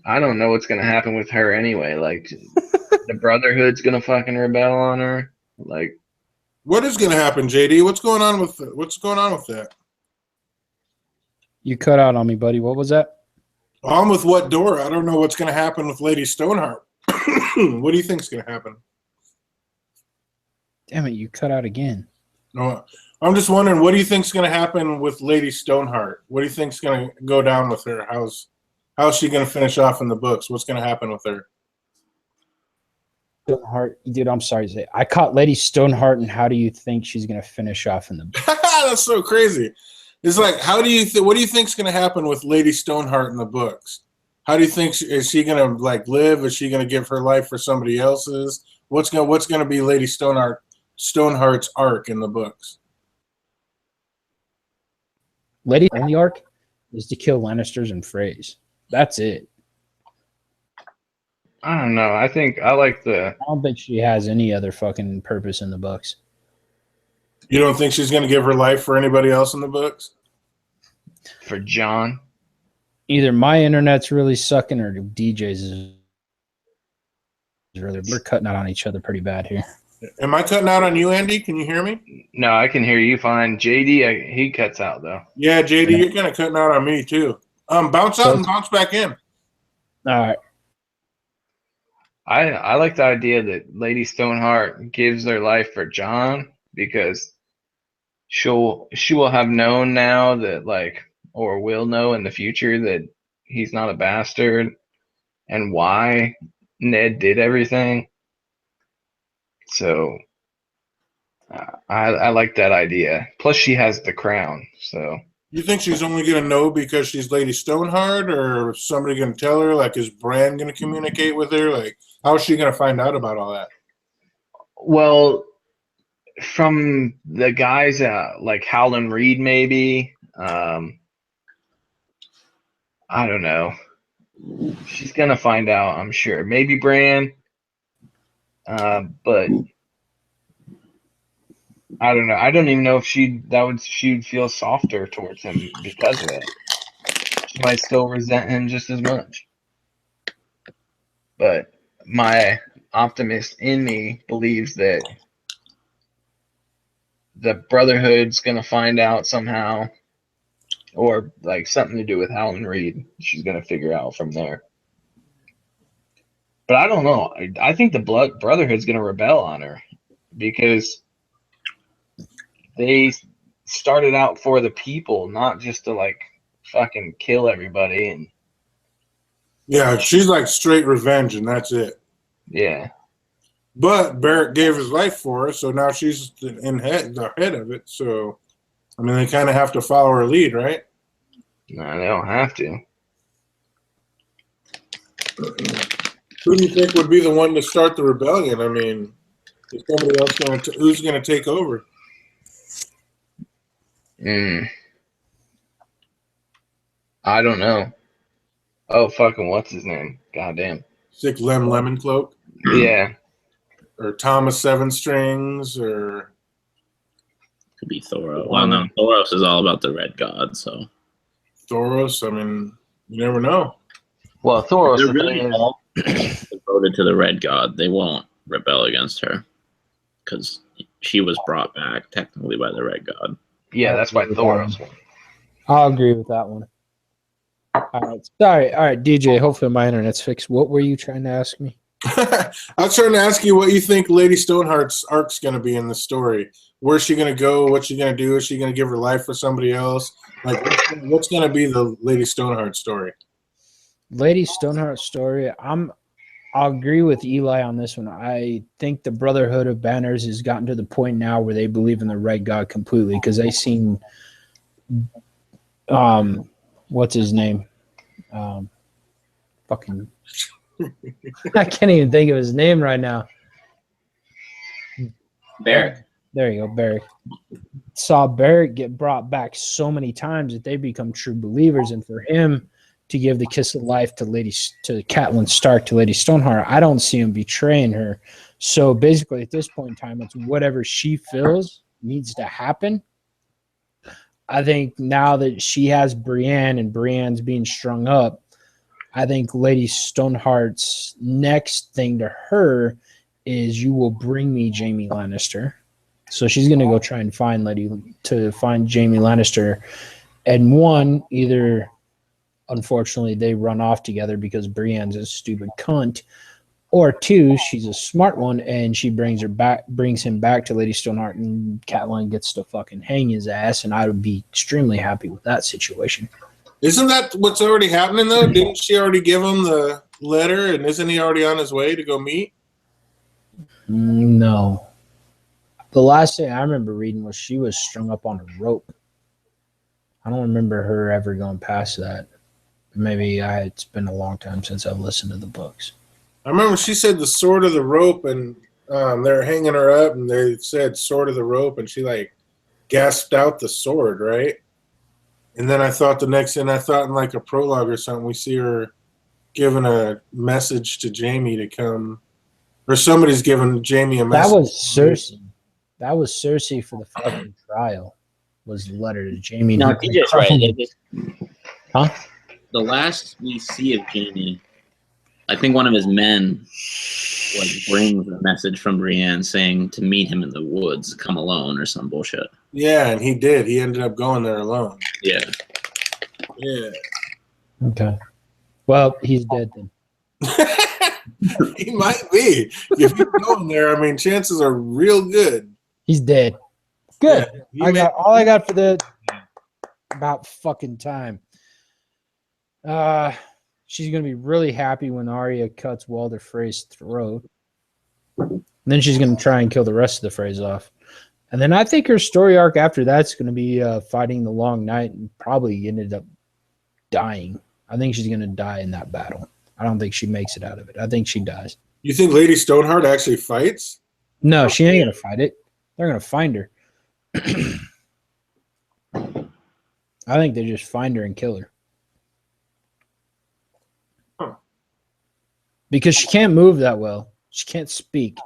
I don't know what's gonna happen with her anyway. Like, the Brotherhood's gonna fucking rebel on her. Like, What is going to happen, JD? What's going on with that? You cut out on me, buddy. What was that? I'm with what door? I don't know what's going to happen with Lady Stoneheart. What do you think's going to happen? Damn it, you cut out again. No, I'm just wondering, what do you think's going to happen with Lady Stoneheart? What do you think's going to go down with her? How's she going to finish off in the books? What's going to happen with her? Stoneheart, dude, I'm sorry to say. I caught Lady Stoneheart, and how do you think she's gonna finish off in the book? That's so crazy. It's like, what do you think's going to happen with Lady Stoneheart in the books? How do you think is she going to like live? Is she going to give her life for somebody else's? What's going to be Lady Stoneheart's arc in the books? Lady's only arc is to kill Lannisters and Freys. That's it. I don't know. I think I like I don't think she has any other fucking purpose in the books. You don't think she's going to give her life for anybody else in the books? for John. Either my internet's really sucking or DJ's is really. We're cutting out on each other pretty bad here. Am I cutting out on you, Andy? Can you hear me? No, I can hear you fine. JD, he cuts out though. Yeah, JD, you're kind of cutting out on me too. Bounce out and bounce back in. All right. I like the idea that Lady Stoneheart gives their life for John because she will have known now that or will know in the future that he's not a bastard and why Ned did everything. So I like that idea. Plus she has the crown, so. You think she's only going to know because she's Lady Stoneheart, or is somebody going to tell her? Like, is Bran going to communicate with her? Like, how is she going to find out about all that? Well, from the guys like Howland Reed, maybe. I don't know. She's going to find out, I'm sure. Maybe Bran. But I don't know. I don't even know if she'd feel softer towards him because of it. She might still resent him just as much. But my optimist in me believes that the Brotherhood's gonna find out somehow, or like something to do with Howland Reed. She's gonna figure out from there. But I don't know. I think the Brotherhood's gonna rebel on her because they started out for the people, not just to like fucking kill everybody. And yeah, she's like straight revenge, and that's it. Yeah. But Barrett gave his life for her, so now she's the head of it. So, I mean, they kind of have to follow her lead, right? No, they don't have to. Who do you think would be the one to start the rebellion? I mean, is somebody else who's going to take over? I don't know. Oh, fucking what's his name? Goddamn. Sick Lemon Cloak, Yeah. or Thomas Seven Strings, or Could be Thoros. Well, no, Thoros is all about the Red God, so Thoros. I mean, you never know. Well, Thoros, they're the really thing is, all devoted to the Red God. They won't rebel against her because she was brought back technically by the Red God. yeah, that's why Thoros won. I'll agree with that one. All right. Sorry. All right, DJ. Hopefully my internet's fixed. What were you trying to ask me? I was trying to ask you what you think Lady Stoneheart's arc's going to be in the story. Where's she going to go? What's she going to do? Is she going to give her life for somebody else? Like, what's going to be the Lady Stoneheart story? Lady Stoneheart story. I'll agree with Eli on this one. I think the Brotherhood of Banners has gotten to the point now where they believe in the Red God completely because they seen what's his name? Fucking I can't even think of his name right now. Barrick. There you go, Barrick. Saw Barrick get brought back so many times that they become true believers, and for him to give the kiss of life to Catelyn Stark, to Lady Stoneheart, I don't see him betraying her. So basically, at this point in time, it's whatever she feels needs to happen. I think now that she has Brienne and Brienne's being strung up, I think Lady Stoneheart's next thing to her is you will bring me Jaime Lannister. So she's going to go try and find Jaime Lannister. And one, either unfortunately they run off together because Brienne's a stupid cunt, or two, she's a smart one and she brings him back to Lady Stoneheart, and Catelyn gets to fucking hang his ass, and I would be extremely happy with that situation. Isn't that what's already happening, though? Didn't she already give him the letter, and isn't he already on his way to go meet? No. The last thing I remember reading was she was strung up on a rope. I don't remember her ever going past that. Maybe it's been a long time since I've listened to the books. I remember she said the sword of the rope, and they're hanging her up, and they said sword of the rope, and she like gasped out the sword, right? And then I thought in like a prologue or something, we see her giving a message to Jaime to come, or somebody's giving Jaime a message. That was Cersei. That was Cersei for the fucking trial. Was the letter to Jaime? No, DJ's right. Huh? The last we see of Jaime, I think one of his men brings a message from Brienne saying to meet him in the woods, come alone, or some bullshit. Yeah, and he did. He ended up going there alone. Yeah. Yeah. Okay. Well, he's dead then. He might be. If he's going there, I mean, chances are real good. He's dead. Good. Yeah, I got all I got for the about fucking time. She's gonna be really happy when Arya cuts Walder Frey's throat. And then she's gonna try and kill the rest of the Freys off. And then I think her story arc after that's gonna be fighting the Long Night, and probably ended up dying. I think she's gonna die in that battle. I don't think she makes it out of it. I think she dies. You think Lady Stoneheart actually fights? No, she ain't gonna fight it. They're gonna find her. I think they just find her and kill her. Huh. Because she can't move that well. She can't speak.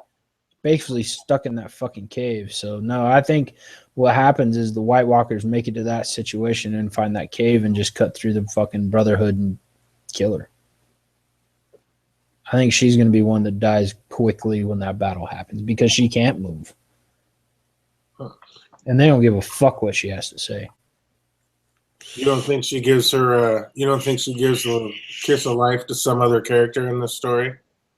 Basically stuck in that fucking cave. So no, I think what happens is the White Walkers make it to that situation and find that cave and just cut through the fucking Brotherhood and kill her. I think she's going to be one that dies quickly when that battle happens because she can't move. And they don't give a fuck what she has to say. You don't think she gives her? You don't think she gives a kiss of life to some other character in this story?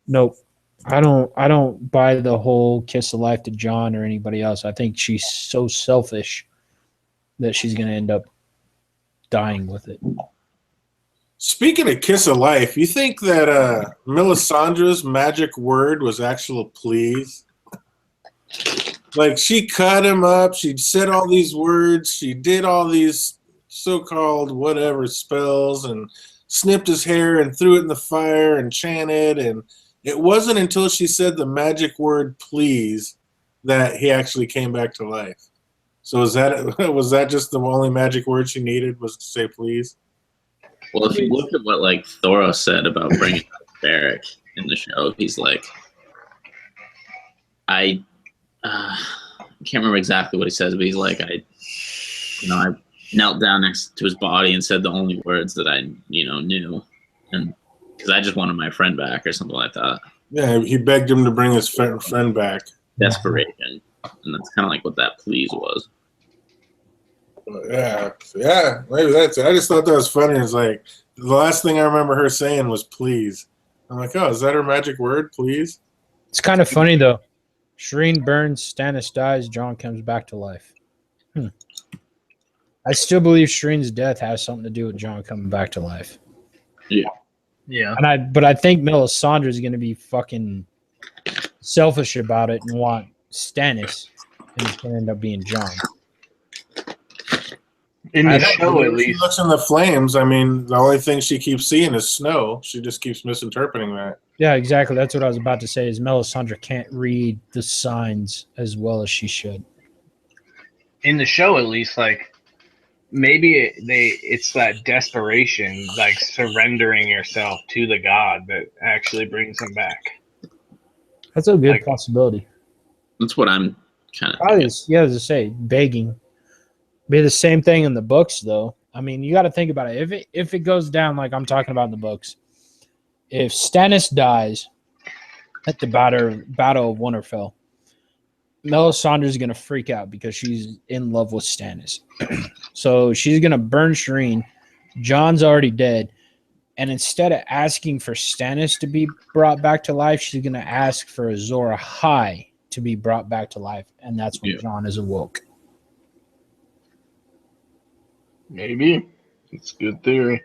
Nope. I don't buy the whole kiss of life to Jon or anybody else. I think she's so selfish that she's going to end up dying with it. Speaking of kiss of life, you think that Melisandre's magic word was actual please? Like, she cut him up, she said all these words, she did all these so-called whatever spells, and snipped his hair and threw it in the fire and chanted, and it wasn't until she said the magic word please that he actually came back to life. So was that just the only magic word she needed, was to say please? Well, if you look at what like Thoros said about bringing up Beric in the show, he's like, I can't remember exactly what he says, but he's like, I knelt down next to his body and said the only words that I, knew, and because I just wanted my friend back or something like that. Yeah, he begged him to bring his friend back. Desperation, and that's kind of like what that please was. Yeah, maybe that's it. I just thought that was funny. It's like the last thing I remember her saying was "please." I'm like, oh, is that her magic word? Please. It's kind of funny though. Shireen burns, Stannis dies, Jon comes back to life. I still believe Shireen's death has something to do with Jon coming back to life. Yeah. But I think Melisandre is going to be fucking selfish about it and want Stannis, and it's going to end up being Jon. In the show, at She least. looks in the flames. I mean, the only thing she keeps seeing is snow. She just keeps misinterpreting that. Yeah, exactly. That's what I was about to say. Is Melisandre can't read the signs as well as she should. In the show, at least, like maybe it's that desperation, like surrendering yourself to the god that actually brings him back. That's a good Like- possibility. That's what I'm kind of Probably, yeah, as I say, begging. Be the same thing in the books, though. I mean, you got to think about it. If it goes down like I'm talking about in the books, if Stannis dies at the Battle of Winterfell, Melisandre is going to freak out because she's in love with Stannis. So she's going to burn Shireen. Jon's already dead. And instead of asking for Stannis to be brought back to life, she's going to ask for Azor Ahai to be brought back to life. And that's when Jon is awoke. Maybe. It's a good theory.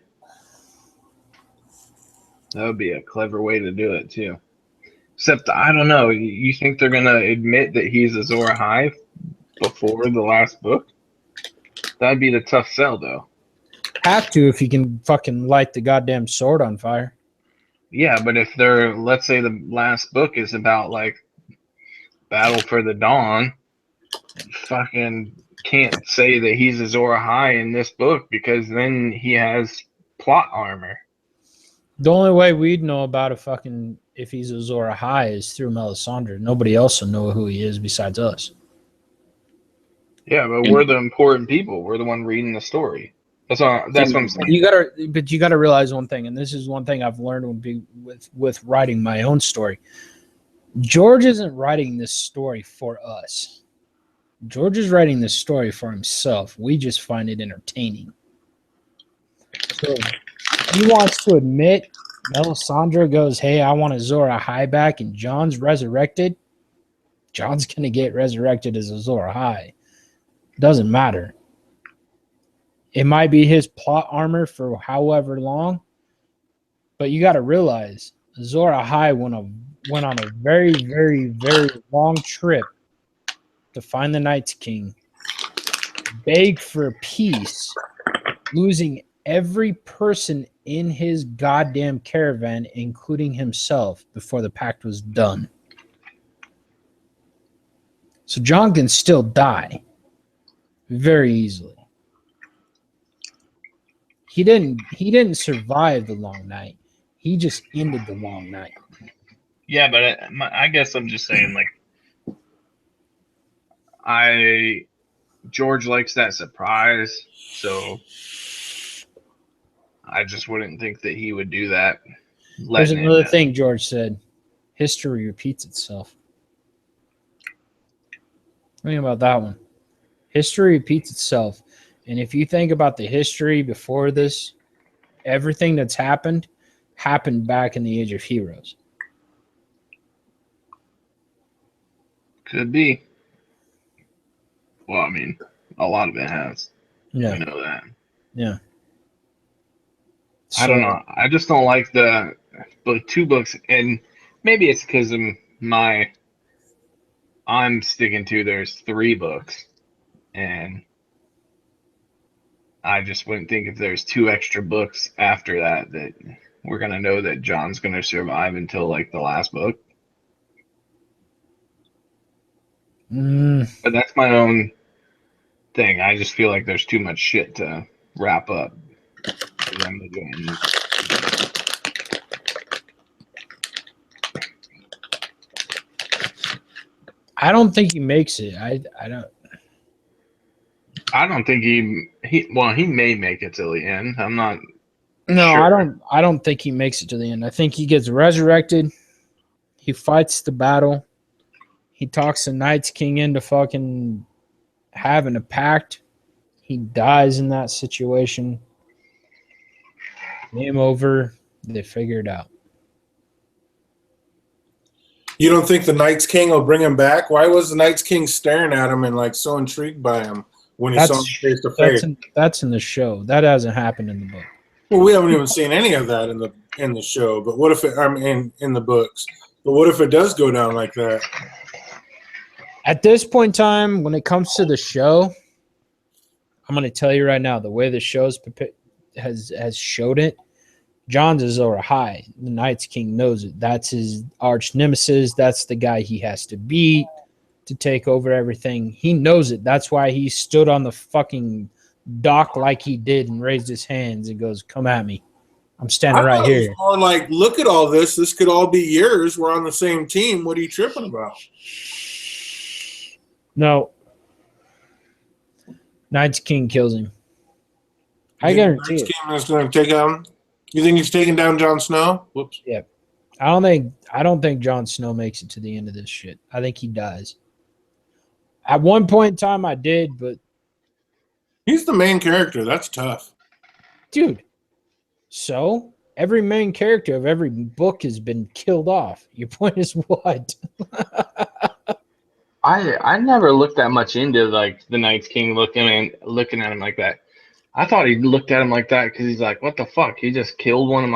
That would be a clever way to do it, too. Except, I don't know. You think they're going to admit that he's Azor Ahai before the last book? That'd be the tough sell, though. Have to if you can fucking light the goddamn sword on fire. Yeah, but if let's say the last book is about, like, Battle for the Dawn, fucking can't say that he's Azor Ahai in this book because then he has plot armor. The only way we'd know about if he's Azor Ahai is through Melisandre. Nobody else will know who he is besides us. Yeah, but we're the important people. We're the one reading the story. That's what I'm saying. You gotta realize one thing, and this is one thing I've learned with writing my own story. George isn't writing this story for us. George is writing this story for himself. We just find it entertaining. So he wants to admit Melisandre goes, hey, I want Azor Ahai back, and Jon's resurrected. Jon's going to get resurrected as Azor Ahai. Doesn't matter. It might be his plot armor for however long, but you got to realize Azor Ahai went on a very, very, very long trip to find the Night's King, beg for peace, losing every person in his goddamn caravan, including himself, before the pact was done. So Jon can still die very easily. He didn't survive the long night. He just ended the long night. Yeah, but I guess I'm just saying, like, George likes that surprise, so I just wouldn't think that he would do that. There's another thing George said. History repeats itself. Think about that one. History repeats itself. And if you think about the history before this, everything that's happened back in the Age of Heroes. Could be. Well, I mean, a lot of it has. Yeah. I know that. Yeah. I don't know. I just don't like the two books, and maybe it's because of I'm sticking to there's 3 books, and I just wouldn't think if there's 2 extra books after that we're gonna know that Jon's gonna survive until like the last book. But that's my own thing. I just feel like there's too much shit to wrap up. them again. I don't think he makes it. I don't think he may make it till the end. I'm not. No, Sure. I don't think he makes it to the end. I think he gets resurrected. He fights the battle. He talks the Night's King into fucking having a pact. He dies in that situation. Game over. They figure it out. You don't think the Night's King will bring him back? Why was the Night's King staring at him and like so intrigued by him when he saw him face to face? That's in the show. That hasn't happened in the book. Well, we haven't even seen any of that in the show. But what if it? I mean, in the books. But what if it does go down like that? At this point in time, when it comes to the show, I'm going to tell you right now, the way the show's has showed it, Jon's Azor Ahai. The Night's King knows it. That's his arch nemesis. That's the guy he has to beat to take over everything. He knows it. That's why he stood on the fucking dock like he did and raised his hands and goes, "Come at me. I'm standing right here." Or like, look at all this. This could all be yours. We're on the same team. What are you tripping about? No. Night's King kills him. I guarantee it. Night's King is going to take him. You think he's taking down Jon Snow? Whoops. Yeah. I don't think Jon Snow makes it to the end of this shit. I think he dies. At one point in time I did, but he's the main character. That's tough. Dude. So, every main character of every book has been killed off. Your point is what? I never looked that much into like the Night's King looking at him like that. I thought he looked at him like that because he's like, what the fuck? He just killed one of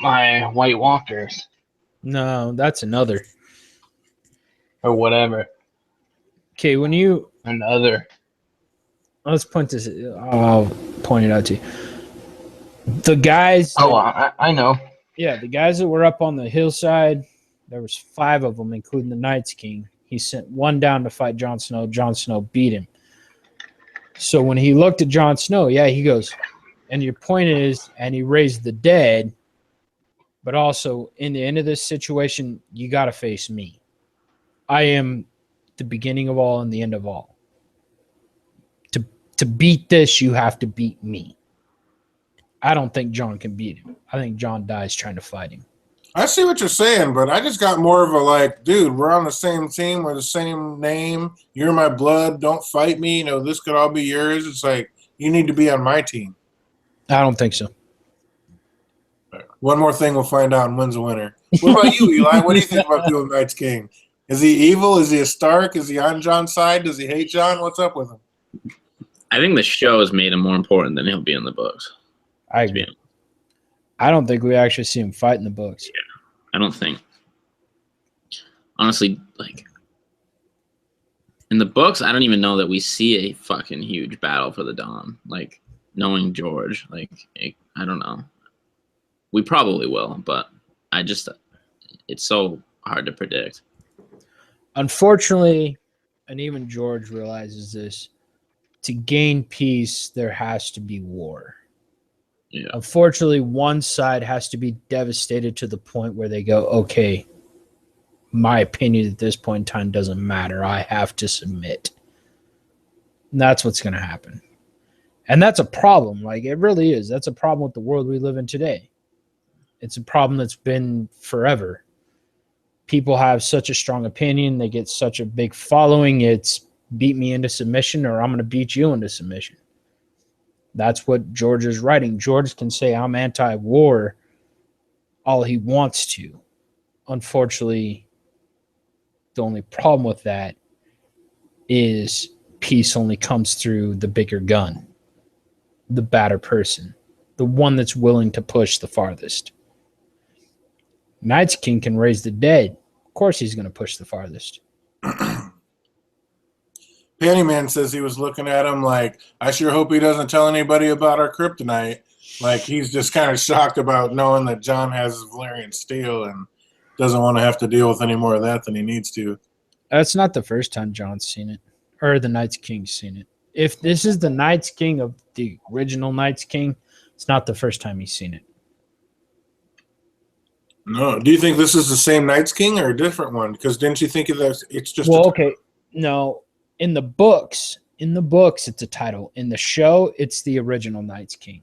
my White Walkers. No, that's another. Or whatever. Okay, when you... Another. Let's point this... I'll point it out to you. The guys... Oh, I know. Yeah, the guys that were up on the hillside, there was 5 of them, including the Night's King. He sent one down to fight Jon Snow. Jon Snow beat him. So when he looked at Jon Snow, yeah, he goes, and your point is, and he raised the dead, but also in the end of this situation, you got to face me. I am the beginning of all and the end of all. To beat this, you have to beat me. I don't think Jon can beat him. I think Jon dies trying to fight him. I see what you're saying, but I just got more of a like, dude, we're on the same team. We're the same name. You're my blood. Don't fight me. You know, this could all be yours. It's like, you need to be on my team. I don't think so. One more thing we'll find out and when's the winner. What about you, Eli? What do you think about doing Night's King? Is he evil? Is he a Stark? Is he on Jon's side? Does he hate Jon? What's up with him? I think the show has made him more important than he'll be in the books. I agree. I don't think we actually see him fight in the books. Yeah, I don't think. Honestly, like in the books, I don't even know that we see a fucking huge battle for the Dawn. Like knowing George, like I don't know. We probably will, but it's so hard to predict. Unfortunately, and even George realizes this, to gain peace, there has to be war. Yeah. Unfortunately, one side has to be devastated to the point where they go, okay, my opinion at this point in time doesn't matter. I have to submit. And that's what's going to happen. And that's a problem. Like, it really is. That's a problem with the world we live in today. It's a problem that's been forever. People have such a strong opinion. They get such a big following. It's beat me into submission or I'm going to beat you into submission. That's what George is writing. George can say, I'm anti-war all he wants to. Unfortunately, the only problem with that is peace only comes through the bigger gun, the badder person, the one that's willing to push the farthest. Night's King can raise the dead. Of course he's going to push the farthest. Pennyman says he was looking at him like, I sure hope he doesn't tell anybody about our kryptonite. Like, he's just kind of shocked about knowing that Jon has Valyrian steel and doesn't want to have to deal with any more of that than he needs to. That's not the first time Jon's seen it, or the Night's King's seen it. If this is the Night's King of the original Night's King, It's not the first time he's seen it. No. Do you think this is the same Night's King or a different one? Because didn't you think of that? It's just okay. No, in the books, it's a title. In the show, it's the original Night's King.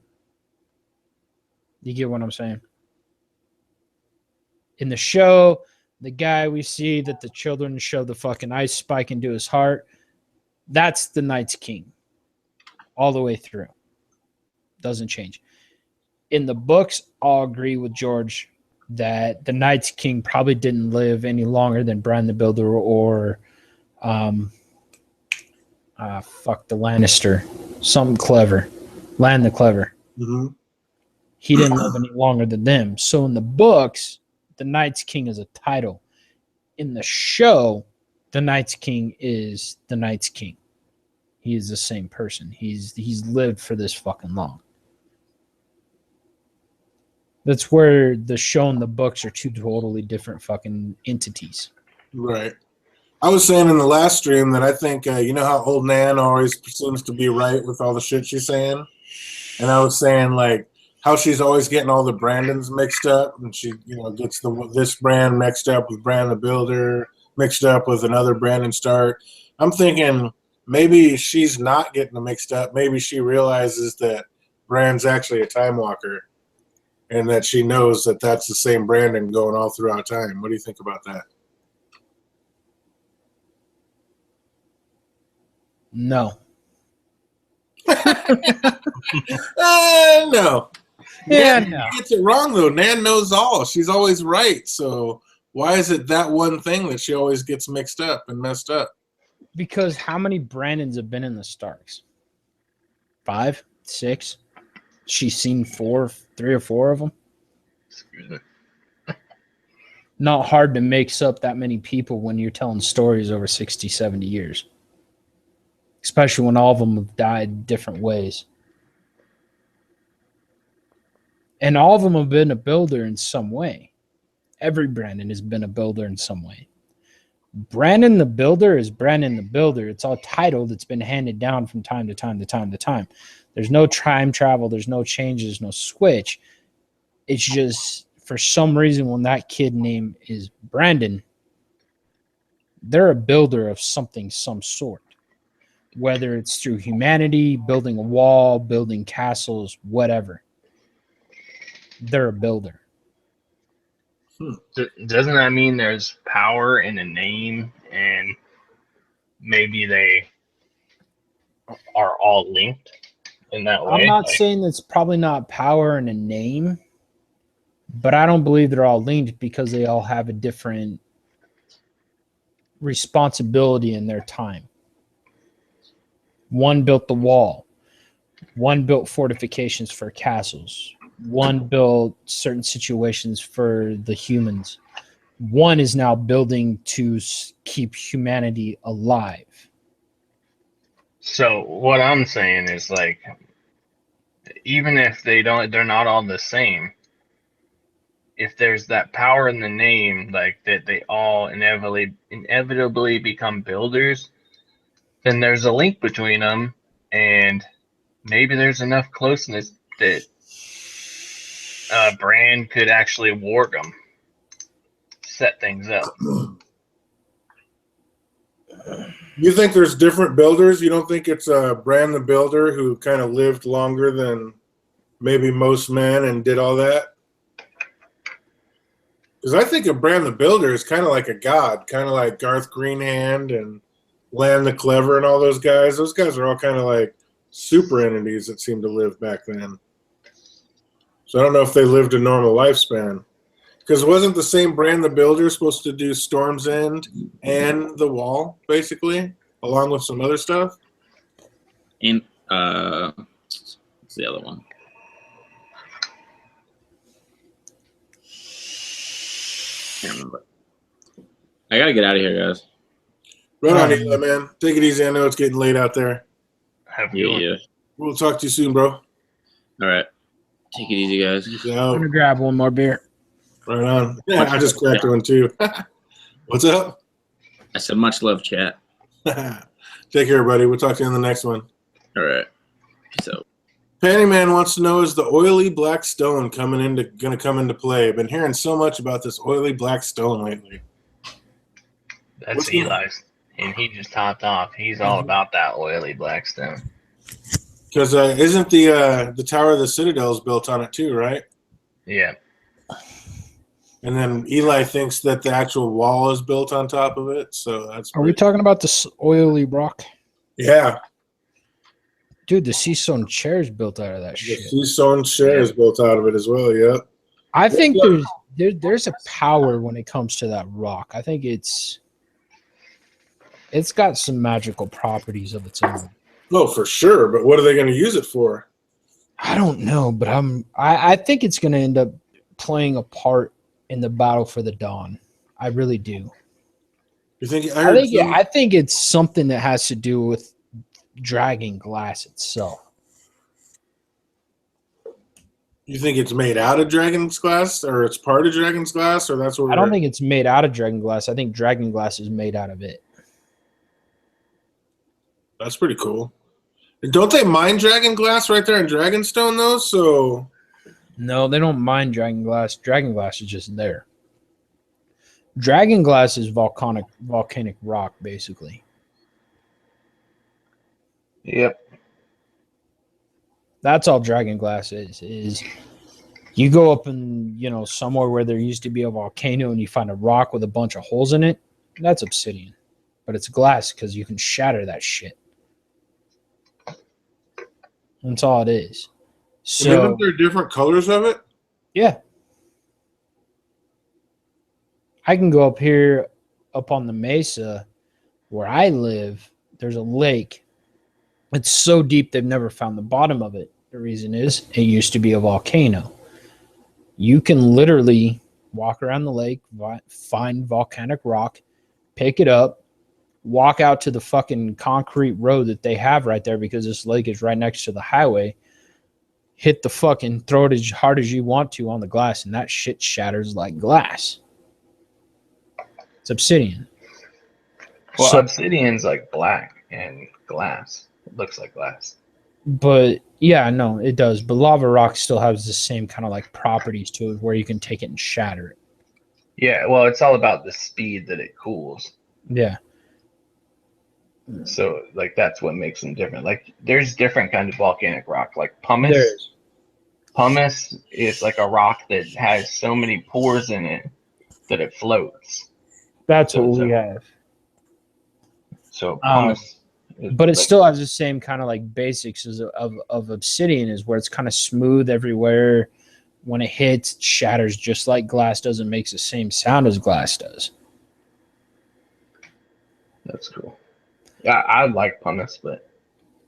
You get what I'm saying? In the show, the guy we see that the children show the fucking ice spike into his heart, that's the Night's King. All the way through. Doesn't change. In the books, I'll agree with George that the Night's King probably didn't live any longer than Bran the Builder or the Lannister. Something clever. Lan the Clever. Mm-hmm. He didn't live any longer than them. So in the books, the Night's King is a title. In the show, the Night's King is the Night's King. He is the same person. He's lived for this fucking long. That's where the show and the books are two totally different fucking entities. Right. I was saying in the last stream that I think, you know how old Nan always seems to be right with all the shit she's saying? And I was saying, like, how she's always getting all the Brandons mixed up. And she, gets this brand mixed up with Bran the Builder, mixed up with another Brandon Stark. I'm thinking maybe she's not getting them mixed up. Maybe she realizes that Bran's actually a Time Walker. And that she knows that that's the same Brandon going all throughout time. What do you think about that? No. No. Yeah, Nan no. gets it wrong, though. Nan knows all. She's always right. So why is it that one thing that she always gets mixed up and messed up? Because how many Brandons have been in the Starks? 5, 6? She's seen 3 or 4 of them. Excuse me. Not hard to mix up that many people when you're telling stories over 60, 70 years. Especially when all of them have died different ways. And all of them have been a builder in some way. Every Brandon has been a builder in some way. Brandon the Builder is Brandon the Builder. It's all titled. It's been handed down from time to time to time to time. There's no time travel. There's no changes, no switch. It's just, for some reason, when that kid name is Brandon, they're a builder of something, some sort. Whether it's through humanity, building a wall, building castles, whatever. They're a builder. Doesn't that mean there's power in a name and maybe they are all linked in that way? I'm not saying that's probably not power in a name, but I don't believe they're all linked because they all have a different responsibility in their time. One built the wall. One built fortifications for castles. One built certain situations for the humans. One is now building to keep humanity alive. So what I'm saying is, like, even if they're not all the same. If there's that power in the name, like that they all inevitably become builders, then there's a link between them, and maybe there's enough closeness that Bran could actually warg them, set things up. You think there's different builders? You don't think it's Bran the Builder who kind of lived longer than maybe most men and did all that? Because I think of Bran the Builder as kind of like a god, kind of like Garth Greenhand and Lan the Clever and all those guys. Those guys are all kind of like super entities that seem to live back then. So I don't know if they lived a normal lifespan. Because wasn't the same Bran the Builder supposed to do Storm's End and the Wall, basically, along with some other stuff? And what's the other one? Can't remember. I gotta get out of here, guys. Right on, Eli, man. Take it easy. I know it's getting late out there. Have a good one. Yeah. We'll talk to you soon, bro. All right. Take it easy, guys. Peace I'm out. gonna grab one more beer. Right on. Yeah, I just cracked one too. What's up? I said much love, chat. Take care, buddy. We'll talk to you in the next one. All right. Peace out. Pennyman wants to know, is the oily black stone going to come into play? I've been hearing so much about this oily black stone lately. That's What's the- Eli's, and he just topped off. He's all about that oily black stone. Because isn't the Tower of the Citadel is built on it too, right? Yeah. And then Eli thinks that the actual wall is built on top of it. So that's. Are we talking about this oily rock? Yeah. Dude, the Seastone chair is built out of that The shit. Seastone chair is built out of it as well. Yep. I think there's a power when it comes to that rock. I think it's got some magical properties of its own. Oh, for sure. But what are they going to use it for? I don't know, but I think it's going to end up playing a part in the battle for the Dawn. I really do. You think? I think it's something that has to do with dragon glass itself. You think it's made out of dragon's glass, or it's part of dragon's glass, or that's what? I don't think it's made out of dragon glass. I think dragon glass is made out of it. That's pretty cool. Don't they mine dragon glass right there in Dragonstone though? So No, they don't mine dragon glass. Dragon glass is just there. Dragon glass is volcanic rock, basically. Yep. That's all dragon glass is you go up in, somewhere where there used to be a volcano and you find a rock with a bunch of holes in it. That's obsidian. But it's glass because you can shatter that shit. That's all it is. So, isn't there different colors of it? yeah. I can go up here up on the mesa where I live. There's a lake. It's so deep they've never found the bottom of it. The reason is it used to be a volcano. You can literally walk around the lake, find volcanic rock, pick it up, walk out to the fucking concrete road that they have right there because this lake is right next to the highway, hit the fucking, throw it as hard as you want to on the glass, and that shit shatters like glass. It's obsidian. Well, So- obsidian's like black and glass. It looks like glass. But yeah, no, it does. But lava rock still has the same kind of like properties to it where you can take it and shatter it. Yeah, well, it's all about the speed that it cools. Yeah. So, like, that's what makes them different. Like, there's different kind of volcanic rock. Like pumice. There is. Pumice is like a rock that has so many pores in it that it floats. That's So what it's we have. So pumice. But it still has the same kind of like basics of obsidian, is where it's kind of smooth everywhere. When it hits, it shatters just like glass does and makes the same sound as glass does. That's cool. Yeah, I like pumice,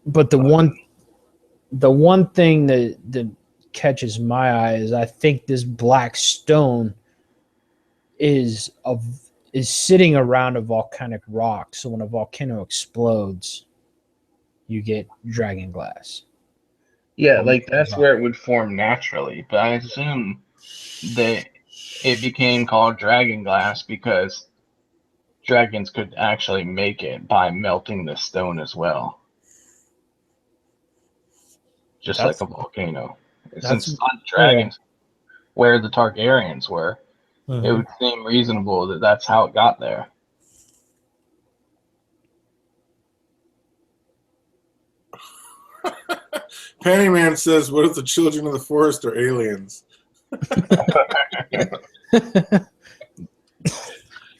but the one thing that catches my eye is I think this black stone is sitting around a volcanic rock. So when a volcano explodes, you get dragon glass. yeah, like that's where it would form naturally. But I assume that it became called dragon glass because dragons could actually make it by melting the stone as well. Just like a volcano. Since it's not dragons where the Targaryens were, it would seem reasonable that that's how it got there. Pennyman says, "What if the children of the forest are aliens?"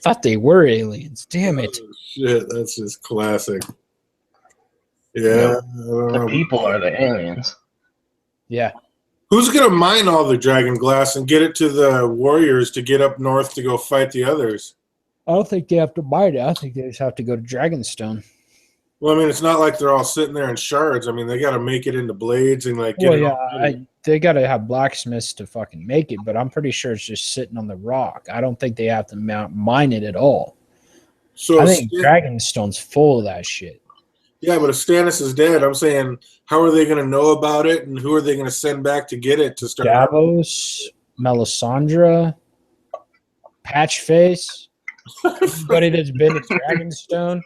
Thought they were aliens. Damn it. Oh, shit, that's just classic. Yeah, I don't The know. people are the aliens. Yeah. Who's gonna mine all the dragon glass and get it to the warriors to get up north to go fight the others? I don't think they have to buy it. I think they just have to go to Dragonstone. Well, I mean, it's not like they're all sitting there in shards. I mean, they got to make it into blades and like get Well, it. yeah, all ready. they got to have blacksmiths to fucking make it, but I'm pretty sure it's just sitting on the rock. I don't think they have to mine it at all. So I think Dragonstone's full of that shit. yeah, but if Stannis is dead, I'm saying, how are they going to know about it, and who are they going to send back to get it to start? Davos, Melisandre, Patchface, everybody that's been to Dragonstone.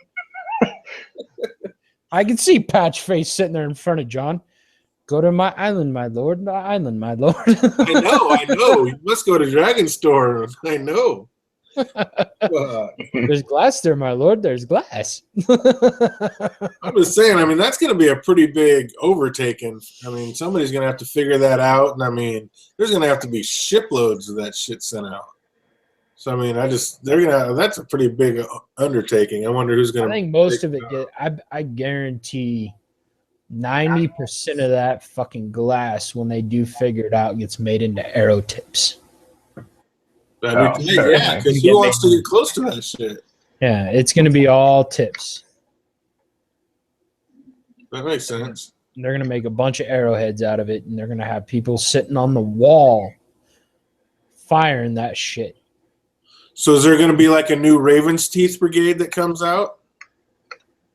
I can see Patchface sitting there in front of John. Go to my island, my lord. My island, my lord. I know. You must go to Dragon Store. I know. There's glass there, my lord. There's glass. I'm just saying, I mean, that's going to be a pretty big overtaking. I mean, somebody's going to have to figure that out. And I mean, there's going to have to be shiploads of that shit sent out. So, I mean, that's a pretty big undertaking. I wonder who's going to. I think most of it, I guarantee 90% of that fucking glass, when they do figure it out, gets made into arrow tips. Yeah, because who wants to get close to that shit? Yeah, it's going to be all tips. That makes sense. They're going to make a bunch of arrowheads out of it, and they're going to have people sitting on the wall firing that shit. So is there going to be like a new Raven's Teeth Brigade that comes out?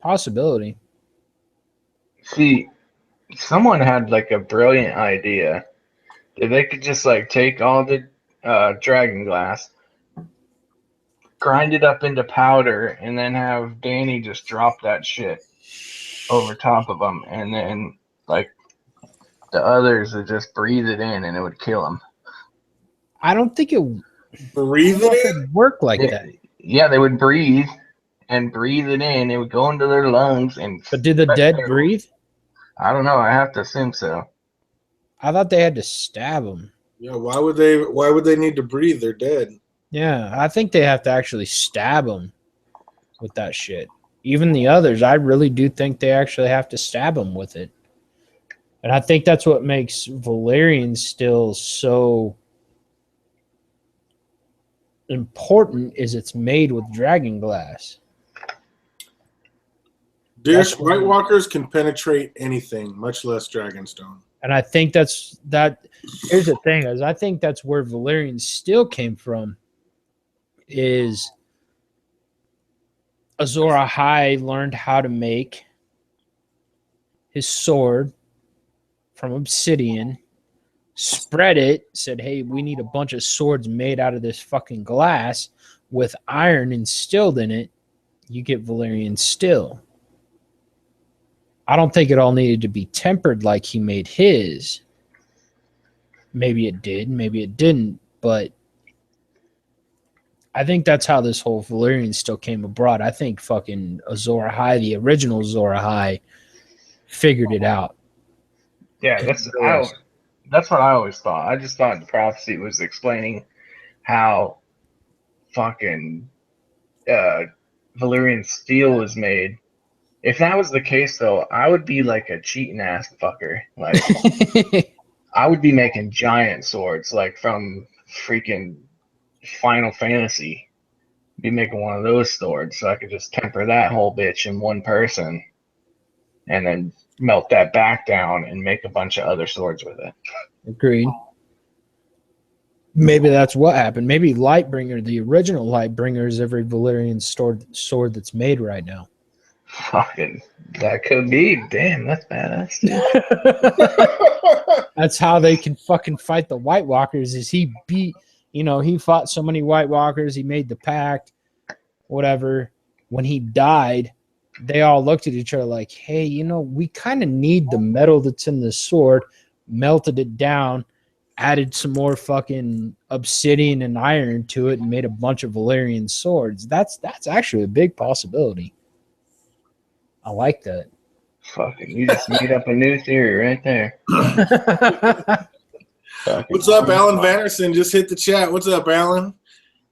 Possibility. See, someone had like a brilliant idea that they could just like take all the dragon glass, grind it up into powder, and then have Dany just drop that shit over top of them, and then like the others would just breathe it in, and it would kill them. I don't think it would work like that. Yeah, they would breathe it in. It would go into their lungs. But did the dead breathe? I don't know. I have to assume so. I thought they had to stab them. Yeah, why would they need to breathe? They're dead. Yeah, I think they have to actually stab them with that shit. Even the others, I really do think they actually have to stab them with it. And I think that's what makes Valyrian still so important, is it's made with dragon glass. White Walkers can penetrate anything, much less Dragonstone. And I think here's the thing, is I think that's where Valyrian steel came from, is Azor Ahai learned how to make his sword from obsidian, spread it, said, hey, we need a bunch of swords made out of this fucking glass with iron instilled in it. You get Valyrian steel. I don't think it all needed to be tempered like he made his. Maybe it did, maybe it didn't, but I think that's how this whole Valyrian still came abroad. I think fucking Azor Ahai, the original Azor Ahai, figured it out. Yeah, that's what I always thought. I just thought the prophecy was explaining how fucking Valyrian steel was made. If that was the case, though, I would be like a cheating ass fucker. Like, I would be making giant swords, like from freaking Final Fantasy. Be making one of those swords, so I could just temper that whole bitch in one person, and then melt that back down and make a bunch of other swords with it. Agreed. Maybe that's what happened. Maybe Lightbringer, the original Lightbringer, is every Valyrian sword that's made right now. Fucking, that could be. Damn, that's badass. That's how they can fucking fight the White Walkers, is he fought so many White Walkers, he made the pact, whatever. When he died, they all looked at each other like, hey, we kind of need the metal that's in the sword, melted it down, added some more fucking obsidian and iron to it, and made a bunch of Valyrian swords. That's actually a big possibility. I like that. Fucking, you just made up a new theory right there. What's up, Alan Vanderson? Just hit the chat. What's up, Alan?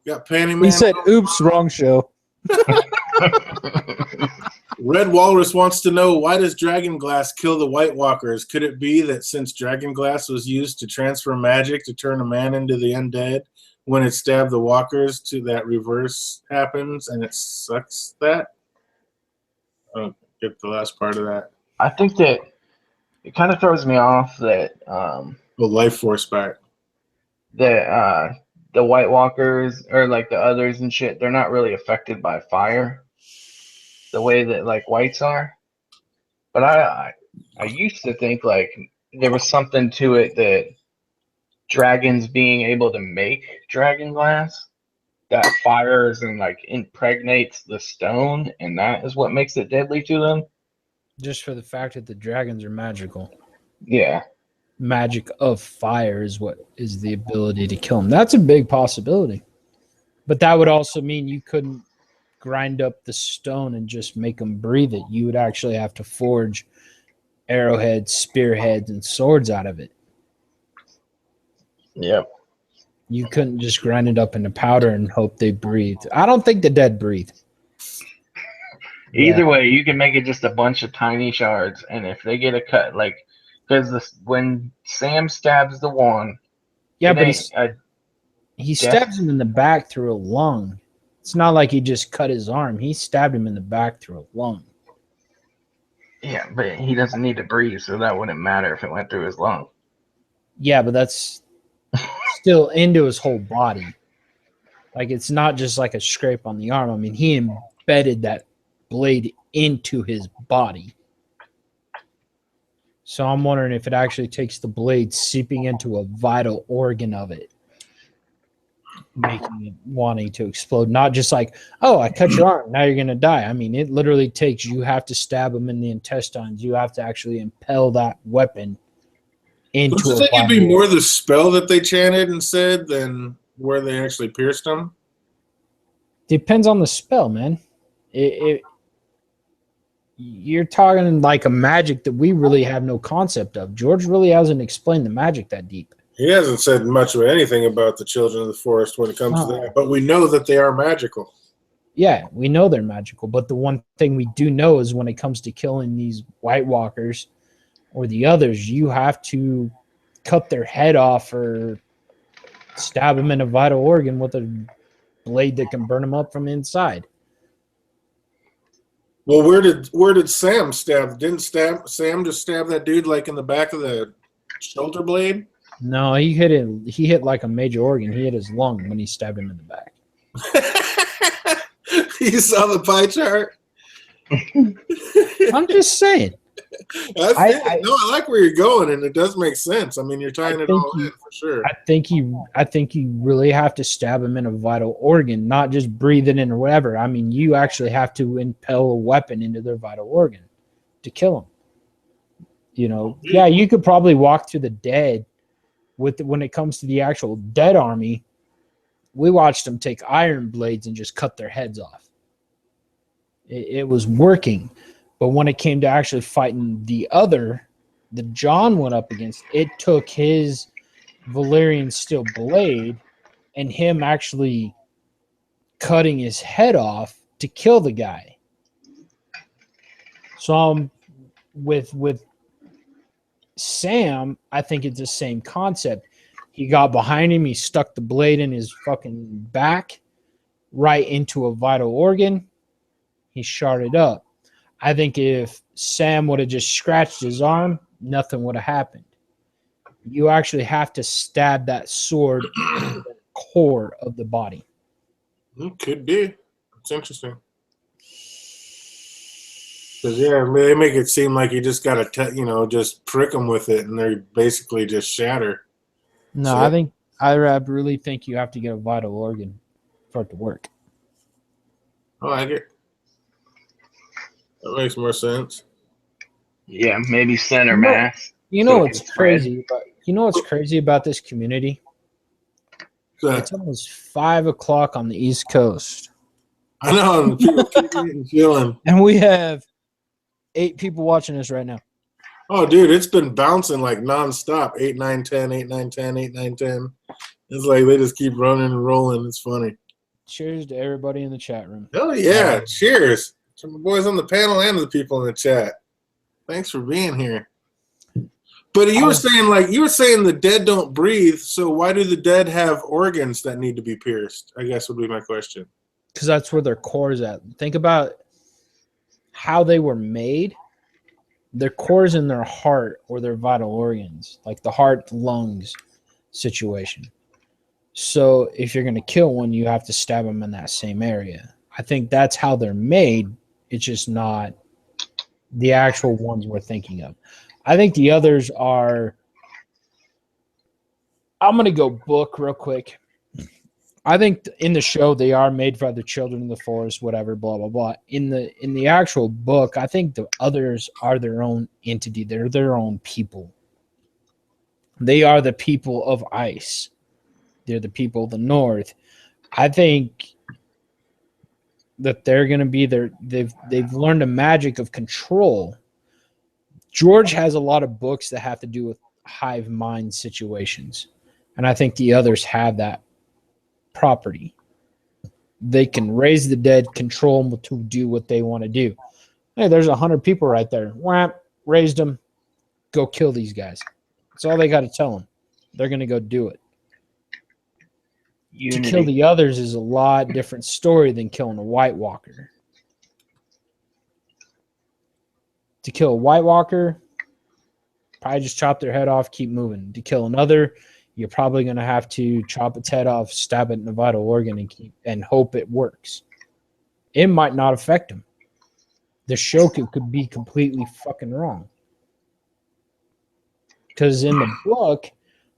Got Panty Man. He said, oops, wrong show. Red Walrus wants to know, why does dragon glass kill the White Walkers? Could it be that since dragon glass was used to transfer magic to turn a man into the undead, when it stabbed the walkers, to that reverse happens and it sucks that? I don't get the last part of that. I think that it kind of throws me off that The life force back. that the White Walkers or like the others and shit, they're not really affected by fire the way that like whites are. But I used to think like there was something to it that dragons being able to make dragon glass that fires and like impregnates the stone, and that is what makes it deadly to them. Just for the fact that the dragons are magical. Yeah. magic of fire is what is the ability to kill him. That's a big possibility. But that would also mean you couldn't grind up the stone and just make them breathe it. You would actually have to forge arrowheads, spearheads, and swords out of it. Yep. You couldn't just grind it up into powder and hope they breathe. I don't think the dead breathe. Either way, you can make it just a bunch of tiny shards, and if they get a cut, like, because when Sam stabs the one, Yeah, it but ain't he stabs him in the back through a lung. It's not like he just cut his arm. He stabbed him in the back through a lung. yeah, but he doesn't need to breathe, so that wouldn't matter if it went through his lung. Yeah, but that's still into his whole body. Like, it's not just like a scrape on the arm. I mean, he embedded that blade into his body. So I'm wondering if it actually takes the blade seeping into a vital organ of it, making it wanting to explode. Not just like, oh, I cut your arm, now you're going to die. I mean, it literally takes, you have to stab him in the intestines. You have to actually impel that weapon into Don't you think it'd be more the spell that they chanted and said than where they actually pierced him? Depends on the spell, man. You're talking like a magic that we really have no concept of. George really hasn't explained the magic that deep. He hasn't said much of anything about the children of the forest when it comes to that, but we know that they are magical. Yeah, we know they're magical, but the one thing we do know is when it comes to killing these White Walkers or the others, you have to cut their head off or stab them in a vital organ with a blade that can burn them up from inside. Well, where did Sam stab? Didn't Sam just stab that dude like in the back of the shoulder blade? No, he hit it. He hit like a major organ. He hit his lung when he stabbed him in the back. You saw the pie chart? I'm just saying. I like where you're going, and it does make sense. I mean, you're tying it all in for sure. I think you really have to stab him in a vital organ, not just breathe it in or whatever. I mean, you actually have to impel a weapon into their vital organ to kill him. You know, yeah, you could probably walk through the dead when it comes to the actual dead army. We watched them take iron blades and just cut their heads off. It was working. But when it came to actually fighting the John went up against, it took his Valyrian steel blade and him actually cutting his head off to kill the guy. So with Sam, I think it's the same concept. He got behind him, he stuck the blade in his fucking back, right into a vital organ. He shot it up. I think if Sam would have just scratched his arm, nothing would have happened. You actually have to stab that sword into the core of the body. It could be. It's interesting. Because, yeah, they make it seem like you just got to, just prick them with it, and they basically just shatter. No, So, I really think you have to get a vital organ for it to work. I like it. That makes more sense. Yeah, maybe center mass. You know what's crazy? What's crazy about this community? It's almost 5 o'clock on the East Coast. I know. People keep eating, feeling. And we have 8 people watching us right now. Oh, dude, it's been bouncing like nonstop. 8, 9, 10, 8, 9, 10, 8, 9, 10. It's like they just keep running and rolling. It's funny. Cheers to everybody in the chat room. Oh, yeah. Cheers to my boys on the panel and to the people in the chat. Thanks for being here. But you were saying the dead don't breathe, so why do the dead have organs that need to be pierced? I guess would be my question. Because that's where their core is at. Think about how they were made. Their core is in their heart or their vital organs, like the heart, lungs situation. So if you're going to kill one, you have to stab them in that same area. I think that's how they're made. It's just not the actual ones we're thinking of. I think the others are. I'm going to go book real quick. I think in the show they are made for the children of the forest, whatever, blah blah blah. In the actual book, I think the others are their own entity. They're their own people. They are the people of ice. They're the people of the North. I think that they're going to be there. They've learned the magic of control. George has a lot of books that have to do with hive mind situations, and I think the others have that property. They can raise the dead, control them to do what they want to do. Hey, there's 100 people right there. Wham, raised them. Go kill these guys. That's all they got to tell them. They're going to go do it. Unity. To kill the others is a lot different story than killing a White Walker. To kill a White Walker, probably just chop their head off, keep moving. To kill another, you're probably going to have to chop its head off, stab it in the vital organ, and hope it works. It might not affect them. The show could be completely fucking wrong. Because in the book,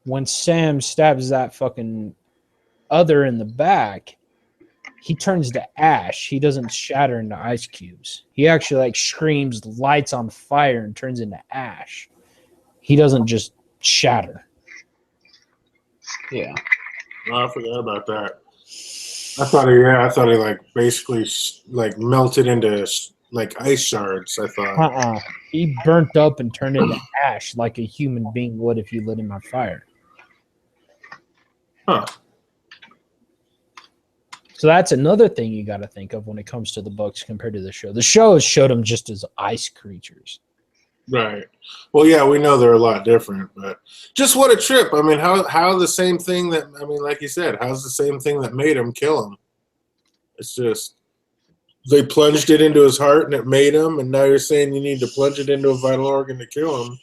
when Sam stabs that fucking other in the back, he turns to ash. He doesn't shatter into ice cubes. He actually like screams, lights on fire, and turns into ash. He doesn't just shatter. Yeah. Oh, I forgot about that. I thought he like basically like melted into like ice shards. I thought. He burnt up and turned into ash like a human being would if you lit him on fire. Huh. So that's another thing you got to think of when it comes to the books compared to the show. The show showed them just as ice creatures. Right. Well, yeah, we know they're a lot different, but just what a trip. I mean, how the same thing that, I mean, like you said, how's the same thing that made him kill him? It's just they plunged it into his heart and it made him, and now you're saying you need to plunge it into a vital organ to kill him.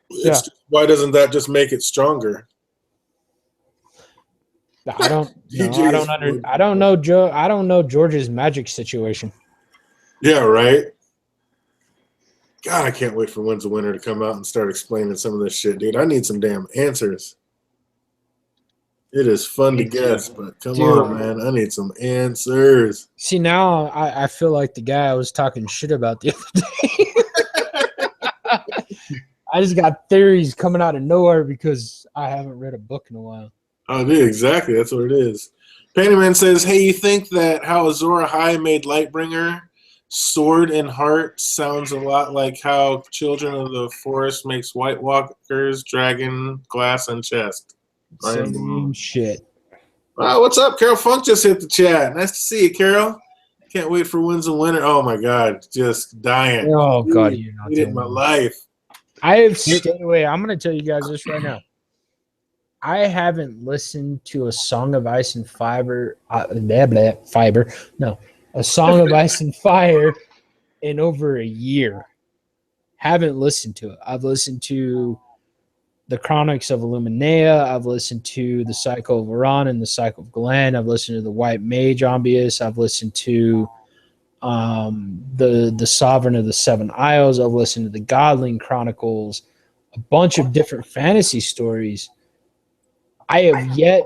Yeah. Why doesn't that just make it stronger? I don't know. I don't know, Joe. I don't know George's magic situation. Yeah, right. God, I can't wait for Winds of Winter to come out and start explaining some of this shit, dude. I need some damn answers. It is fun to guess, but come on, man. I need some answers. See, now I feel like the guy I was talking shit about the other day. I just got theories coming out of nowhere because I haven't read a book in a while. Oh, dude, exactly. That's what it is. Pennyman says, hey, you think that how Azor Ahai made Lightbringer sword and heart sounds a lot like how Children of the Forest makes White Walkers, dragon, glass, and chest. Same shit. Wow, what's up? Carol Funk just hit the chat. Nice to see you, Carol. Can't wait for Winds of Winter. Oh, my God. Just dying. Oh, God. You're not in my life. I have stayed away. I'm going to tell you guys this right now. I haven't listened to a Song of Ice and Fiber. A Song of Ice and Fire in over a year. Haven't listened to it. I've listened to the Chronics of Illuminea. I've listened to the Cycle of Iran and the Cycle of Glenn. I've listened to the White Mage Ambius. I've listened to the Sovereign of the Seven Isles. I've listened to the Godling Chronicles. A bunch of different fantasy stories. I have yet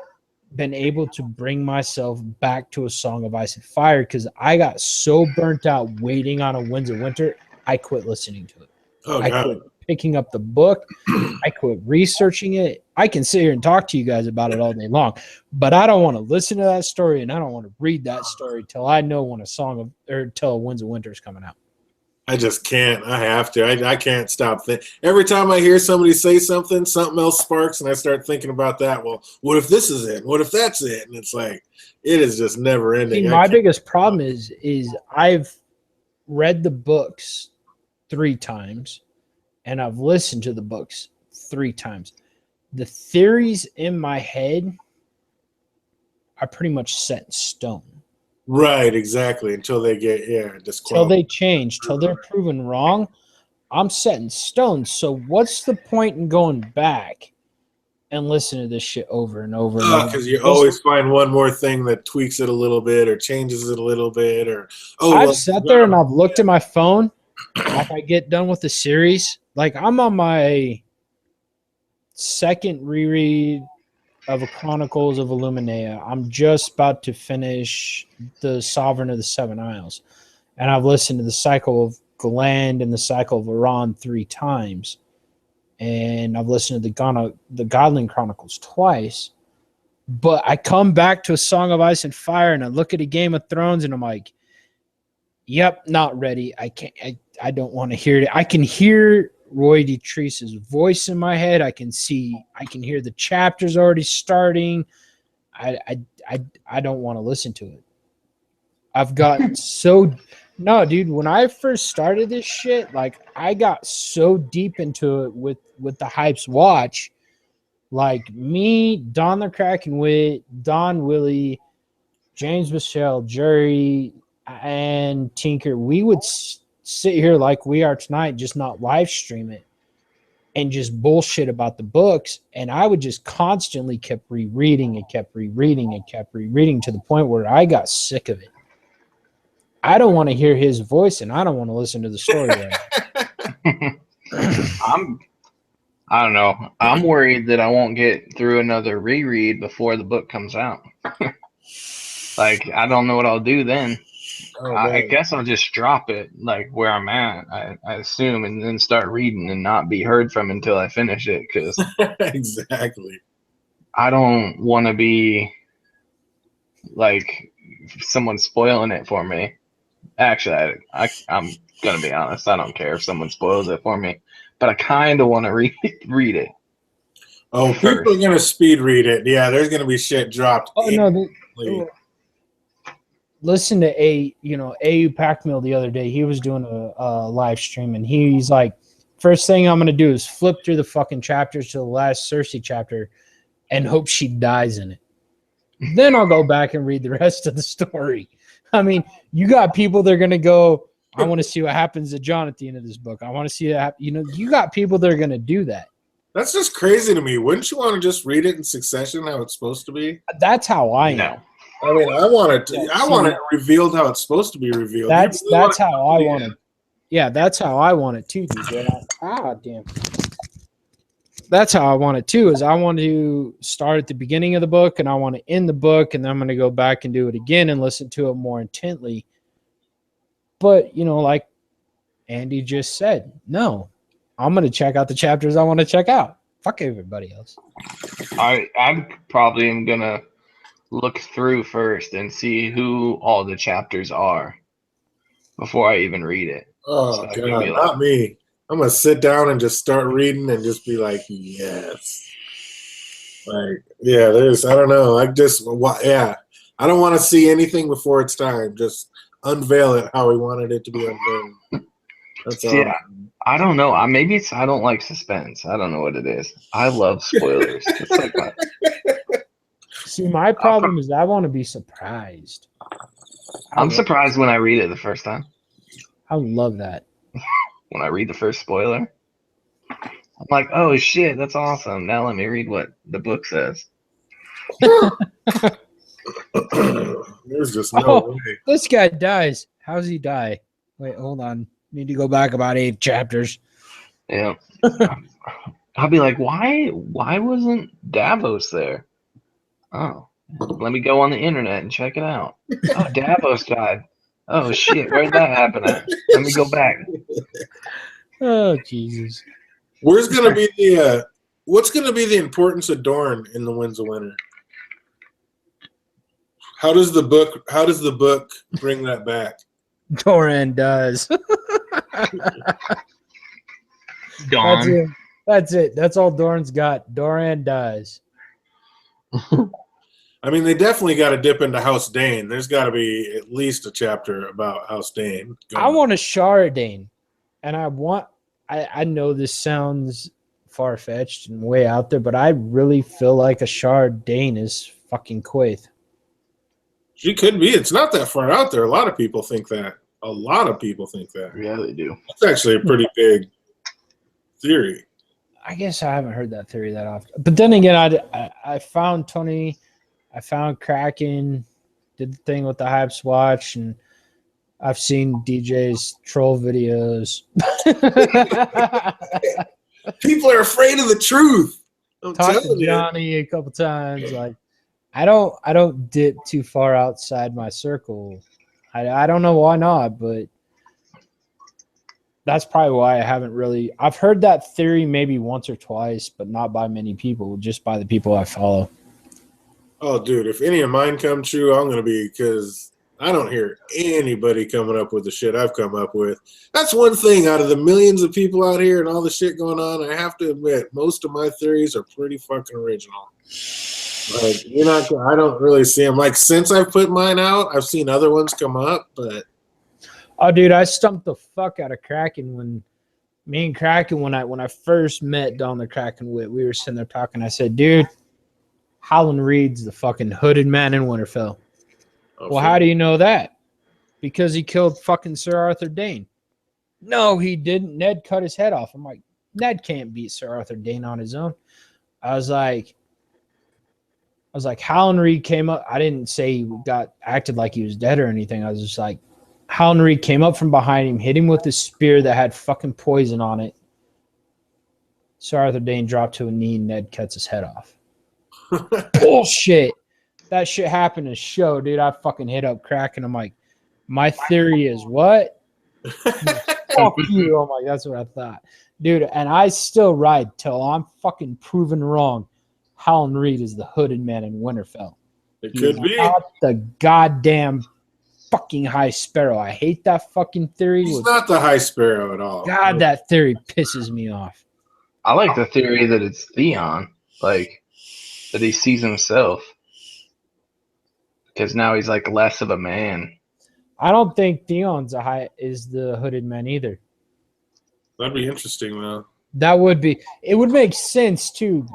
been able to bring myself back to a Song of Ice and Fire because I got so burnt out waiting on a Winds of Winter, I quit listening to it. I quit picking up the book. I quit researching it. I can sit here and talk to you guys about it all day long, but I don't want to listen to that story and I don't want to read that story till I know when till Winds of Winter is coming out. I just can't. I have to. I can't stop thinking. Every time I hear somebody say something else sparks, and I start thinking about that. Well, what if this is it? What if that's it? And it's like, it is just never ending. See, my biggest problem is I've read the books 3 times, and I've listened to the books 3 times. The theories in my head are pretty much set in stone. Right, exactly. Until they get disqualified. Till they change, till they're proven wrong, I'm set in stone. So what's the point in going back and listening to this shit over and over and over? Because you always find one more thing that tweaks it a little bit or changes it a little bit. I've sat there and I've looked at my phone like I get done with the series. Like I'm on my second reread of a Chronicles of Illuminea. I'm just about to finish the Sovereign of the Seven Isles. And I've listened to the Cycle of Gland and the Cycle of Iran 3 times. and I've listened to the Godling Chronicles twice. But I come back to A Song of Ice and Fire, and I look at a Game of Thrones, and I'm like, "Yep, not ready. I can't. I don't want to hear it. I can hear Roy DeTreese's voice in my head. I can hear the chapters already starting. I don't want to listen to it. I've gotten so no, dude. When I first started this shit, like I got so deep into it with the Hype's Watch, like me, Don the Kraken Wit, Don Willie, James Michelle, Jerry, and Tinker. We would sit here like we are tonight, just not live stream it, and just bullshit about the books. And I would just constantly kept rereading and kept rereading and kept rereading to the point where I got sick of it. I don't want to hear his voice, and I don't want to listen to the story right now. I don't know. I'm worried that I won't get through another reread before the book comes out. Like, I don't know what I'll do then. Oh, I man. guess I'll just drop it, like where I'm at, I assume, and then start reading and not be heard from until I finish it, because Exactly. I don't want to be like someone spoiling it for me. Actually, I'm gonna be honest. I don't care if someone spoils it for me, but I kind of want to read it. Oh, first. people are gonna speed read it. Yeah, there's gonna be shit dropped. Oh no! instantly. Listen to AU Pac Mill the other day. He was doing a live stream, and he's like, first thing I'm gonna do is flip through the fucking chapters to the last Cersei chapter, and hope she dies in it. Then I'll go back and read the rest of the story. I mean, you got people that are gonna go, I want to see what happens to Jon at the end of this book. I want to see that. You got people that are gonna do that. That's just crazy to me. Wouldn't you want to just read it in succession how it's supposed to be? That's how I am. No. I mean, I want it. Yeah, I want it revealed how it's supposed to be revealed. That's You really how I wanna- want it. Yeah, that's how I want it too, DJ. Damn. That's how I want it too. Is I want to start at the beginning of the book, and I want to end the book, and then I'm going to go back and do it again and listen to it more intently. But like Andy just said, no, I'm going to check out the chapters I want to check out. Fuck everybody else. I probably am gonna look through first and see who all the chapters are before I even read it. Oh So I can God, be like- not me. I'm gonna sit down and just start reading and just be like, yes. Like, yeah, I don't know. I don't want to see anything before it's time. Just unveil it how we wanted it to be unveiled. That's all. Yeah. I don't know. Maybe I don't like suspense. I don't know what it is. I love spoilers. It's like See, my problem is I want to be surprised. I'm surprised when I read it the first time. I love that. When I read the first spoiler, I'm like, oh shit, that's awesome. Now let me read what the book says. There's just no Oh. way. This guy dies. How's he die? Wait, hold on. Need to go back about 8 chapters. Yeah. I'll be like, why wasn't Davos there? Oh, let me go on the internet and check it out. Oh, Davos died. Oh shit, where'd that happen at? Let me go back. Oh, Jesus. What's gonna be the importance of Dorne in the Winds of Winter? How does the book bring that back? Doran does. Dawn. That's it. That's all Doran's got. Doran dies. I mean, they definitely got to dip into House Dane. There's got to be at least a chapter about House Dane. I want a Sharadane, and I know this sounds far-fetched and way out there, but I really feel like a Sharadane is fucking Quaithe. She could be. It's not that far out there. A lot of people think that. Yeah, they do. It's actually a pretty big theory. I guess I haven't heard that theory that often. But then again, I found Tony, I found Kraken, did the thing with the Hype's Watch, and I've seen DJ's troll videos. People are afraid of the truth. I'm Talked to telling you. Johnny a couple times. Like, I don't dip too far outside my circle. I don't know why not, but that's probably why I haven't really. I've heard that theory maybe once or twice, but not by many people, just by the people I follow. Oh, dude, if any of mine come true, I'm going to be, because I don't hear anybody coming up with the shit I've come up with. That's one thing out of the millions of people out here and all the shit going on, I have to admit, most of my theories are pretty fucking original. Like, I don't really see them. Like, since I've put mine out, I've seen other ones come up, but. Oh, dude, I stumped the fuck out of Kraken when me and Kraken, when I first met Don the Kraken Wit, we were sitting there talking. I said, dude, Howland Reed's the fucking hooded man in Winterfell. Oh, Well, how do you know that? Because he killed fucking Sir Arthur Dayne. No, he didn't. Ned cut his head off. I'm like, Ned can't beat Sir Arthur Dayne on his own. I was like, Howland Reed came up. I didn't say he acted like he was dead or anything. I was just like, Howland Reed came up from behind him, hit him with a spear that had fucking poison on it. Sir Arthur Dayne dropped to a knee, and Ned cuts his head off. Bullshit. That shit happened to show, dude. I fucking hit up Kraken. I'm like, my theory is what? Fuck you. I'm like, that's what I thought. Dude, and I still ride till I'm fucking proven wrong. Howland Reed is the hooded man in Winterfell. It could be. Not the goddamn fucking High Sparrow. I hate that fucking theory. He's not the High Sparrow at all. God, that theory pisses me off. I like the theory that it's Theon, like that he sees himself, because now he's like less of a man. I don't think Theon's is the hooded man either. That'd be interesting, though. That would be. It would make sense too.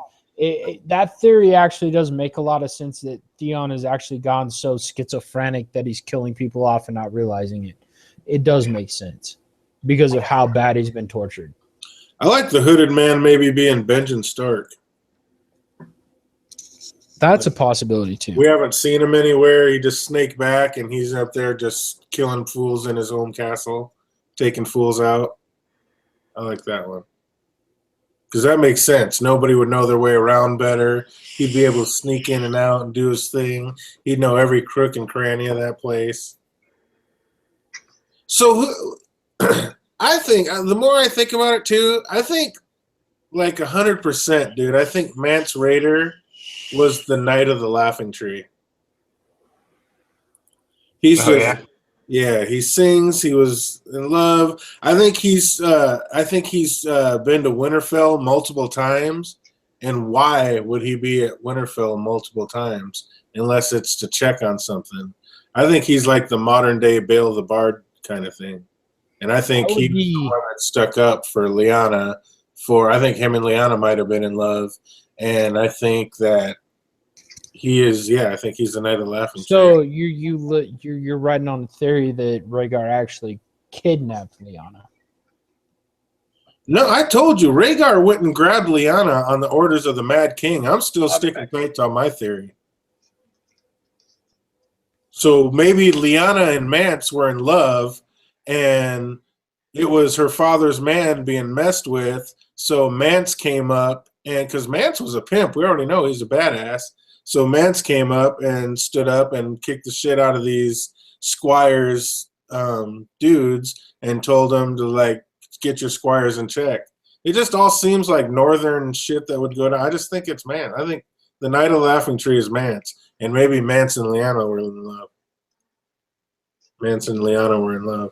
That theory actually does make a lot of sense. That Theon has actually gone so schizophrenic that he's killing people off and not realizing it. It does make sense because of how bad he's been tortured. I like the hooded man maybe being Benjen Stark. That's a possibility too. We haven't seen him anywhere. He just snaked back, and he's up there just killing fools in his own castle, taking fools out. I like that one. Because that makes sense. Nobody would know their way around better. He'd be able to sneak in and out and do his thing. He'd know every crook and cranny of that place. So I think, the more I think about it too, I think like 100%, dude. I think Mance Rayder was the Knight of the Laughing Tree. He's yeah, he sings. He was in love. I think he's been to Winterfell multiple times. And why would he be at Winterfell multiple times unless it's to check on something? I think he's like the modern day Bale the Bard kind of thing. And I think he was the one that stuck up for Lyanna. I think him and Lyanna might have been in love. And I think that he is, I think he's the Knight of the Laughing Tree. So you're riding on the theory that Rhaegar actually kidnapped Lyanna. No, I told you, Rhaegar went and grabbed Lyanna on the orders of the Mad King. I'm still sticking tight on my theory. So maybe Lyanna and Mance were in love, and it was her father's man being messed with. So Mance came up, and because Mance was a pimp, we already know he's a badass. So Mance came up and stood up and kicked the shit out of these squires dudes and told them to, like, get your squires in check. It just all seems like northern shit that would go down. I just think it's Mance. I think the Knight of the Laughing Tree is Mance. And maybe Mance and Lyanna were in love. Mance and Lyanna were in love.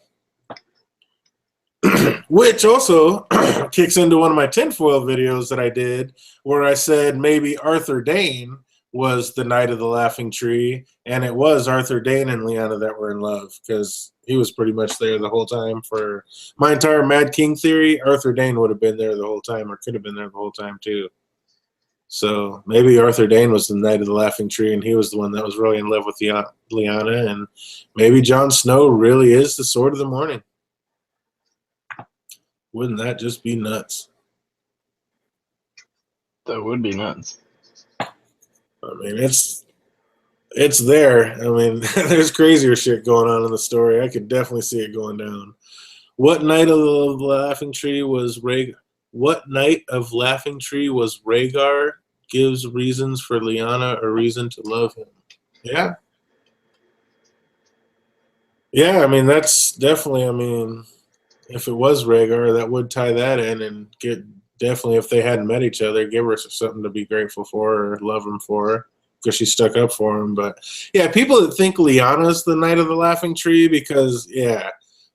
Which also kicks into one of my tinfoil videos that I did where I said maybe Arthur Dayne was the Knight of the Laughing Tree, and it was Arthur Dayne and Lyanna that were in love because he was pretty much there the whole time. For my entire Mad King theory, Arthur Dayne would have been there the whole time, or could have been there the whole time too. So maybe Arthur Dayne was the Knight of the Laughing Tree, and he was the one that was really in love with Lyanna, and maybe Jon Snow really is the Sword of the Morning. Wouldn't that just be nuts? That would be nuts. I mean, it's there. I mean, there's crazier shit going on in the story. I could definitely see it going down. What Knight of the Laughing Tree was Rhaegar? What Knight of Laughing Tree was Rhaegar? Gives reasons for Lyanna a reason to love him. Yeah. Yeah, I mean, that's definitely, I mean, if it was Rhaegar, that would tie that in and get definitely if they hadn't met each other, give her something to be grateful for or love him for because she stuck up for him. But yeah, people that think Lyanna's the Knight of the Laughing Tree because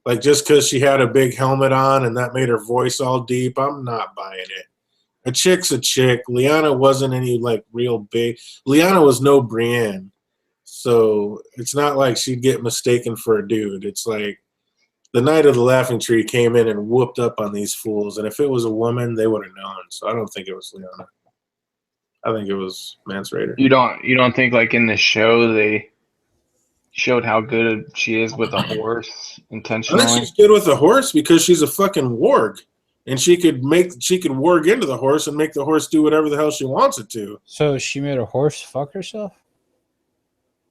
like just because she had a big helmet on and that made her voice all deep, I'm not buying it. A chick's a chick. Lyanna wasn't any like real big. Lyanna was no Brienne. So it's not like she'd get mistaken for a dude. It's like the Knight of the Laughing Tree came in and whooped up on these fools. And if it was a woman, they would have known. So I don't think it was Lyanna. I think it was Mance Rayder. You don't think like in the show they showed how good she is with a horse I intentionally? think she's good with a horse because she's a fucking warg. And she could warg into the horse and make the horse do whatever the hell she wants it to. So she made a horse fuck herself?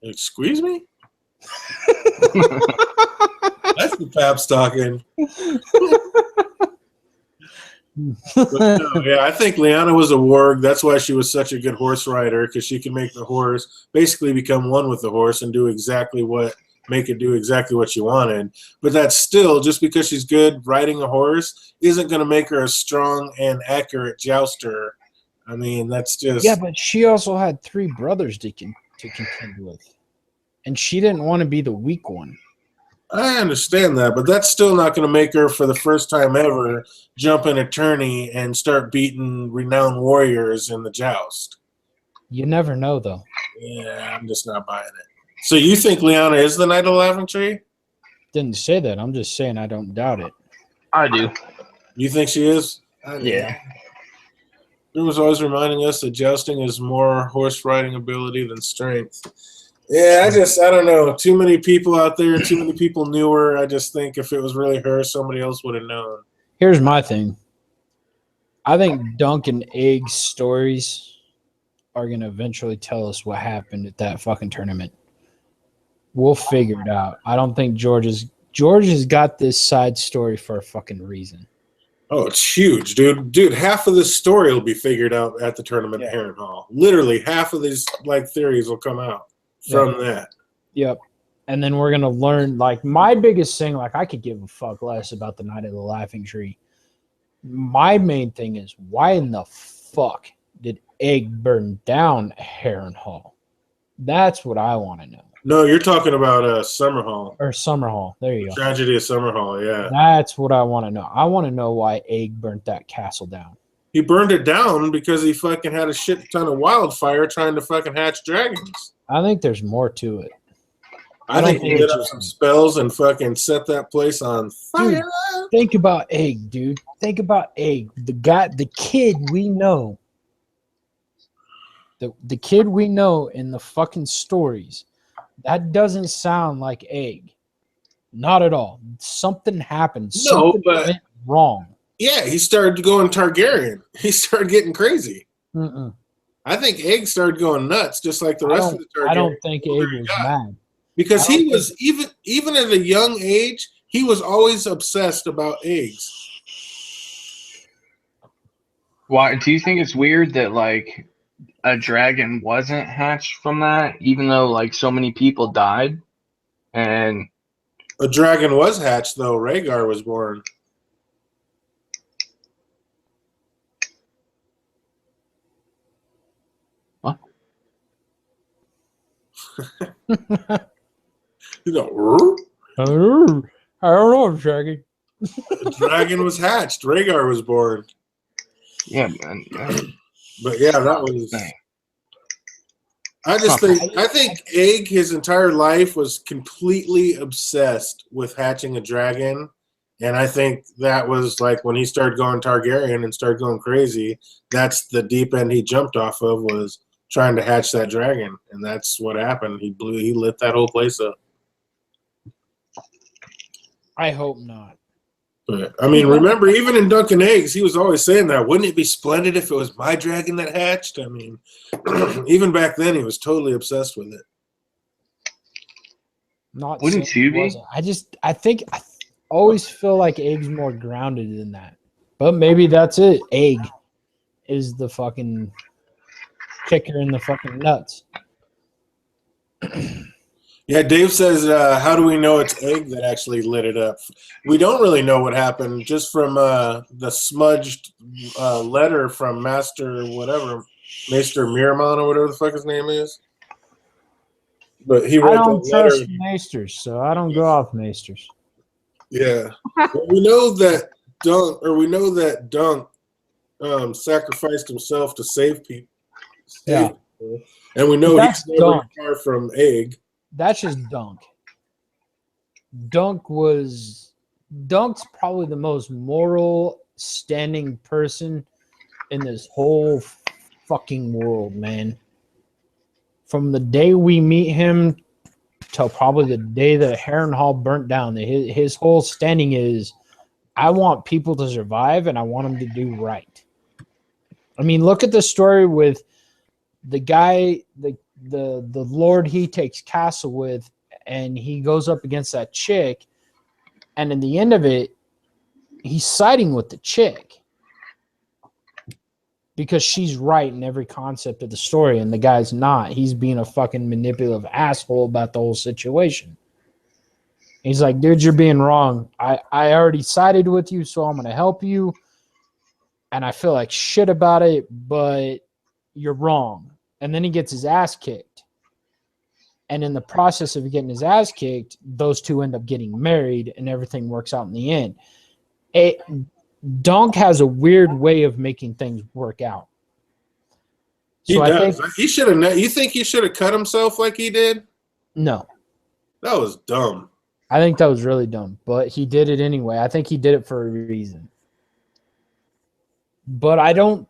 Excuse me? That's the Paps talking. No, I think Lyanna was a warg. That's why she was such a good horse rider because she could make the horse basically become one with the horse and make it do exactly what she wanted. But that's still, just because she's good riding a horse isn't going to make her a strong and accurate jouster. I mean, that's just... Yeah, but she also had 3 brothers to contend with. And she didn't want to be the weak one. I understand that, but that's still not going to make her, for the first time ever, jump in a tourney and start beating renowned warriors in the joust. You never know, though. Yeah, I'm just not buying it. So you think Lyanna is the Knight of the Laughing Tree? Didn't say that. I'm just saying I don't doubt it. I do. You think she is? Yeah. It was always reminding us that jousting is more horse riding ability than strength. Yeah, I don't know. Too many people out there, too many people knew her. I just think if it was really her, somebody else would have known. Here's my thing. I think Dunk and Egg's stories are going to eventually tell us what happened at that fucking tournament. We'll figure it out. I don't think George has got this side story for a fucking reason. Oh, it's huge, dude. Dude, half of this story will be figured out at the tournament at Harrenhal. Literally, half of these theories will come out from that. Yep. And then we're going to learn, my biggest thing, I could give a fuck less about the Night of the Laughing Tree. My main thing is, why in the fuck did Egg burn down Harrenhal? That's what I want to know. No, you're talking about Summerhall. Or Summerhall. There you go. Tragedy of Summerhall, yeah. That's what I want to know. I want to know why Egg burnt that castle down. He burned it down because he fucking had a shit ton of wildfire trying to fucking hatch dragons. I think there's more to it. I think he lit up some spells and fucking set that place on fire. Dude, think about Egg, dude. Think about Egg. The kid we know. The kid we know in the fucking stories. That doesn't sound like Egg. Not at all. Something happened. Something went wrong. Yeah, he started going Targaryen. He started getting crazy. Mm-mm. I think Egg started going nuts, just like the rest of the Targaryens. I don't think Egg was mad. Because he was, even at a young age, he was always obsessed about eggs. Why do you think it's weird that a dragon wasn't hatched from that, even though so many people died? And a dragon was hatched, though. Rhaegar was born. What? You know, I don't know, Shaggy. The dragon was hatched. Rhaegar was born. Yeah, man. But yeah, that was. I think Egg his entire life was completely obsessed with hatching a dragon, and I think that was when he started going Targaryen and started going crazy. That's the deep end he jumped off of, was trying to hatch that dragon, and that's what happened. He lit that whole place up. I hope not. But, I mean, remember, even in Dunkin' Eggs, he was always saying that. Wouldn't it be splendid if it was my dragon that hatched? I mean, even back then, he was totally obsessed with it. Not wouldn't you be? I always feel like Egg's more grounded than that. But maybe that's it. Egg is the fucking kicker in the fucking nuts. Yeah, Dave says, how do we know it's egg that actually lit it up? We don't really know what happened, just from the smudged letter from Master Miramon or whatever the fuck his name is. But he I wrote don't that trust letter. maesters, so I don't go off maesters. Yeah. Well, we know that Dunk sacrificed himself to save people. Yeah. And we But know that's he's never Dunk. far from egg. That's just Dunk. Dunk's probably the most moral standing person in this whole fucking world, man. From the day we meet him till probably the day that Harrenhal burnt down, his whole standing is, I want people to survive and I want them to do right. I mean, look at the story with the guy, the lord he takes castle with, and he goes up against that chick, and in the end of it, he's siding with the chick because she's right in every concept of the story, and the guy's not. He's being a fucking manipulative asshole about the whole situation. He's like, dude, you're being wrong. I already sided with you, so I'm going to help you. And I feel like shit about it, but you're wrong. And then he gets his ass kicked. And in the process of getting his ass kicked, those two end up getting married and everything works out in the end. Dunk has a weird way of making things work out. So he does. He should have. You think he should have cut himself like he did? No. That was dumb. I think that was really dumb, but he did it anyway. I think he did it for a reason. But I don't,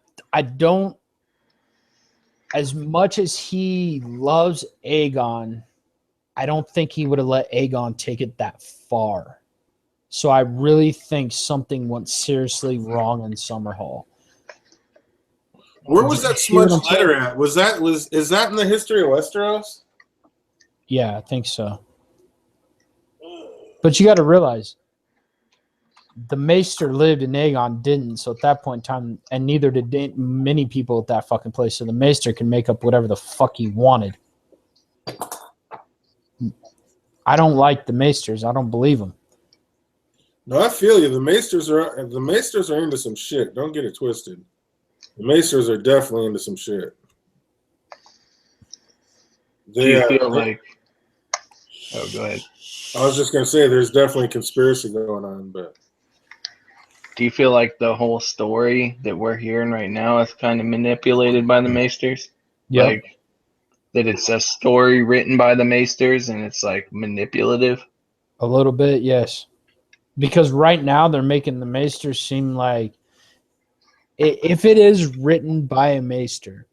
as much as he loves Aegon, I don't think he would have let Aegon take it that far. So I really think something went seriously wrong in Summerhall. Where was that smudged letter at? Is that in the history of Westeros? Yeah, I think so. But you got to realize, the Maester lived and Aegon didn't. So at that point in time, and neither did many people at that fucking place. So the Maester can make up whatever the fuck he wanted. I don't like the Maesters. I don't believe them. No, I feel you. The Maesters are into some shit. Don't get it twisted. The Maesters are definitely into some shit. Do you feel like? Oh, go ahead. I was just gonna say, there's definitely conspiracy going on, but. Do you feel like the whole story that we're hearing right now is kind of manipulated by the Maesters? Yeah. Like that it's a story written by the Maesters and it's like manipulative? A little bit, yes. Because right now they're making the Maesters seem like, if it is written by a Maester,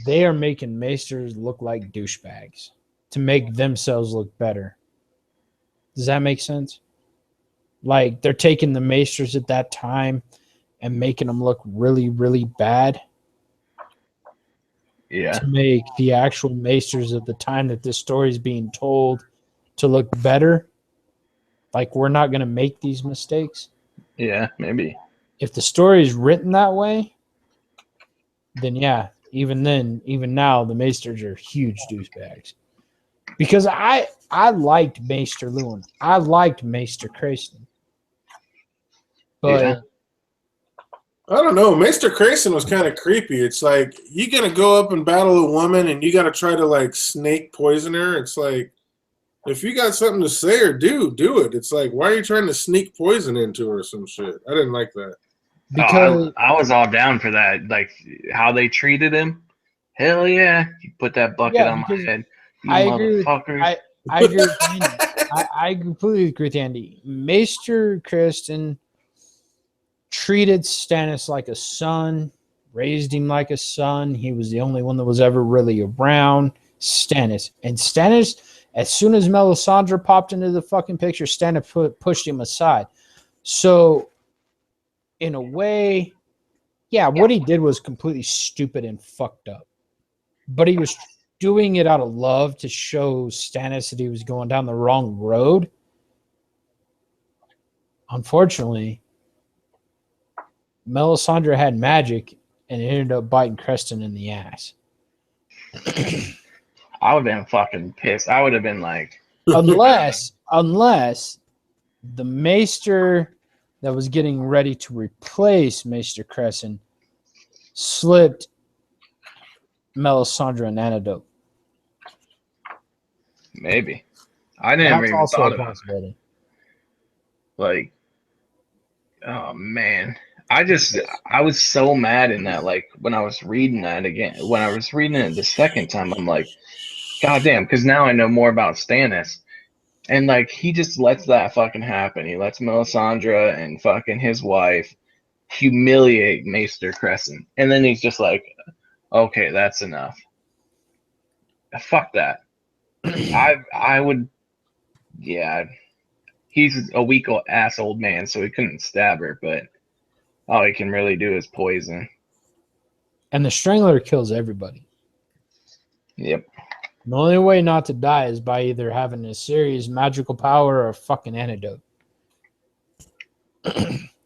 they are making Maesters look like douchebags to make themselves look better. Does that make sense? Like, they're taking the Maesters at that time and making them look really, really bad. Yeah. To make the actual Maesters of the time that this story is being told to look better. Like, we're not going to make these mistakes. Yeah, maybe. If the story is written that way, then yeah, even now, the Maesters are huge douchebags. Because I liked Maester Lewin. I liked Maester Crayston. But yeah. I don't know. Maester Crayston was kind of creepy. It's like, you got to go up and battle a woman and you got to try to like snake poison her. It's like, if you got something to say or do it. It's like, why are you trying to sneak poison into her or some shit? I didn't like that. Because I was all down for that. Like how they treated him. Hell yeah. You put that bucket on my head. You I motherfuckers. I agree with Andy. I completely agree with Andy. Maester Crayston treated Stannis like a son, raised him like a son. He was the only one that was ever really around Stannis. And Stannis, as soon as Melisandre popped into the fucking picture, Stannis pushed him aside. So, in a way, yeah, what he did was completely stupid and fucked up. But he was doing it out of love to show Stannis that he was going down the wrong road. Unfortunately, Melisandre had magic and it ended up biting Creston in the ass. I would have been fucking pissed. I would have been like, unless the Maester that was getting ready to replace Maester Crescent slipped Melisandre an antidote. maybe. I never That's even also thought a about it. possibility. Like, oh man. I was so mad in that, like, when I was reading that again, when I was reading it the second time, I'm like, God damn, because now I know more about Stannis. And, like, he just lets that fucking happen. He lets Melisandre and fucking his wife humiliate Maester Crescent. And then he's just like, okay, that's enough. Fuck that. I would, yeah. He's a weak ass old man, so he couldn't stab her, but all he can really do is poison. And the Strangler kills everybody. Yep. The only way not to die is by either having a serious magical power or a fucking antidote.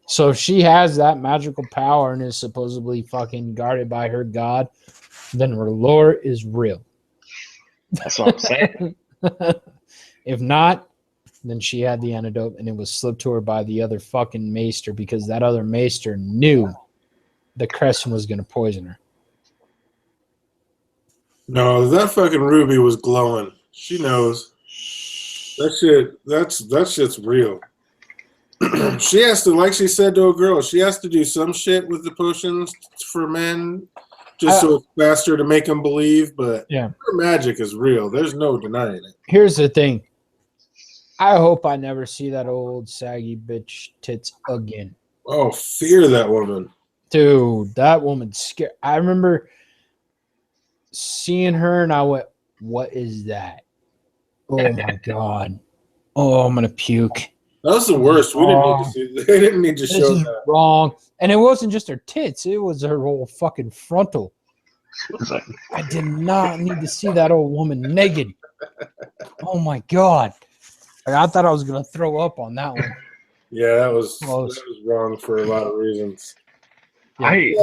So if she has that magical power and is supposedly fucking guarded by her god, then her lore is real. That's what I'm saying. If not, then she had the antidote and it was slipped to her by the other fucking Maester because that other Maester knew the Crescent was going to poison her. No, that fucking Ruby was glowing. She knows. That shit's real. She has to, like she said to a girl, she has to do some shit with the potions for men just so it's faster to make them believe, but yeah, her magic is real. There's no denying it. Here's the thing. I hope I never see that old saggy bitch tits again. Oh, fear that woman. Dude, that woman's scary. I remember seeing her and I went, what is that? Oh my God. Oh, I'm going to puke. That was the worst. We didn't need to see. They didn't need to This show is that. wrong. And it wasn't just her tits. It was her whole fucking frontal. I did not need to see that old woman naked. Oh my God. Like, I thought I was going to throw up on that one. Yeah, that was Close. wrong for a lot of reasons. Yeah,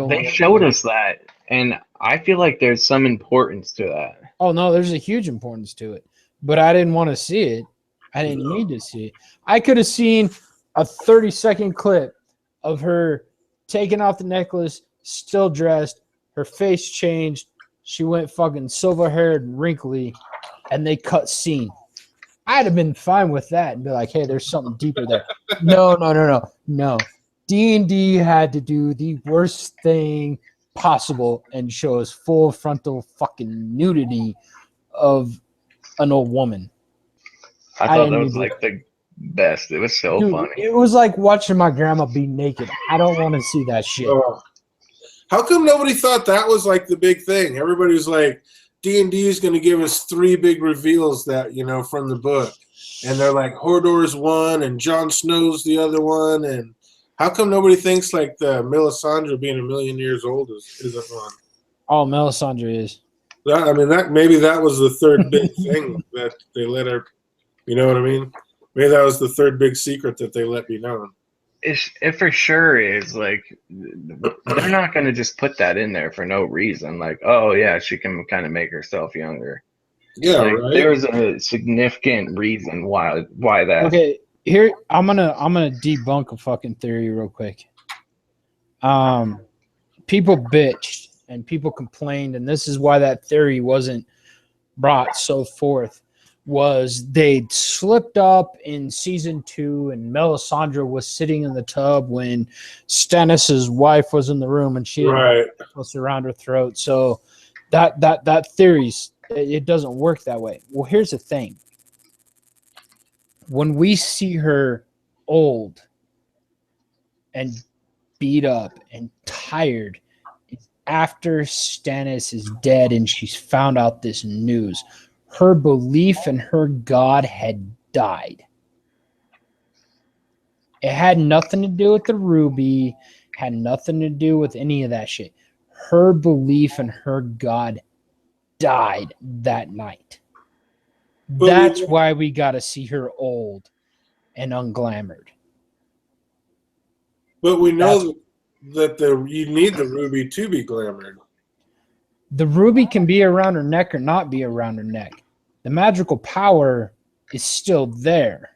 They showed us that, and I feel like there's some importance to that. Oh, no, there's a huge importance to it. But I didn't want to see it. I didn't need to see it. I could have seen a 30-second clip of her taking off the necklace, still dressed, her face changed. She went fucking silver-haired and wrinkly, and they cut scene. I'd have been fine with that and be like, hey, there's something deeper there. No. D&D had to do the worst thing possible and show us full frontal fucking nudity of an old woman. I thought that was like the best. It was so funny. It was like watching my grandma be naked. I don't want to see that shit. How come nobody thought that was like the big thing? Everybody's like, D&D is going to give us 3 big reveals that, from the book. And they're like, Hodor's one and Jon Snow's the other one. And how come nobody thinks like the Melisandre being 1,000,000 years old isn't one? Oh, Melisandre is. Maybe that was the third big thing that they let her, you know what I mean? Maybe that was the third big secret that they let be known. It for sure is. Like, they're not going to just put that in there for no reason. Like, oh yeah, she can kind of make herself younger. Yeah, like, right. There's a significant reason why that. Okay, here I'm gonna debunk a fucking theory real quick. People bitched and people complained, and this is why that theory wasn't brought so forth. Was they'd slipped up in season 2 and Melisandre was sitting in the tub when Stannis' wife was in the room and she had close around her throat. So that theory's it doesn't work that way. Well, here's the thing. When we see her old and beat up and tired after Stannis is dead and she's found out this news, her belief in her God had died. It had nothing to do with the ruby, had nothing to do with any of that shit. Her belief in her God died that night. That's why we got to see her old and unglamored. But we know that you need the ruby to be glamored. The ruby can be around her neck or not be around her neck. The magical power is still there.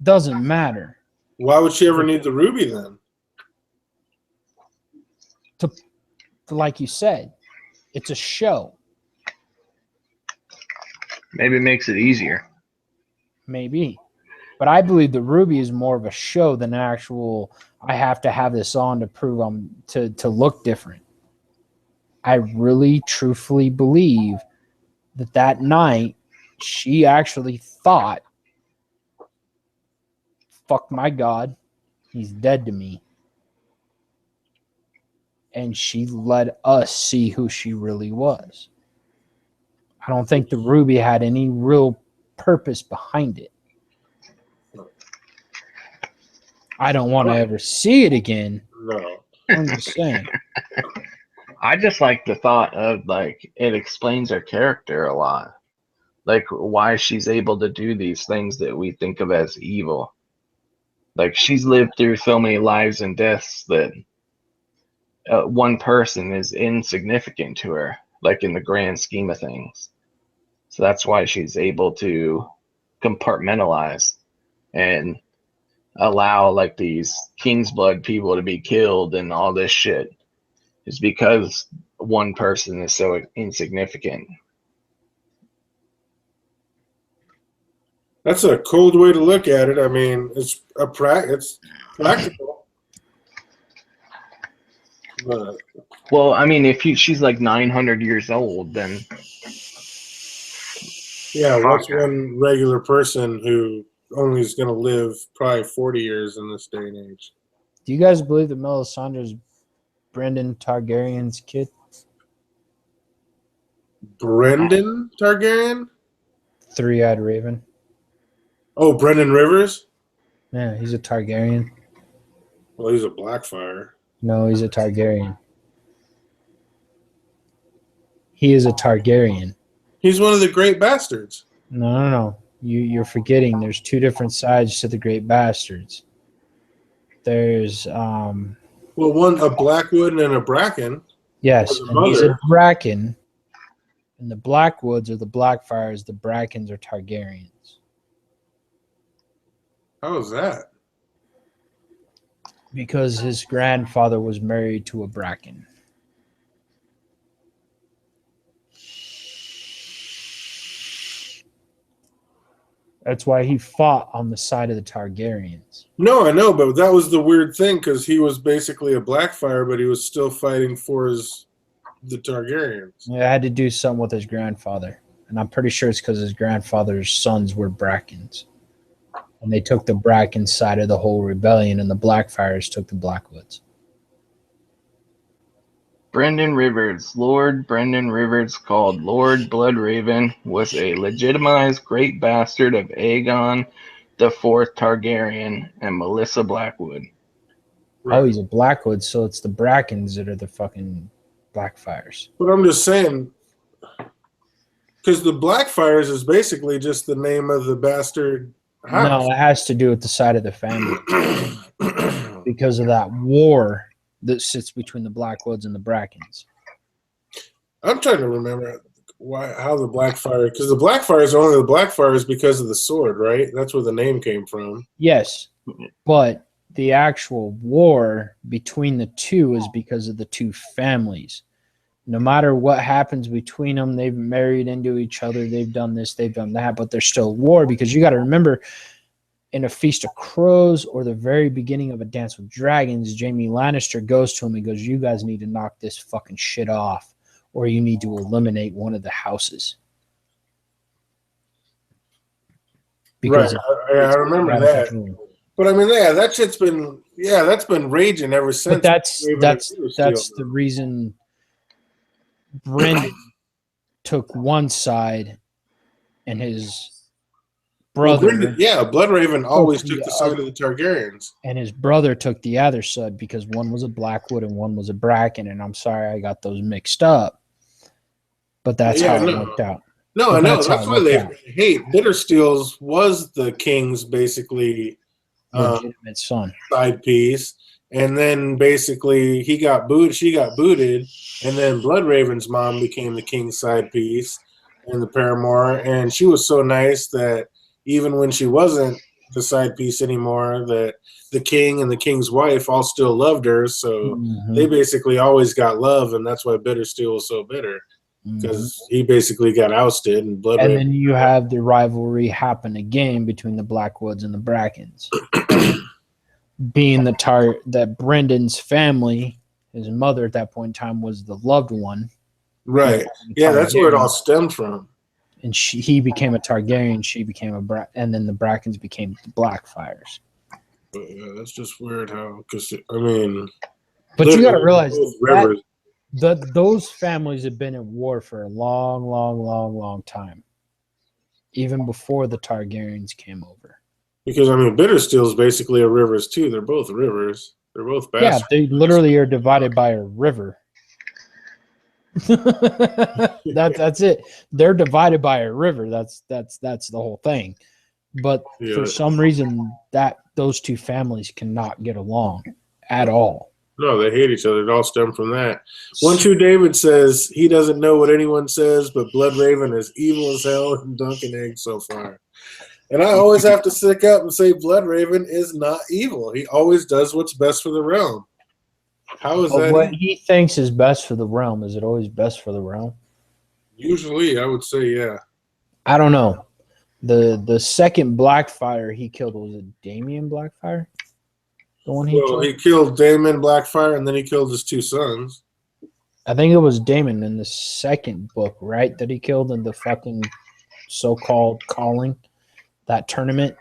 Doesn't matter. Why would she ever need the ruby then? To like you said, it's a show. Maybe it makes it easier. Maybe. But I believe the ruby is more of a show than an actual, I have to have this on to prove I'm to look different. I really truthfully believe that night she actually thought, fuck my God, he's dead to me. And she let us see who she really was. I don't think the ruby had any real purpose behind it. I don't want to ever see it again. No. I'm just saying. I just like the thought of, like, it explains her character a lot. Like, why she's able to do these things that we think of as evil. Like, she's lived through so many lives and deaths that one person is insignificant to her, like, in the grand scheme of things. So that's why she's able to compartmentalize and allow, like, these Kingsblood people to be killed and all this shit. Is because one person is so insignificant. That's a cold way to look at it. I mean, it's practical. But Well, I mean, if she's like 900 years old, then yeah, what's one regular person who only is going to live probably 40 years in this day and age? Do you guys believe that Melisandre's Brendan Targaryen's kid? Brendan Targaryen? Three-eyed raven. Oh, Brendan Rivers? Yeah, he's a Targaryen. Well, he's a Blackfire. No, he's a Targaryen. He is a Targaryen. He's one of the great bastards. No. You're forgetting there's two different sides to the Great Bastards. There's Well, one a Blackwood and a Bracken. yes, and he's a Bracken. And the Blackwoods are the Blackfires, the Brackens are Targaryens. How is that? Because his grandfather was married to a Bracken. That's why he fought on the side of the Targaryens. No, I know, but that was the weird thing because he was basically a Blackfire, but he was still fighting for the Targaryens. Yeah, I had to do something with his grandfather. And I'm pretty sure it's because his grandfather's sons were Brackens. And they took the Bracken side of the whole rebellion, and the Blackfires took the Blackwoods. Brendan Rivers, Lord Brendan Rivers, called Lord Bloodraven, was a legitimized great bastard of Aegon the Fourth Targaryen and Melissa Blackwood. Right. Oh, he's a Blackwood, so it's the Brackens that are the fucking Blackfires. But I'm just saying, because the Blackfires is basically just the name of the bastard house. No, it has to do with the side of the family. Because of that war that sits between the Blackwoods and the Brackens. I'm trying to remember how the Blackfire, because the Blackfires are only the Blackfires because of the sword, right? That's where the name came from. Yes, but the actual war between the two is because of the two families. No matter what happens between them, they've married into each other, they've done this, they've done that, but there's still war because you got to remember, in A Feast of Crows or the very beginning of A Dance with Dragons, Jaime Lannister goes to him and goes, you guys need to knock this fucking shit off or you need to eliminate one of the houses. Because right. I remember that. But I mean, yeah, that shit's been, that's been raging ever since. But that's the reason Brendan took one side and his brother. Well, Bloodraven always took the side of the Targaryens. And his brother took the other side because one was a Blackwood and one was a Bracken. And I'm sorry I got those mixed up. But that's how it worked out. No, I know. That's why they hate. Bittersteels was the king's basically legitimate son. Side piece. and then basically she got booted, and then Bloodraven's mom became the king's side piece and the paramour, and she was so nice that even when she wasn't the side piece anymore, that the king and the king's wife all still loved her, so they basically always got love, and that's why Bittersteel was so bitter, because he basically got ousted, and Bloodraven. And then you have the rivalry happen again between the Blackwoods and the Brackens. Being that Brendan's family, his mother at that point in time, was the loved one. Right. Yeah, that's where it all stemmed from. And he became a Targaryen, she became and then the Brackens became the Blackfires. But yeah, that's just weird how, because, I mean... But you got to realize rivers. those families have been at war for a long, long, long, long time. Even before the Targaryens came over. Because, I mean, Bittersteel is basically a rivers, too. They're both rivers. They're both bastards. Yeah, they literally are divided by a river. That's it. They're divided by a river. That's the whole thing. But for some reason, those two families cannot get along at all. No, they hate each other. It all stemmed from that. One True David says he doesn't know what anyone says, but Bloodraven is evil as hell and Dunkin' Egg so far. And I always have to stick up and say Bloodraven is not evil. He always does what's best for the realm. How is that? What he thinks is best for the realm, is it always best for the realm? Usually, I would say, yeah. I don't know. The second Blackfire he killed, was it Damien Blackfire? The one he killed? He killed Daemon Blackfire, and then he killed his two sons. I think it was Daemon in the second book, right? That he killed in the fucking so-called calling, that tournament.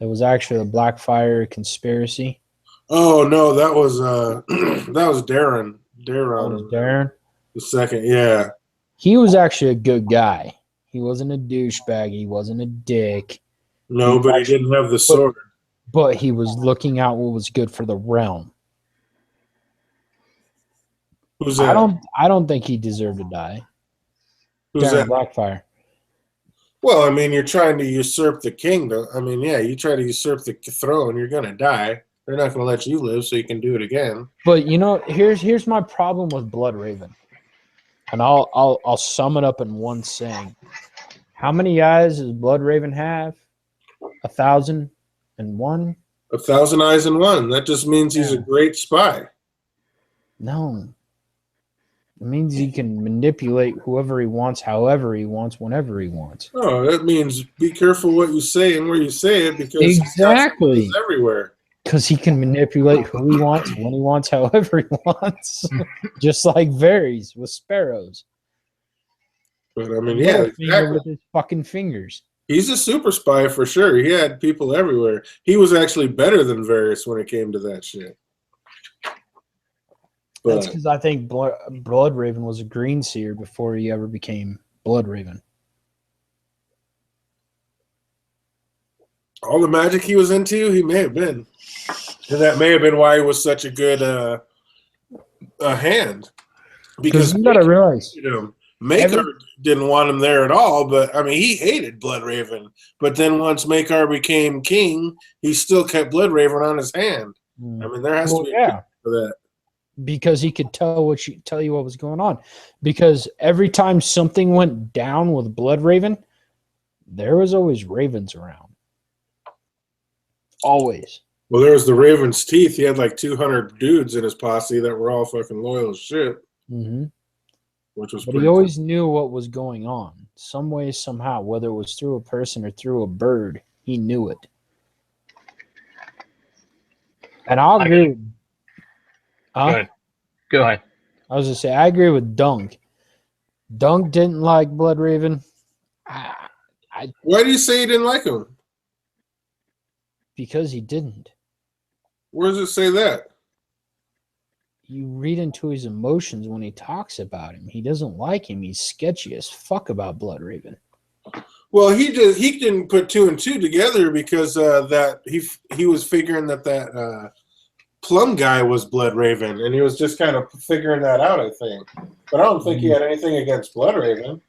It was actually a Blackfire conspiracy. Oh no, that was Darren. Darren. The second, yeah. He was actually a good guy. He wasn't a douchebag. He wasn't a dick. No, but he didn't have the sword. But he was looking out what was good for the realm. Who's that? I don't think he deserved to die. Who's Darren that? Blackfire. Well, I mean, you're trying to usurp the kingdom. I mean, yeah, you try to usurp the throne, you're gonna die. They're not gonna let you live, so you can do it again. But you know, here's my problem with Bloodraven, and I'll sum it up in one saying: how many eyes does Bloodraven have? 1,001. 1,000 eyes in one. That just means he's a great spy. No. It means he can manipulate whoever he wants, however he wants, whenever he wants. Oh, that means be careful what you say and where you say it, because exactly he's everywhere. Because he can manipulate who he wants, when he wants, however he wants. Just like Varys with sparrows. But I mean, yeah, exactly. With his fucking fingers. He's a super spy for sure. He had people everywhere. He was actually better than Varys when it came to that shit. But that's because I think Bloodraven was a green seer before he ever became Bloodraven. All the magic he was into, he may have been. And that may have been why he was such a good hand. Because you got to realize, Maekar didn't want him there at all, but I mean, he hated Bloodraven. But then once Maekar became king, he still kept Bloodraven on his hand. I mean, there has to be a for that. Because he could tell you what was going on. Because every time something went down with Bloodraven, there was always ravens around. Always. Well, there was the Raven's Teeth. He had like 200 dudes in his posse that were all fucking loyal as shit. Mm-hmm. Which was but he always knew what was going on. Some way, somehow, whether it was through a person or through a bird, he knew it. And I'll agree. Go ahead. I was going to say, I agree with Dunk. Dunk didn't like Bloodraven. Why do you say he didn't like him? Because he didn't. Where does it say that? You read into his emotions when he talks about him. He doesn't like him. He's sketchy as fuck about Bloodraven. Well, he didn't put two and two together because that he was figuring that Plum guy was Bloodraven, and he was just kind of figuring that out, I think. But I don't think he had anything against Bloodraven.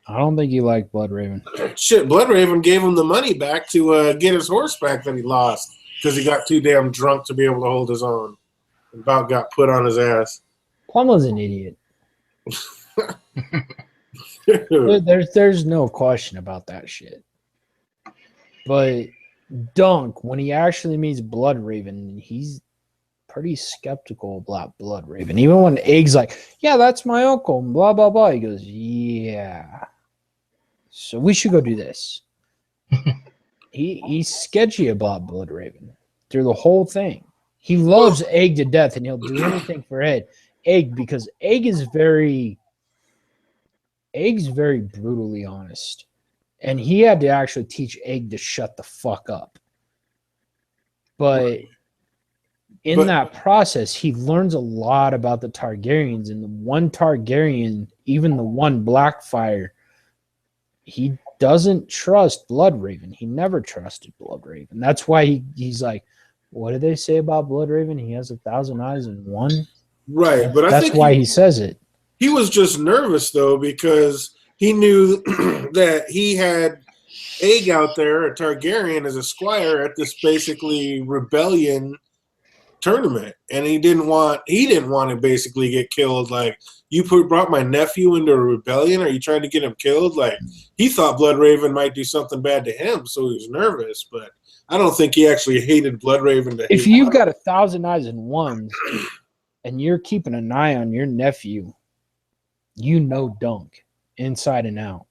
I don't think he liked Bloodraven. Shit, Bloodraven gave him the money back to get his horse back that he lost because he got too damn drunk to be able to hold his own. About got put on his ass. Plum was an idiot. There's no question about that shit. But Dunk, when he actually meets Bloodraven, he's pretty skeptical about Bloodraven. Even when Egg's like, yeah, that's my uncle, and blah, blah, blah. He goes, yeah. So we should go do this. He's sketchy about Bloodraven through the whole thing. He loves Egg to death, and he'll do anything for Egg because Egg's very brutally honest. And he had to actually teach Egg to shut the fuck up. But in that process, he learns a lot about the Targaryens. And the one Targaryen, even the one Blackfire, he doesn't trust Bloodraven. He never trusted Bloodraven. That's why he's like, what did they say about Bloodraven? He has 1,000 eyes in one. Right, but I think that's why he says it. He was just nervous though because he knew that he had Egg out there, a Targaryen, as a squire at this basically rebellion tournament, and he didn't want to basically get killed. Like, you brought my nephew into a rebellion. Are you trying to get him killed? Like, he thought Bloodraven might do something bad to him, so he was nervous. But I don't think he actually hated Bloodraven. If you've got 1,000 eyes in one, and you're keeping an eye on your nephew, you know Dunk inside and out.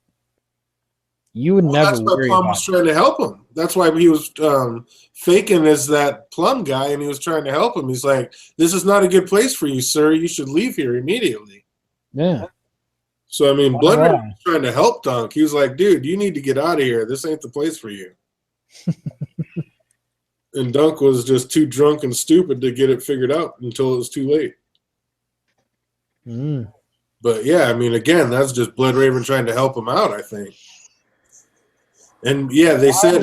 You would never that's why worry Plum about was trying to help him. That's why he was faking as that Plum guy, and he was trying to help him. He's like, this is not a good place for you, sir. You should leave here immediately. Yeah. So, I mean, Bloodraven was trying to help Dunk. He was like, dude, you need to get out of here. This ain't the place for you. And Dunk was just too drunk and stupid to get it figured out until it was too late. Mm. But, yeah, I mean, again, that's just Bloodraven trying to help him out, I think. And, yeah, they said...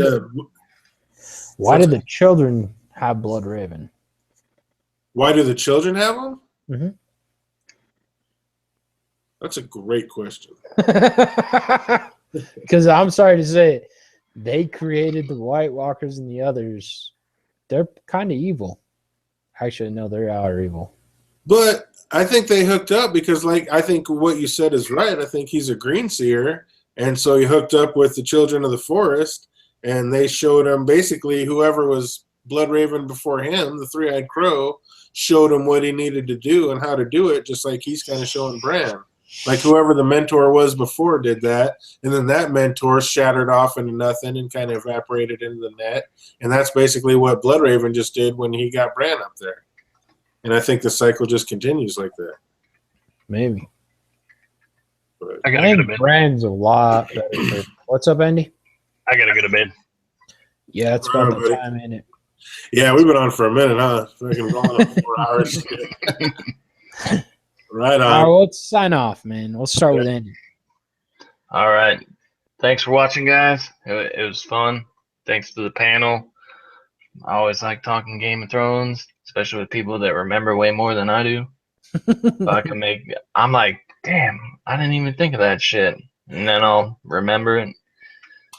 why did the children have Bloodraven? Why do the children have them? Mm-hmm. That's a great question. Because I'm sorry to say it, they created the White Walkers and the others. They're kind of evil. Actually, no, they are evil. But I think they hooked up because, like, I think what you said is right. I think he's a green seer. And so he hooked up with the children of the forest, and they showed him basically whoever was Bloodraven before him, the three-eyed crow, showed him what he needed to do and how to do it, just like he's kind of showing Bran. Like whoever the mentor was before did that, and then that mentor shattered off into nothing and kind of evaporated into the net. And that's basically what Bloodraven just did when he got Bran up there. And I think the cycle just continues like that. Maybe. But I I gotta go to think bed. Bran's a lot better. What's up, Andy? I gotta go to bed. Yeah, it's All about right, the buddy. time, ain't it? yeah, we've been on for a minute, huh? Fucking going on 4 hours. Right All right, on. let's sign off, man. Let's start with Andy. All right. Thanks for watching, guys. It was fun. Thanks to the panel. I always like talking Game of Thrones, especially with people that remember way more than I do. I'm like, damn, I didn't even think of that shit. And then I'll remember it.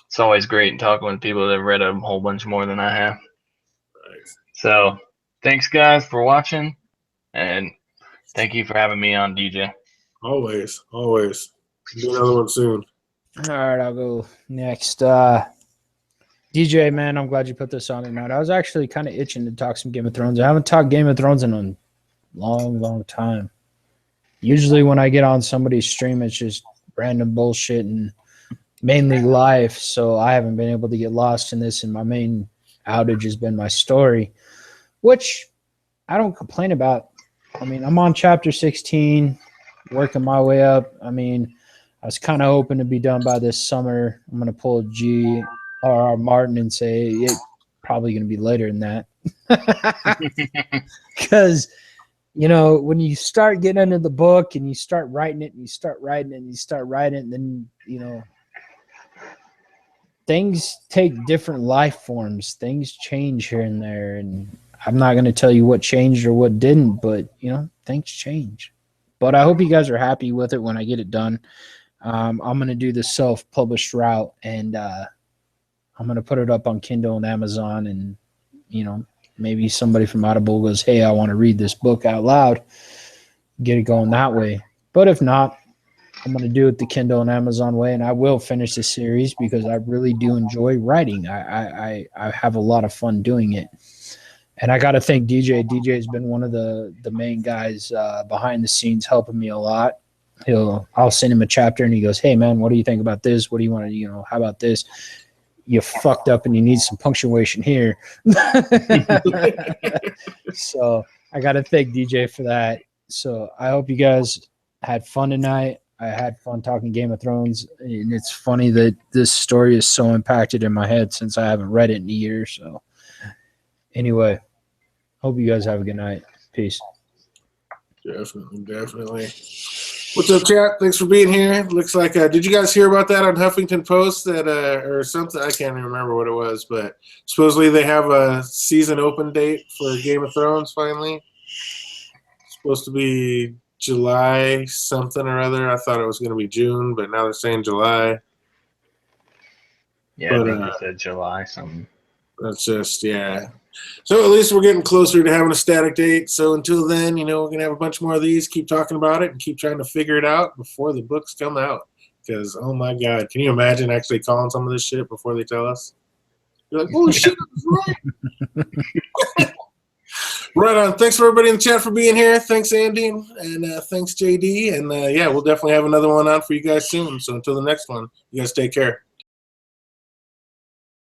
It's always great talking with people that have read a whole bunch more than I have. Nice. So, thanks, guys, for watching. And thank you for having me on, DJ. Always. Do another one soon. All right, I'll go next. DJ, man, I'm glad you put this on tonight. I was actually kind of itching to talk some Game of Thrones. I haven't talked Game of Thrones in a long time. Usually when I get on somebody's stream, it's just random bullshit and mainly life, so I haven't been able to get lost in this, and my main outage has been my story, which I don't complain about. I mean, I'm on chapter 16, working my way up. I mean, I was kind of hoping to be done by this summer. I'm going to pull a G.R.R. Martin and say it's probably going to be later than that. Because, you know, when you start getting into the book and you start writing it and you start writing it and you start writing it, and then, you know, things take different life forms. Things change here and there. And I'm not going to tell you what changed or what didn't, but, you know, things change. But I hope you guys are happy with it when I get it done. I'm going to do the self-published route, and I'm going to put it up on Kindle and Amazon, and, you know, maybe somebody from Audible goes, hey, I want to read this book out loud, get it going that way. But if not, I'm going to do it the Kindle and Amazon way, and I will finish this series because I really do enjoy writing. I have a lot of fun doing it. And I got to thank DJ. DJ has been one of the main guys behind the scenes helping me a lot. I'll send him a chapter, and he goes, hey, man, what do you think about this? What do you want to, how about this? You fucked up and you need some punctuation here. So I got to thank DJ for that. So I hope you guys had fun tonight. I had fun talking Game of Thrones, and it's funny that this story is so impacted in my head since I haven't read it in a year. So anyway, hope you guys have a good night. Peace. Definitely. What's up, chat? Thanks for being here. Looks like, did you guys hear about that on Huffington Post that, or something? I can't even remember what it was, but supposedly they have a season open date for Game of Thrones finally. It's supposed to be July something or other. I thought it was going to be June, but now they're saying July. Yeah, I think they said July something. That's just, yeah. So at least we're getting closer to having a static date. So until then, we're going to have a bunch more of these, keep talking about it, and keep trying to figure it out before the books come out. Because, oh my God, can you imagine actually calling some of this shit before they tell us? You're like, oh shit, I was right. Right on. Thanks for everybody in the chat for being here. Thanks, Andy, and thanks, JD. And yeah, we'll definitely have another one on for you guys soon. So until the next one, you guys take care.